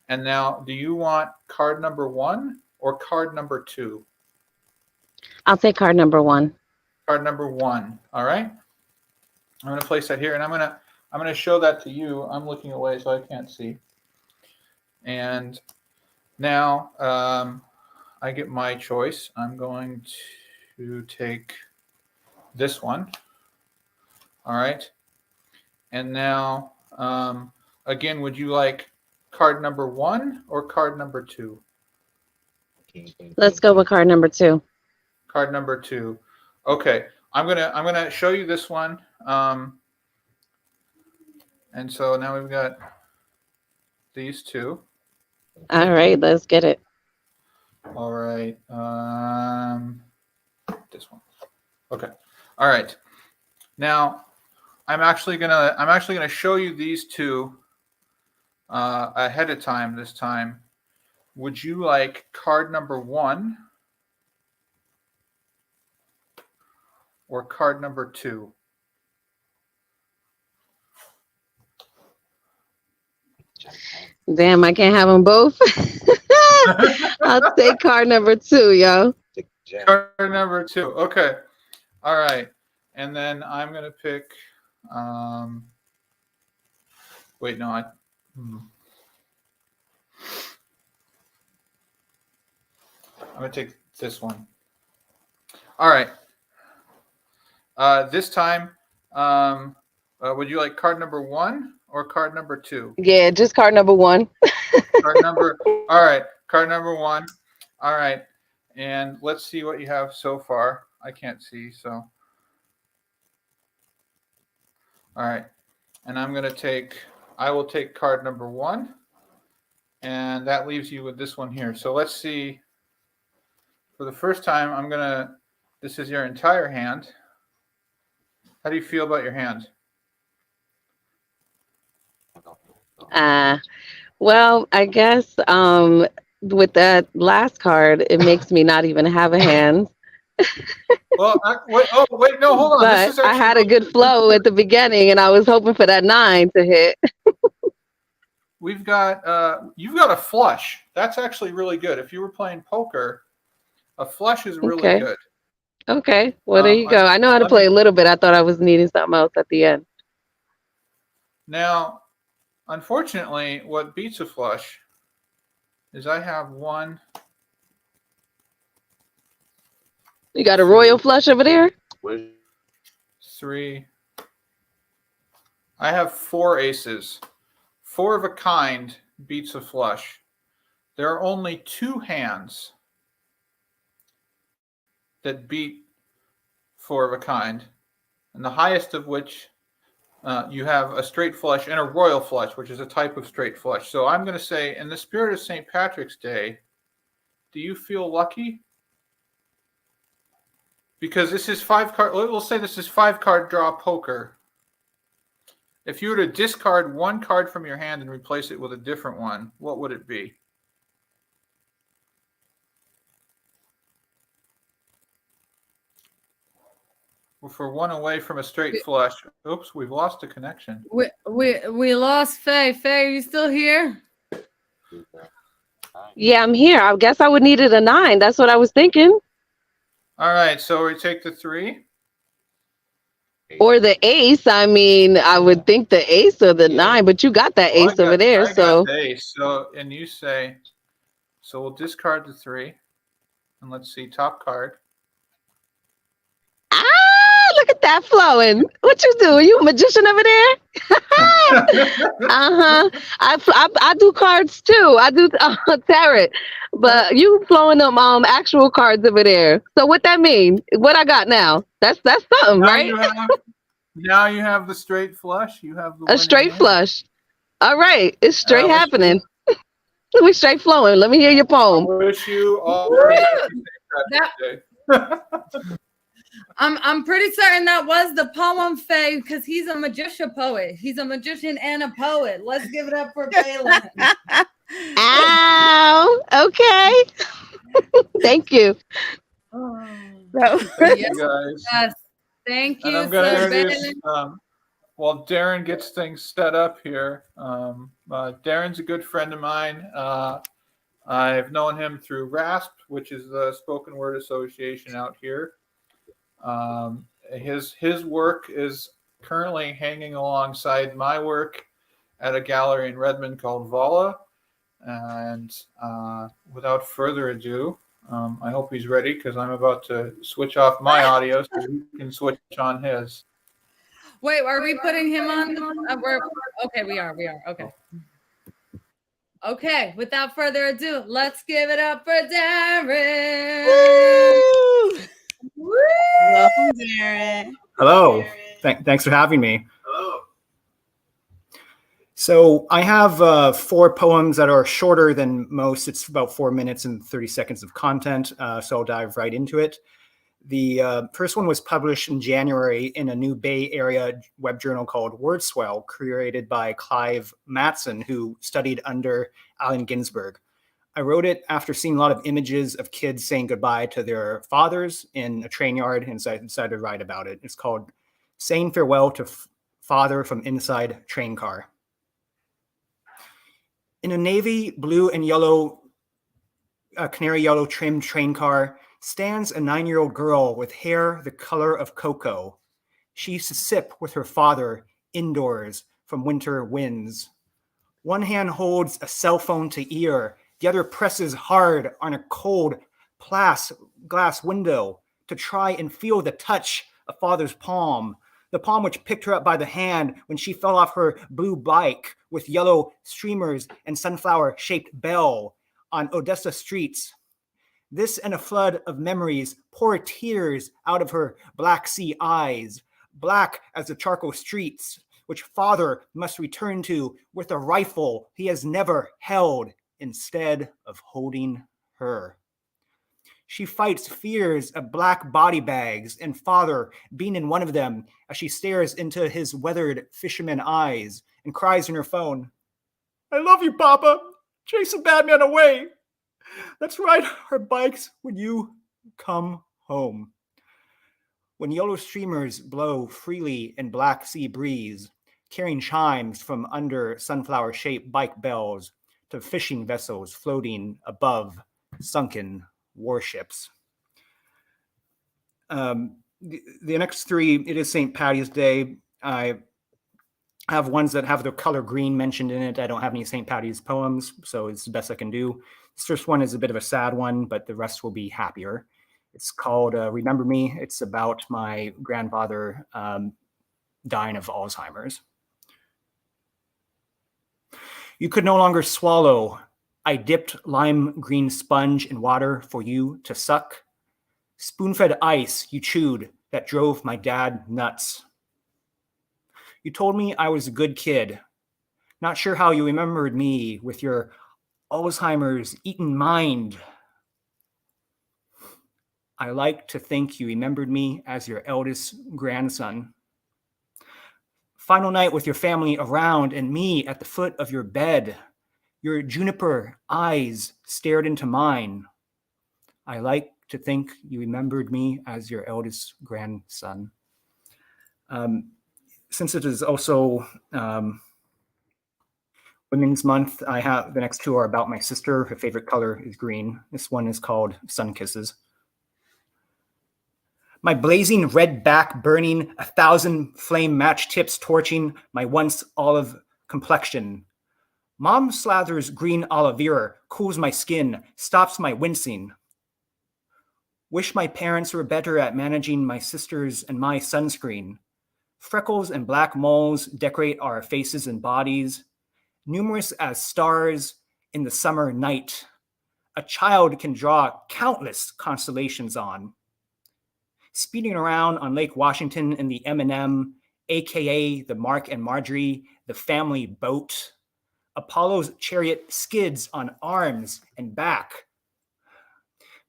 And now, do you want card number 1 or card number 2? I'll take card number 1. Card number 1. All right. I'm going to place that here, and I'm going to show that to you. I'm looking away, so I can't see. And now I get my choice. I'm going to take this one. All right. And now, again, would you like card number 1 or card number 2? Let's go with card number 2. Card number 2. Okay. I'm gonna show you this one. And so now we've got these two. All right, let's get it. All right. This one. Okay. All right. Now I'm actually gonna show you these two ahead of time this time. Would you like card number 1 or card number 2? Damn, I can't have them both. I'll take card number 2, yo. Card number 2. Okay. All right. And then I'm going to pick wait, no, I'm going to take this one. All right. This time, would you like card number 1 or card number 2? Yeah, just card number 1. Card number. All right. Card number 1. All right. And let's see what you have so far. I can't see, so. All right. And I will take card number 1. And that leaves you with this one here. So let's see. For the first time, this is your entire hand. How do you feel about your hand? Well, I guess with that last card, it makes me not even have a hand. Well, wait, no, hold on. But I had a good flow at the beginning, and I was hoping for that 9 to hit. You've got a flush. That's actually really good. If you were playing poker, a flush is really good. Okay, well, there you go. I know how to play a little bit. I thought I was needing something else at the end. Now, unfortunately, what beats a flush is I have 1. You got a royal flush over there? 3. I have 4 aces. 4 of a kind beats a flush. There are only 2 hands that beat 4 of a kind, and the highest of which you have a straight flush and a royal flush, which is a type of straight flush. So I'm going to say, in the spirit of St. Patrick's Day, do you feel lucky? Because this is 5 card. We'll say this is 5 card draw poker. If you were to discard 1 card from your hand and replace it with a different one, what would it be? For 1 away from a straight flush. Oops, we've lost a connection. We lost Faye. Faye, are you still here? Yeah, I'm here. I guess I would need it a 9. That's what I was thinking. All right, so we take the 3. Or the ace. I mean, I would think the ace or the 9, but you got that ace over there. So, and you say, so we'll discard the 3, and let's see, top card. Look at that flowing. What you do? Are you a magician over there? I do cards too. I do tarot, but you flowing them actual cards over there. So what that mean? What I got now? That's something, Now right? Now you have the straight flush. You have the A straight hand. flush. All right, it's straight happening. We straight flowing. Let me hear your poem. I wish you all the I'm pretty certain that was the poem, Faye, because he's a magician poet. He's a magician and a poet. Let's give it up for Balin. Ow. Okay. Thank you. Thank you guys. Yes. Thank And you, I'm going to Sir introduce, Balin. while Darren gets things set up here. Darren's a good friend of mine. I've known him through RASP, which is the Spoken Word Association out here. His work is currently hanging alongside my work at a gallery in Redmond called Vala. And without further ado, I hope he's ready because I'm about to switch off my audio so he can switch on his. Wait, are we putting him on? Okay, we are. Okay. Okay, without further ado, let's give it up for Darren. Woo! Welcome, Darren. Hello. Thanks for having me. Hello. So I have 4 poems that are shorter than most. It's about 4 minutes and 30 seconds of content, so I'll dive right into it. The first one was published in January in a new Bay Area web journal called Wordswell, created by Clive Matson, who studied under Allen Ginsberg. I wrote it after seeing a lot of images of kids saying goodbye to their fathers in a train yard, and so I decided to write about it. It's called Saying Farewell to Father from Inside Train Car. In a navy blue and yellow, canary yellow trimmed train car, stands a 9-year-old girl with hair the color of cocoa. She used to sip with her father indoors from winter winds. One hand holds a cell phone to ear, the other presses hard on a cold glass window to try and feel the touch of father's palm, the palm which picked her up by the hand when she fell off her blue bike with yellow streamers and sunflower-shaped bell on Odessa streets. This and a flood of memories pour tears out of her Black Sea eyes, black as the charcoal streets, which father must return to with a rifle he has never held instead of holding her. She fights fears of black body bags and father being in one of them as she stares into his weathered fisherman eyes and cries in her phone, "I love you, Papa. Chase the bad man away. Let's ride our bikes when you come home." When yellow streamers blow freely in Black Sea breeze, carrying chimes from under sunflower-shaped bike bells to fishing vessels floating above sunken warships. The next 3, it is St. Patty's Day. I have ones that have the color green mentioned in it. I don't have any St. Patty's poems, so it's the best I can do. This first one is a bit of a sad one, but the rest will be happier. It's called Remember Me. It's about my grandfather dying of Alzheimer's. You could no longer swallow. I dipped lime green sponge in water for you to suck. Spoon-fed ice you chewed that drove my dad nuts. You told me I was a good kid. Not sure how you remembered me with your Alzheimer's eaten mind. I like to think you remembered me as your eldest grandson. Final night with your family around and me at the foot of your bed. Your juniper eyes stared into mine. I like to think you remembered me as your eldest grandson. Since it is also Women's Month, I have the next 2 are about my sister. Her favorite color is green. This one is called Sun Kisses. My blazing red back burning, 1,000 flame match tips torching my once olive complexion. Mom slathers green aloe vera, cools my skin, stops my wincing. Wish my parents were better at managing my sisters and my sunscreen. Freckles and black moles decorate our faces and bodies, numerous as stars in the summer night. A child can draw countless constellations on. Speeding around on Lake Washington in the M&M, aka the Mark and Marjorie, the family boat. Apollo's chariot skids on arms and back.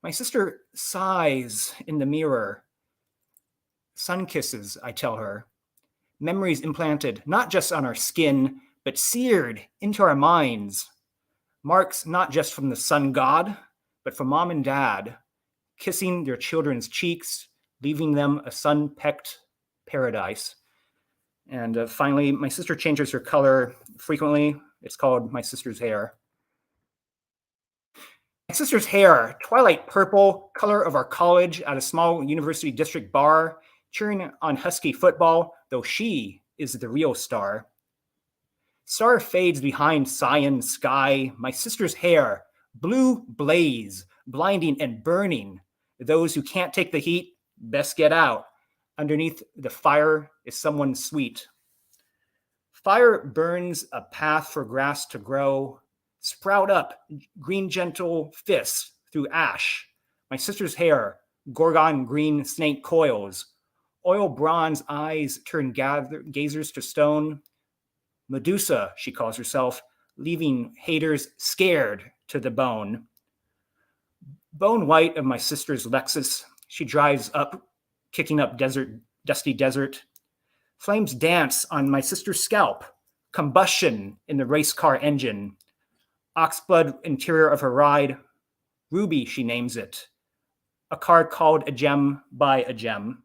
My sister sighs in the mirror. Sun kisses, I tell her. Memories implanted not just on our skin, but seared into our minds. Marks not just from the sun god, but from mom and dad, kissing their children's cheeks, leaving them a sun-pecked paradise. And finally, my sister changes her color frequently. It's called My Sister's Hair. My sister's hair, twilight purple, color of our college at a small university district bar, cheering on Husky football, though she is the real star. Star fades behind cyan sky, my sister's hair, blue blaze, blinding and burning. Those who can't take the heat, best get out. Underneath the fire is someone sweet. Fire burns a path for grass to grow. Sprout up, green gentle fists through ash. My sister's hair, gorgon green snake coils. Oil bronze eyes turn gazers to stone. Medusa, she calls herself, leaving haters scared to the bone. Bone white of my sister's Lexus, she drives up, kicking up dusty desert. Flames dance on my sister's scalp, combustion in the race car engine. Oxblood interior of her ride, Ruby, she names it. A car called a gem by a gem.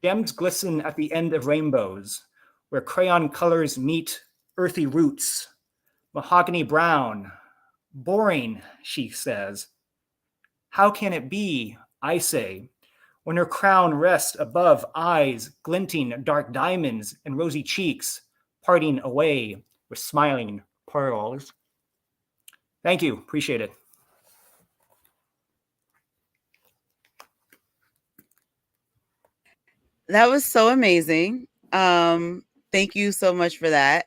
Gems glisten at the end of rainbows, where crayon colors meet earthy roots. Mahogany brown, boring, she says. How can it be, I say, when her crown rests above eyes glinting dark diamonds and rosy cheeks, parting away with smiling pearls. Thank you. Appreciate it. That was so amazing. Thank you so much for that.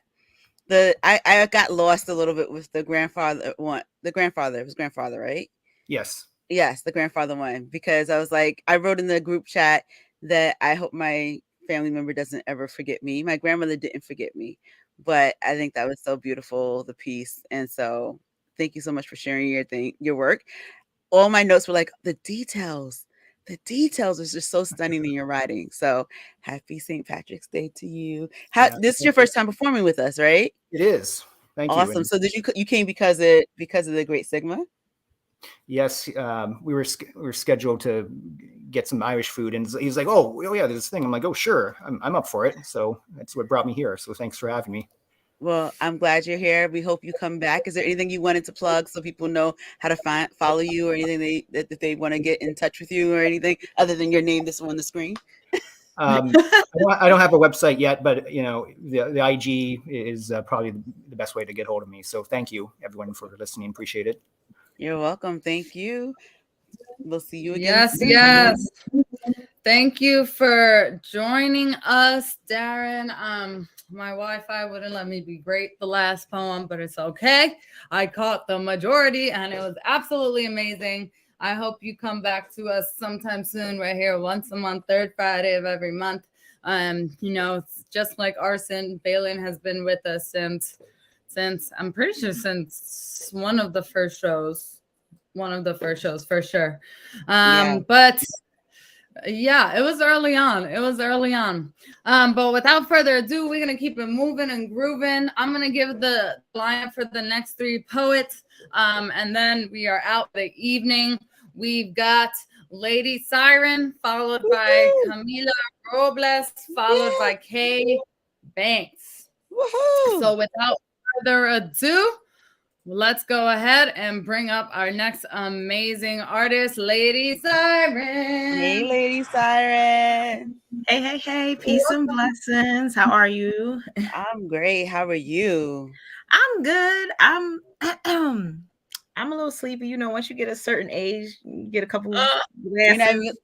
I got lost a little bit with the grandfather one. The grandfather, it was grandfather, right? Yes. Yes, the grandfather one, because I was like, I wrote in the group chat that I hope my family member doesn't ever forget me. My grandmother didn't forget me, but I think that was so beautiful, the piece. And so thank you so much for sharing your work. All my notes were like the details is just so stunning in your writing. So happy St. Patrick's Day to you. This is your first time performing with us, right? It is. Thank you. Awesome. So did you came because of the Great Sigma? Yes, we were scheduled to get some Irish food, and he's like, "Oh yeah, there's this thing." I'm like, "Oh sure, I'm up for it." So that's what brought me here. So thanks for having me. Well, I'm glad you're here. We hope you come back. Is there anything you wanted to plug so people know how to follow you, or anything that they want to get in touch with you, or anything other than your name that's on the screen? I don't have a website yet, but you know, the IG is probably the best way to get hold of me. So thank you everyone for listening. Appreciate it. You're welcome. Thank you. We'll see you again. Yes. Thank you for joining us, Darren. My Wi-Fi wouldn't let me be great the last poem, but it's okay. I caught the majority and it was absolutely amazing. I hope you come back to us sometime soon. We're here once a month, third Friday of every month. You know, it's just like Arson, Balian has been with us since I'm pretty sure since one of the first shows for sure. But yeah, it was early on. But without further ado, we're gonna keep it moving and grooving. I'm gonna give the line for the next three poets, and then we are out the evening. We've got Lady Siren, followed by Camila Robles, followed by Kay Banks. So without further ado, let's go ahead and bring up our next amazing artist, Lady Siren. Hey, Lady Siren. Hey, peace and blessings. How are you? I'm great. How are you? I'm good. I'm a little sleepy. You know, once you get a certain age, you get a couple we're not even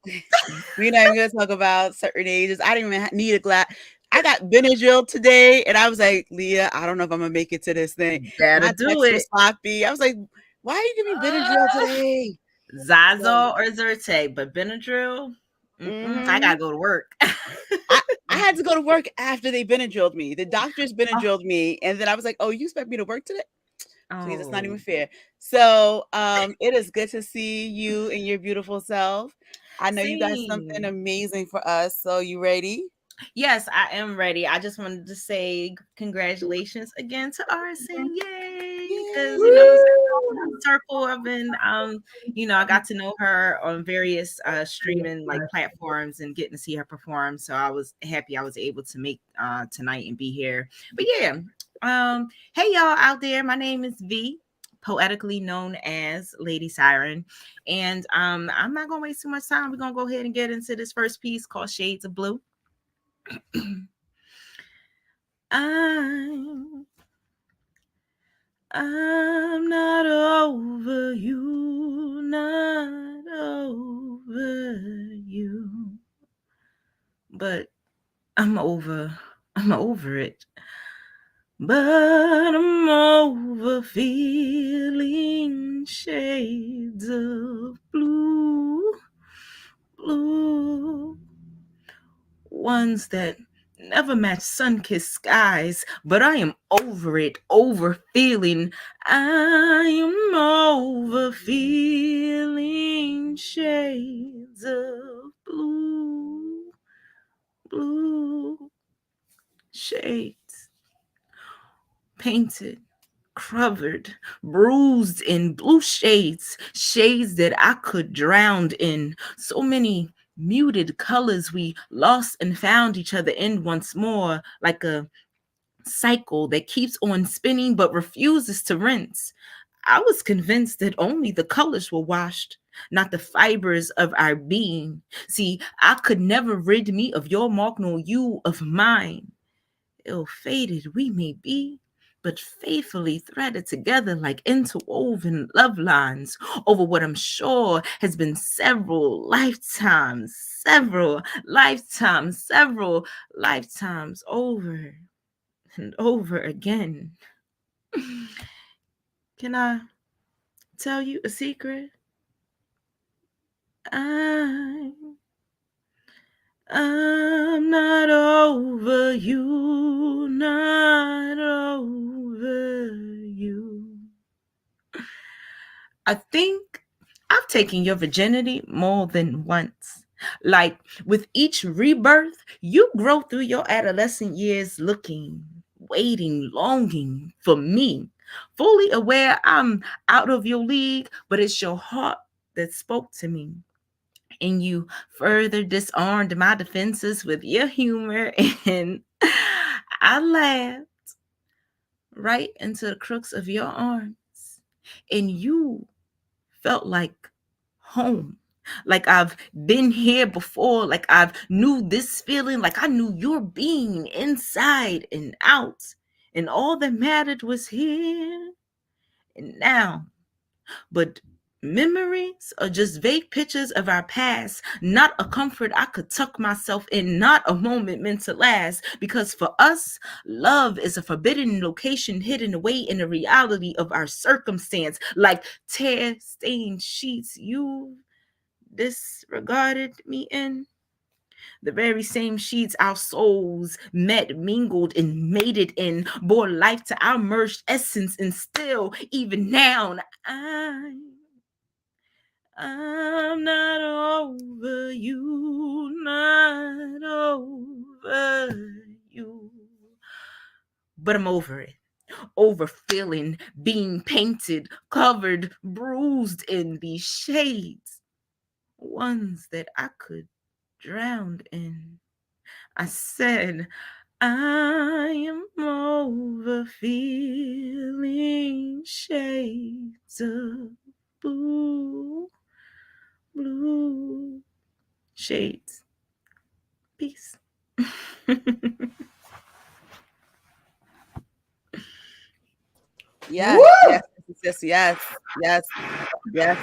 gonna talk about certain ages. I didn't even need a glass. I got Benadryl today, and I was like, Leah, I don't know if I'm gonna make it to this thing. Gotta do it. Sloppy. I was like, why are you giving me Benadryl today? Zazo or Zyrtec, but Benadryl, I gotta go to work. I had to go to work after they Benadryled me. The doctors Benadryled me, and then I was like, oh, you expect me to work today? Please, it's not even fair. So it is good to see you and your beautiful self. I know you got something Same. amazing for us. So you ready? Yes, I am ready. I just wanted to say congratulations again to Arson. Yay! Because circle I've been I got to know her on various streaming like platforms and getting to see her perform. So I was happy I was able to make tonight and be here. But yeah, hey y'all out there. My name is V, poetically known as Lady Siren. And I'm not gonna waste too much time. We're gonna go ahead and get into this first piece called Shades of Blue. I'm not over you, not over you, but I'm over it. But I'm over feeling shades of blue, blue, ones that never match sun-kissed skies, but I am over it, over feeling. I am over feeling shades of blue, blue, shades painted, covered, bruised in blue shades, shades that I could drown in. So many muted colors we lost and found each other in once more, like a cycle that keeps on spinning but refuses to rinse. I was convinced that only the colors were washed, not the fibers of our being. See, I could never rid me of your mark, nor you of mine. Ill-fated we may be, but faithfully threaded together like interwoven love lines over what I'm sure has been several lifetimes over and over again. Can I tell you a secret? I'm not over you, not over you. I think I've taken your virginity more than once. Like with each rebirth, you grow through your adolescent years looking, waiting, longing for me, fully aware I'm out of your league, but it's your heart that spoke to me. And you further disarmed my defenses with your humor, and I laughed right into the crooks of your arms. And you felt like home, like I've been here before, like I've knew this feeling, like I knew your being inside and out. And all that mattered was here and now. But memories are just vague pictures of our past, not a comfort I could tuck myself in, not a moment meant to last. Because for us, love is a forbidden location hidden away in the reality of our circumstance, like tear-stained sheets you disregarded me in. The very same sheets our souls met, mingled, and mated in, bore life to our merged essence, and still, even now, I'm not over you, not over you. But I'm over it, over feeling, being painted, covered, bruised in these shades, ones that I could drown in. I said, I am over feeling shades of blue, blue shades. Peace. Yes, yes, yes, yes, yes, yes,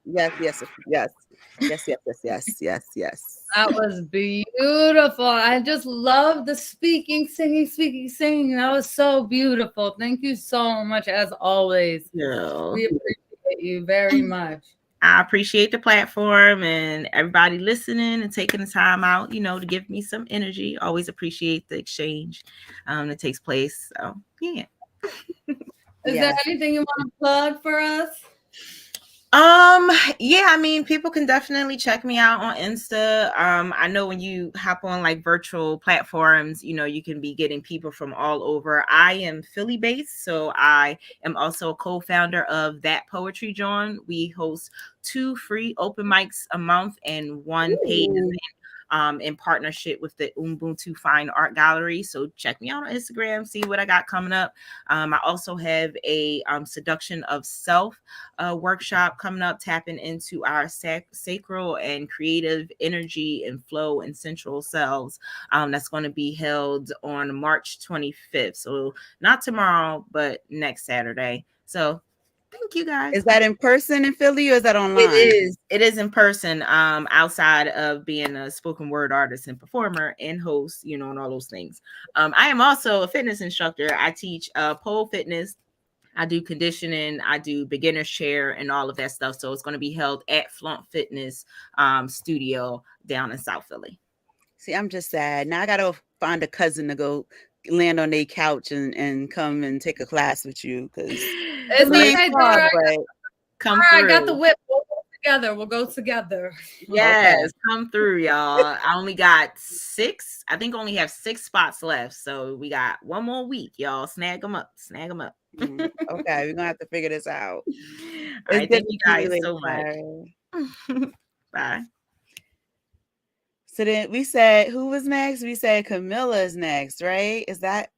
yes, yes, yes, yes, yes, yes, yes, yes, yes. That was beautiful. I just love the speaking, singing. That was so beautiful. Thank you so much, as always. Yeah. We appreciate you very much. I appreciate the platform and everybody listening and taking the time out, to give me some energy. Always appreciate the exchange that takes place. So, yeah. Is there anything you want to plug for us? Yeah, I mean, people can definitely check me out on Insta. I know when you hop on like virtual platforms, you know, you can be getting people from all over. I am Philly based, so I am also a co-founder of That Poetry John. We host 2 free open mics a month and 1 paid event in partnership with the Ubuntu Fine Art Gallery. So check me out on Instagram, see what I got coming up. I also have a Seduction of Self workshop coming up, tapping into our sacral and creative energy and flow and central selves. That's going to be held on March 25th. So not tomorrow, but next Saturday. So thank you guys. Is that in person in Philly or is that online? It is in person, outside of being a spoken word artist and performer and host, you know, and all those things. I am also a fitness instructor. I teach pole fitness. I do conditioning, I do beginner's chair and all of that stuff. So it's going to be held at Flaunt Fitness studio down in South Philly. See, I'm just sad. Now I got to find a cousin to go land on their couch and come and take a class with you, because It's okay, Dara. Come Dara, I through. got the whip. We'll go together. We'll go together. Yes, come through, y'all. I only got 6. I think I only have 6 spots left. So we got 1 more week, y'all. Snag them up. Snag them up. Okay, we're gonna have to figure this out. All right, thank you guys so much. Bye. So then we said, who was next? We said Camilla's next, right? Is that's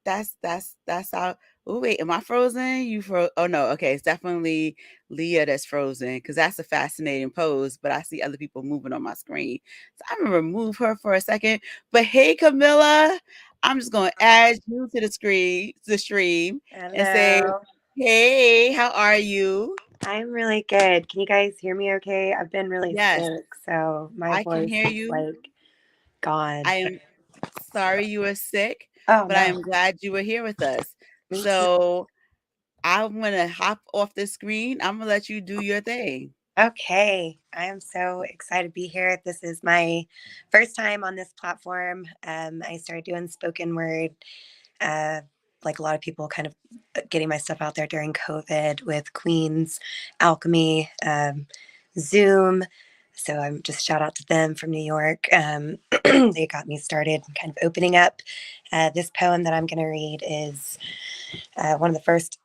how? Oh wait, am I frozen? You froze? Oh no, okay, it's definitely Leah that's frozen, because that's a fascinating pose. But I see other people moving on my screen, so I'm gonna remove her for a second. But hey, Camilla, I'm just gonna add you to the stream, and say, hey, how are you? I'm really good. Can you guys hear me okay? I've been really Yes, sick, so my I voice can hear is you. like gone. I am sorry you were sick, Oh, but I no. am glad you were here with us. Me too. So I'm gonna hop off the screen. I'm gonna let you do your thing. Okay, I am so excited to be here. This is my first time on this platform. I started doing spoken word, like a lot of people, kind of getting my stuff out there during COVID with Queen's Alchemy, Zoom. So I'm just shout out to them from New York. They got me started kind of opening up. This poem that I'm going to read is one of the first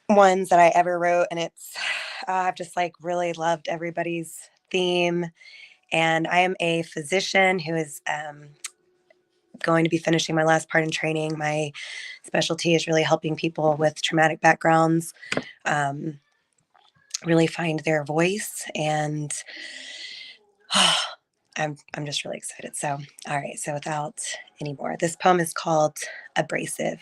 ones that I ever wrote, and it's I've just like really loved everybody's theme. And I am a physician who is going to be finishing my last part in training. My specialty is really helping people with traumatic backgrounds really find their voice, and I'm just really excited. So, all right. So without any more, this poem is called Abrasive.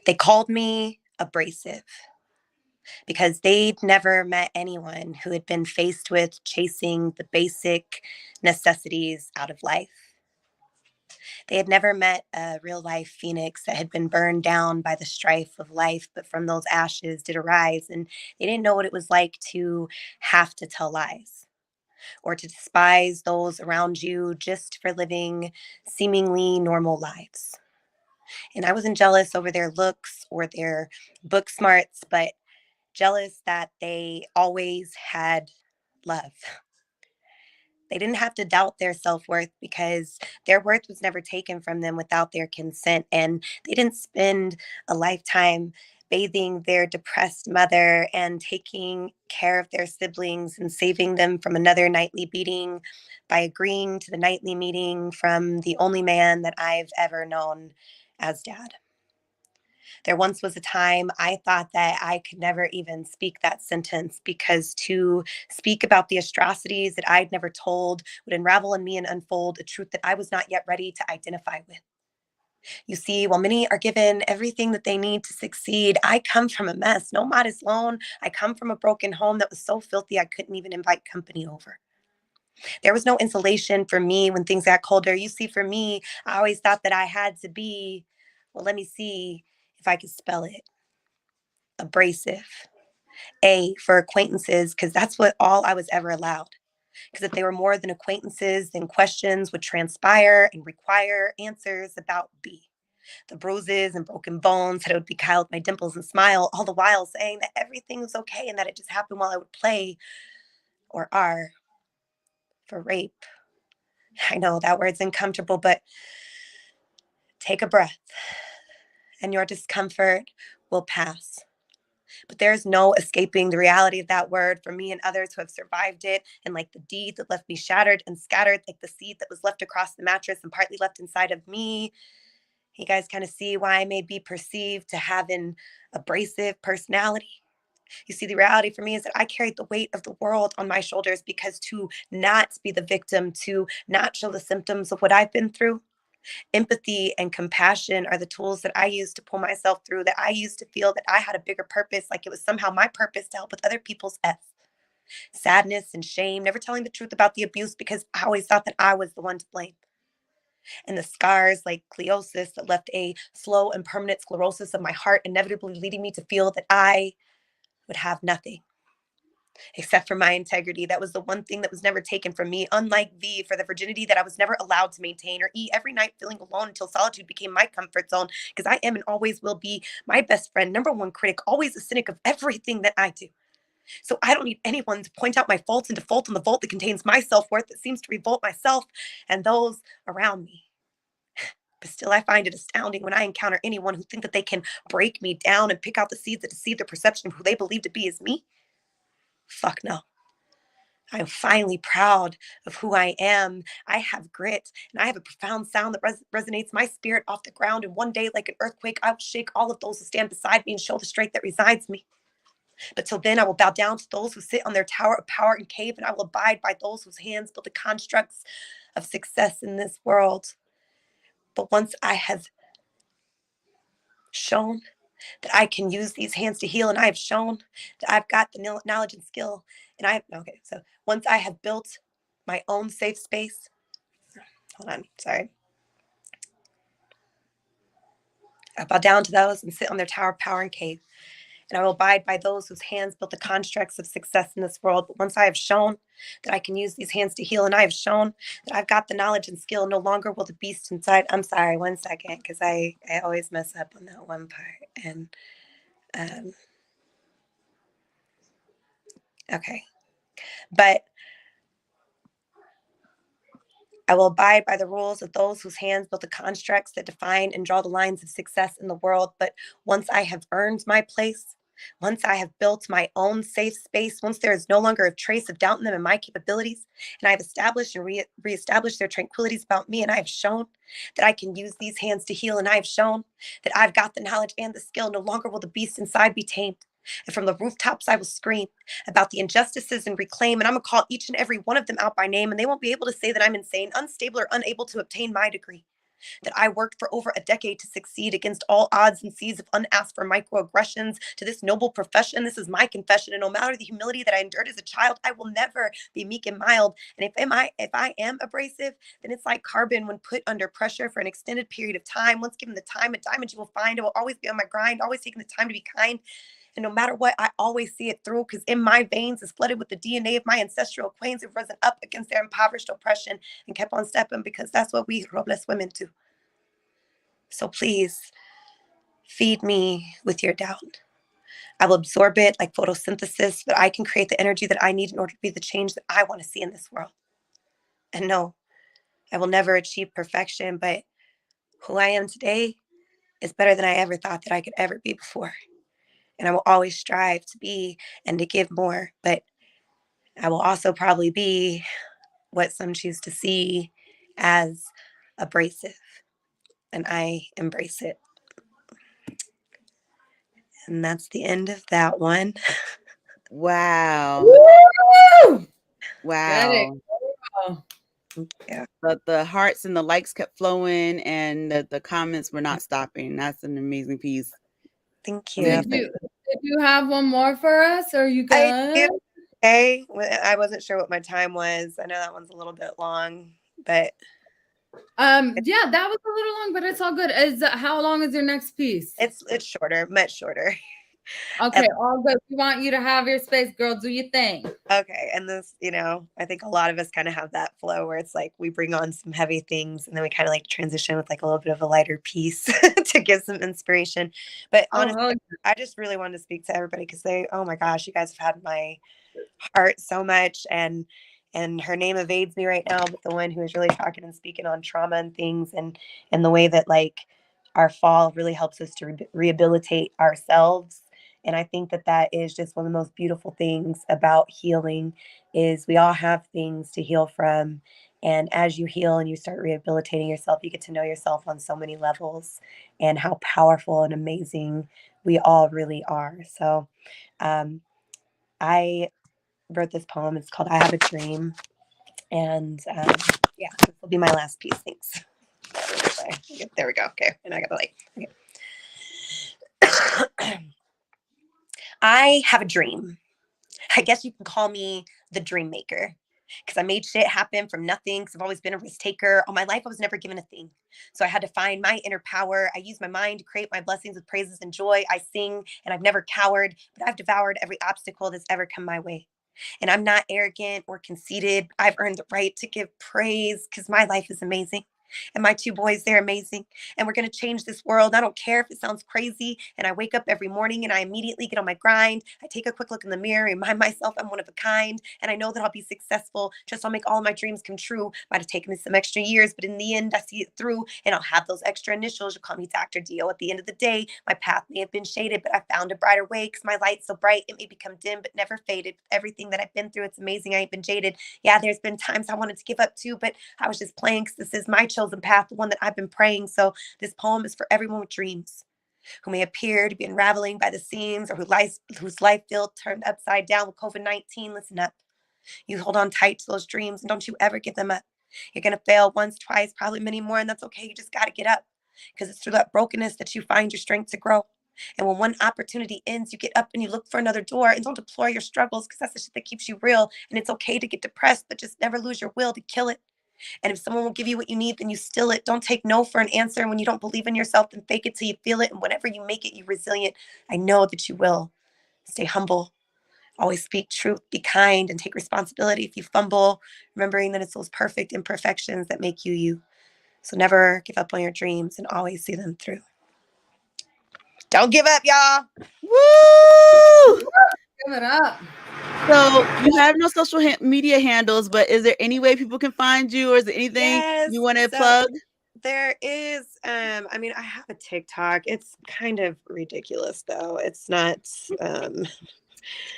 They called me abrasive because they'd never met anyone who had been faced with chasing the basic necessities out of life. They had never met a real life phoenix that had been burned down by the strife of life, but from those ashes did arise. And they didn't know what it was like to have to tell lies or to despise those around you just for living seemingly normal lives. And I wasn't jealous over their looks or their book smarts, but jealous that they always had love. They didn't have to doubt their self-worth because their worth was never taken from them without their consent. And they didn't spend a lifetime bathing their depressed mother and taking care of their siblings and saving them from another nightly beating by agreeing to the nightly meeting from the only man that I've ever known as dad. There once was a time I thought that I could never even speak that sentence because to speak about the atrocities that I'd never told would unravel in me and unfold a truth that I was not yet ready to identify with. You see, while many are given everything that they need to succeed, I come from a mess. No modest loan. I come from a broken home that was so filthy I couldn't even invite company over. There was no insulation for me when things got colder. You see, for me, I always thought that I had to be, well, let me see if I could spell it. Abrasive. A for acquaintances, because that's what all I was ever allowed. Because if they were more than acquaintances, then questions would transpire and require answers about B. The bruises and broken bones that it would beguile my dimples and smile, all the while saying that everything was okay and that it just happened while I would play or R for rape. I know that word's uncomfortable, but take a breath and your discomfort will pass. But there's no escaping the reality of that word for me and others who have survived it. And like the deed that left me shattered and scattered, like the seed that was left across the mattress and partly left inside of me, you guys kind of see why I may be perceived to have an abrasive personality. You see, the reality for me is that I carried the weight of the world on my shoulders because to not be the victim, to not show the symptoms of what I've been through, empathy and compassion are the tools that I use to pull myself through, that I used to feel that I had a bigger purpose, like it was somehow my purpose to help with other people's sadness and shame, never telling the truth about the abuse because I always thought that I was the one to blame. And the scars like gliosis that left a slow and permanent sclerosis of my heart, inevitably leading me to feel that I would have nothing except for my integrity. That was the one thing that was never taken from me, unlike V, for the virginity that I was never allowed to maintain, or E, every night feeling alone until solitude became my comfort zone, because I am and always will be my best friend, number one critic, always a cynic of everything that I do. So I don't need anyone to point out my faults and default on the vault that contains my self-worth that seems to revolt myself and those around me. But still, I find it astounding when I encounter anyone who think that they can break me down and pick out the seeds that deceive their perception of who they believe to be as me. Fuck no. I'm finally proud of who I am. I have grit, and I have a profound sound that resonates my spirit off the ground. And one day, like an earthquake, I will shake all of those who stand beside me and show the strength that resides in me. But till then, I will bow down to those who sit on their tower of power and cave, and I will abide by those whose hands build the constructs of success in this world. But once I have shown that I can use these hands to heal, and I have shown that I've got the knowledge and skill, and so once I have built my own safe space, hold on, sorry. I bow down to those and sit on their tower of power and cave, and I will abide by those whose hands built the constructs of success in this world. But once I have shown that I can use these hands to heal, and I have shown that I've got the knowledge and skill, no longer will the beast inside. I'm sorry, 1 second, because I always mess up on that one part. And okay. But I will abide by the rules of those whose hands built the constructs that define and draw the lines of success in the world. But once I have earned my place, once I have built my own safe space, once there is no longer a trace of doubt in them and my capabilities, and I have established and reestablished their tranquilities about me, and I have shown that I can use these hands to heal, and I have shown that I've got the knowledge and the skill, no longer will the beast inside be tamed. And from the rooftops, I will scream about the injustices and reclaim, and I'm going to call each and every one of them out by name, and they won't be able to say that I'm insane, unstable, or unable to obtain my degree. That I worked for over a decade to succeed against all odds and seas of unasked for microaggressions to this noble profession. This is my confession, and no matter the humility that I endured as a child, I will never be meek and mild. And if I am abrasive, then it's like carbon when put under pressure for an extended period of time. Once given the time and diamond, you will find I will always be on my grind, always taking the time to be kind. And no matter what, I always see it through, because in my veins is flooded with the DNA of my ancestral queens who've risen up against their impoverished oppression and kept on stepping, because that's what we Robles women do. So please feed me with your doubt. I will absorb it like photosynthesis, but I can create the energy that I need in order to be the change that I want to see in this world. And no, I will never achieve perfection, but who I am today is better than I ever thought that I could ever be before. And I will always strive to be and to give more, but I will also probably be what some choose to see as abrasive, and I embrace it. And that's the end of that one. Wow. Woo! Wow. Yeah. But the hearts and the likes kept flowing, and the comments were not stopping. That's an amazing piece. Thank you. Did you have one more for us? Or are you good? I do. Okay. I wasn't sure what my time was. I know that one's a little bit long, but yeah, that was a little long, but it's all good. How long is your next piece? It's shorter, much shorter. Okay, all good. We want you to have your space, girl. Do your thing. Okay. And this, I think a lot of us kind of have that flow where it's like we bring on some heavy things and then we kind of like transition with like a little bit of a lighter piece to give some inspiration. But honestly, I just really wanted to speak to everybody because oh my gosh, you guys have had my heart so much. And her name evades me right now, but the one who is really talking and speaking on trauma and things and the way that like our fall really helps us to rehabilitate ourselves. And I think that is just one of the most beautiful things about healing is we all have things to heal from. And as you heal and you start rehabilitating yourself, you get to know yourself on so many levels and how powerful and amazing we all really are. So I wrote this poem. It's called I Have a Dream. And yeah, this will be my last piece. Thanks. There we go. Okay. And I got the light. Okay. I have a dream. I guess you can call me the dream maker because I made shit happen from nothing because I've always been a risk taker. All my life, I was never given a thing. So I had to find my inner power. I use my mind to create my blessings with praises and joy. I sing and I've never cowered, but I've devoured every obstacle that's ever come my way. And I'm not arrogant or conceited. I've earned the right to give praise because my life is amazing. And my two boys, they're amazing. And we're going to change this world. I don't care if it sounds crazy. And I wake up every morning and I immediately get on my grind. I take a quick look in the mirror, remind myself I'm one of a kind. And I know that I'll be successful. Just I'll make all my dreams come true. Might have taken me some extra years, but in the end, I see it through. And I'll have those extra initials. You'll call me Dr. Dio. At the end of the day, my path may have been shaded, but I found a brighter way because my light's so bright. It may become dim, but never faded. Everything that I've been through, it's amazing. I ain't been jaded. Yeah, there's been times I wanted to give up too, but I was just playing because this is my chosen path, the one that I've been praying. So this poem is for everyone with dreams who may appear to be unraveling by the seams or whose life feel turned upside down with COVID-19. Listen up. You hold on tight to those dreams and don't you ever give them up. You're going to fail once, twice, probably many more, and that's okay. You just got to get up because it's through that brokenness that you find your strength to grow. And when one opportunity ends, you get up and you look for another door and don't deplore your struggles because that's the shit that keeps you real. And it's okay to get depressed, but just never lose your will to kill it. And if someone will give you what you need, then you steal it. Don't take no for an answer. And when you don't believe in yourself, then fake it till you feel it. And whenever you make it, you're resilient. I know that you will. Stay humble. Always speak truth. Be kind and take responsibility. If you fumble, remembering that it's those perfect imperfections that make you you. So never give up on your dreams and always see them through. Don't give up, y'all. Woo! Give it up. So you have no social media handles, but is there any way people can find you, or is there anything you want to plug? There is, I have a TikTok. It's kind of ridiculous though. It's not, it's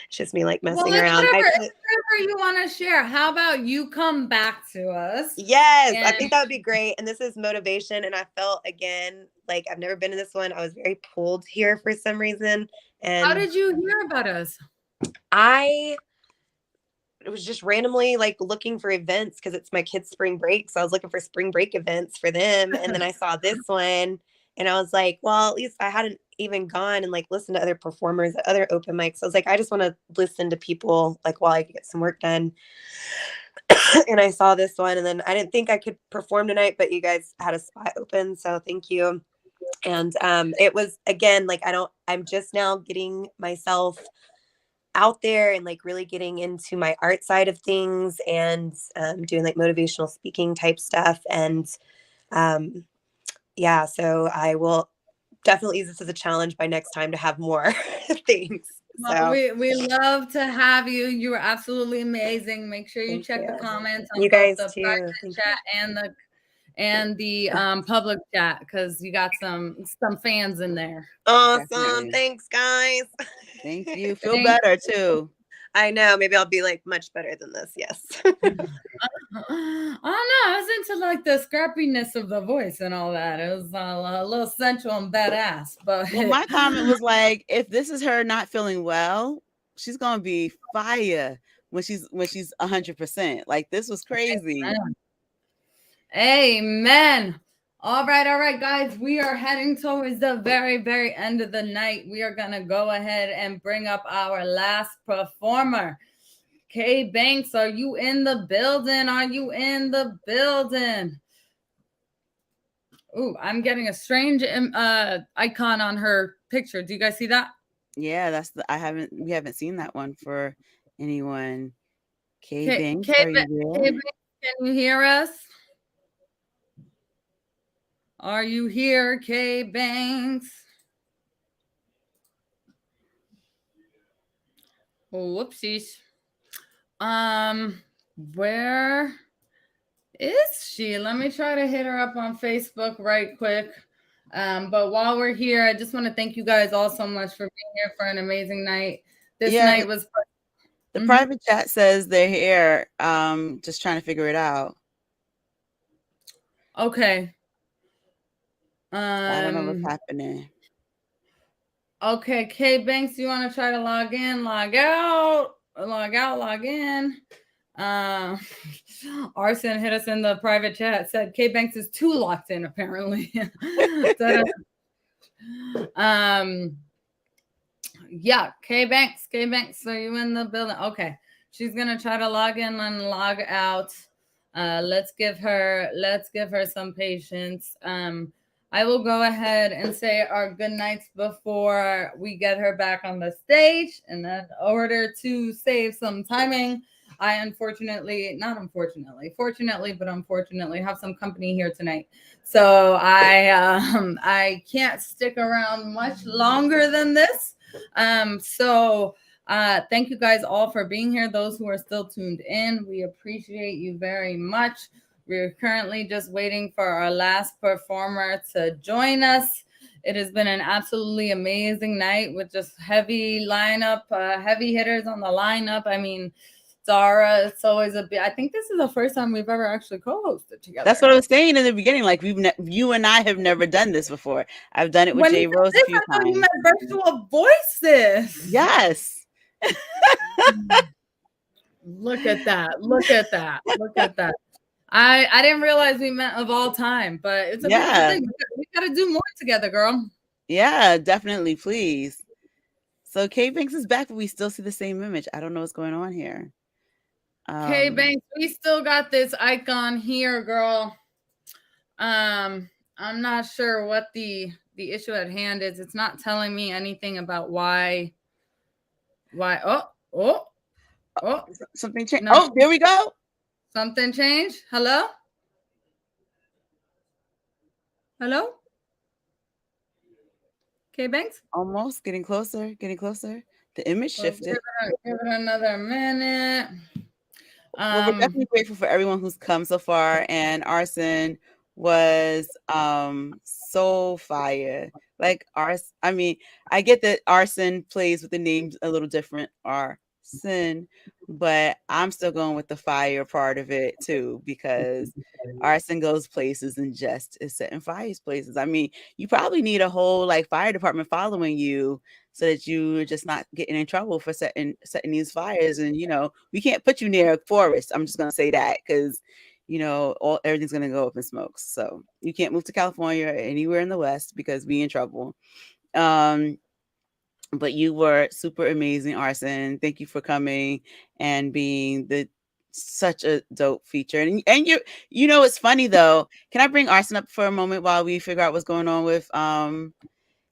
just me like messing around. Whatever you want to share. How about you come back to us? Yes, I think that would be great. And this is motivation. And I felt again, like I've never been in this one. I was very pulled here for some reason. And how did you hear about us? It was just randomly like looking for events because it's my kids' spring break. So I was looking for spring break events for them. And then I saw this one and I was like, well, at least I hadn't even gone and like listened to other performers at other open mics. I was like, I just want to listen to people like while I get some work done. And I saw this one and then I didn't think I could perform tonight, but you guys had a spot open. So thank you. And it was, again, like I'm just now getting myself out there and like really getting into my art side of things and doing like motivational speaking type stuff. And yeah, so I will definitely use this as a challenge by next time to have more things. Well, we love to have you. You were absolutely amazing. Make sure you check the comments on you guys both the too. private chat and the public chat because you got some fans in there. Awesome. Definitely. Thanks, guys. Thank you. Feel better too. I know. Maybe I'll be like much better than this. Yes. Oh no, I was into like the scrappiness of the voice and all that. It was a little sensual and badass. But well, my comment was like, if this is her not feeling well, she's gonna be fire when she's 100%. Like this was crazy. Amen. All right, guys. We are heading towards the very, very end of the night. We are going to go ahead and bring up our last performer. Kay Banks, are you in the building? Are you in the building? Ooh, I'm getting a strange icon on her picture. Do you guys see that? Yeah, we haven't seen that one for anyone. K K Banks, K are Ba- you K there? Banks, can you hear us? Are you here, K Banks? Whoopsies. Where is she? Let me try to hit her up on Facebook right quick. But while we're here, I just want to thank you guys all so much for being here for an amazing night. This Yeah, night was the Mhm. private chat says they're here. Just trying to figure it out. Okay. I don't know what's happening. Okay, K Banks, you want to try to log in, log out, log in? Arson hit us in the private chat, said K Banks is too locked in, apparently. Yeah, K Banks, are you in the building? Okay, she's gonna try to log in and log out. Let's give her some patience. I will go ahead and say our good nights before we get her back on the stage. And in order to save some timing, I fortunately have some company here tonight. So I can't stick around much longer than this. Thank you guys all for being here. Those who are still tuned in, we appreciate you very much. We're currently just waiting for our last performer to join us. It has been an absolutely amazing night with just heavy lineup, heavy hitters on the lineup. I mean, Zara, it's always I think this is the first time we've ever actually co-hosted together. That's what I was saying in the beginning. Like you and I have never done this before. I've done it with J Rose a few times. You met virtual voices. Yes. Look at that. I didn't realize we met of all time, but it's a beautiful thing. We gotta do more together, girl. Yeah, definitely, please. So K Banks is back, but we still see the same image. I don't know what's going on here. K Banks, we still got this icon here, girl. I'm not sure what the issue at hand is. It's not telling me anything about why. Something changed. No. Oh, there we go. Something changed. Hello? K Banks? Almost getting closer. The image shifted. Give it another minute. Well, we're definitely grateful for everyone who's come so far, and Arson was so fire. Like I mean, I get that Arson plays with the names a little different, Arson, but I'm still going with the fire part of it too, because Arson goes places and just is setting fires places. I mean, you probably need a whole like fire department following you so that you're just not getting in trouble for setting these fires. And we can't put you near a forest. I'm just gonna say that because everything's gonna go up in smoke. So you can't move to California or anywhere in the West because we in trouble. But you were super amazing, Arson. Thank you for coming and being such a dope feature. And it's funny though. Can I bring Arson up for a moment while we figure out what's going on with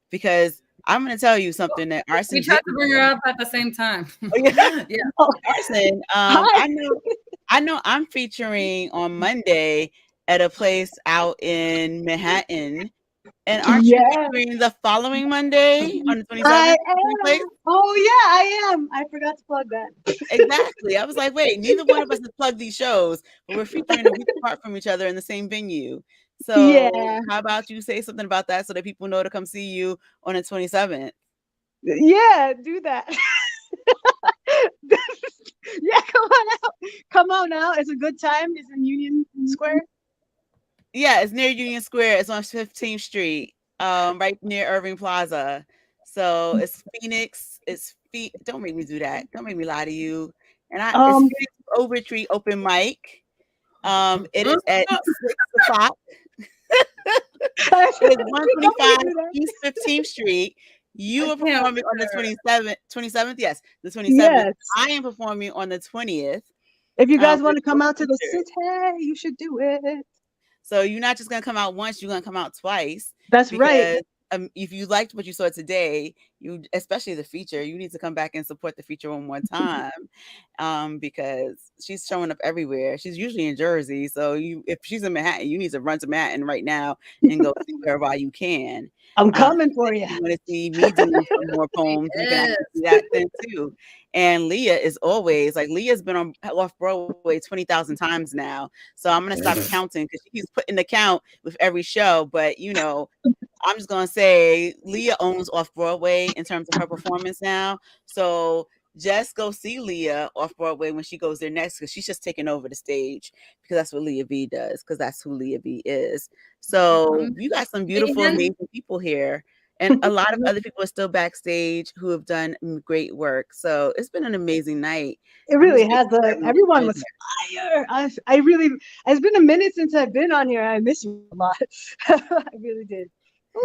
because I'm going to tell you something that Arson. We tried to bring her up at the same time. Yeah. Arson, I know I'm featuring on Monday at a place out in Manhattan. And aren't you featuring the following Monday on the 27th? Oh yeah, I am. I forgot to plug that. Exactly. I was like, wait, neither one of us has plugged these shows, but we're featuring a week apart from each other in the same venue. So how about you say something about that so that people know to come see you on the 27th? Yeah, do that. Yeah, come on out. It's a good time. It's in Union Square. Yeah, it's near Union Square. It's on 15th Street, right near Irving Plaza. So it's Phoenix. Don't make me do that. Don't make me lie to you. And it's Phoenix Overtree open mic. It is at 6:00. It's 125 East 15th Street. You are performing on the 27th. Yes, the 27th. Yes. I am performing on the 20th. If you guys want to come out to the city, you should do it. So you're not just gonna come out once; you're gonna come out twice. That's right. if you liked what you saw today, you, especially the feature, you need to come back and support the feature one more time, because she's showing up everywhere. She's usually in Jersey, so if she's in Manhattan, you need to run to Manhattan right now and go see her while you can. I'm coming for you. If you want to see me doing some more poems, you can actually see that then too. And Leah is always like, Leah's been on off Broadway 20,000 times now, so I'm gonna stop counting because she keeps putting the count with every show. But you know, I'm just gonna say Leah owns off Broadway in terms of her performance now. So just go see Leah off Broadway when she goes there next, because she's just taking over the stage, because that's what Leah B does, because that's who Leah B is. So you got some beautiful, amazing people here. And a lot of other people are still backstage who have done great work. So it's been an amazing night. It really has. Everyone was fire. I really, it's been a minute since I've been on here. I miss you a lot. I really did.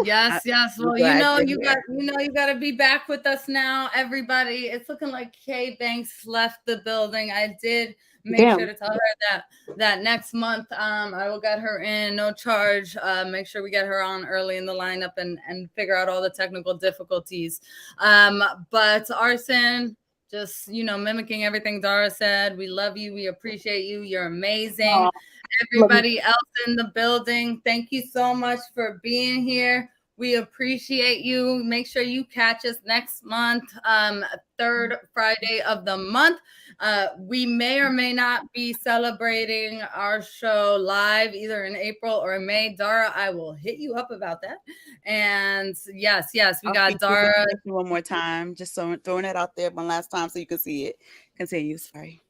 Yes. Well, you got to be back with us now, everybody. It's looking like Kay Banks left the building. I did make sure to tell her that next month I will get her in, no charge. Make sure we get her on early in the lineup and figure out all the technical difficulties. But Arson, just, mimicking everything Dara said, we love you. We appreciate you. You're amazing. Everybody else in the building, thank you so much for being here. We appreciate you. Make sure you catch us next month, third Friday of the month. We may or may not be celebrating our show live either in April or May. Dara, I will hit you up about that. And yes, we got Dara. One more time, just throwing it out there one last time so you can see it. Continue, sorry.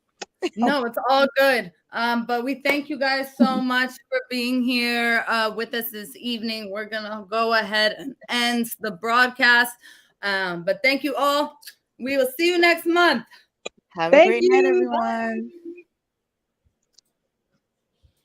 No, it's all good. But we thank you guys so much for being here with us this evening. We're going to go ahead and end the broadcast. But thank you all. We will see you next month. Have a great night, everyone.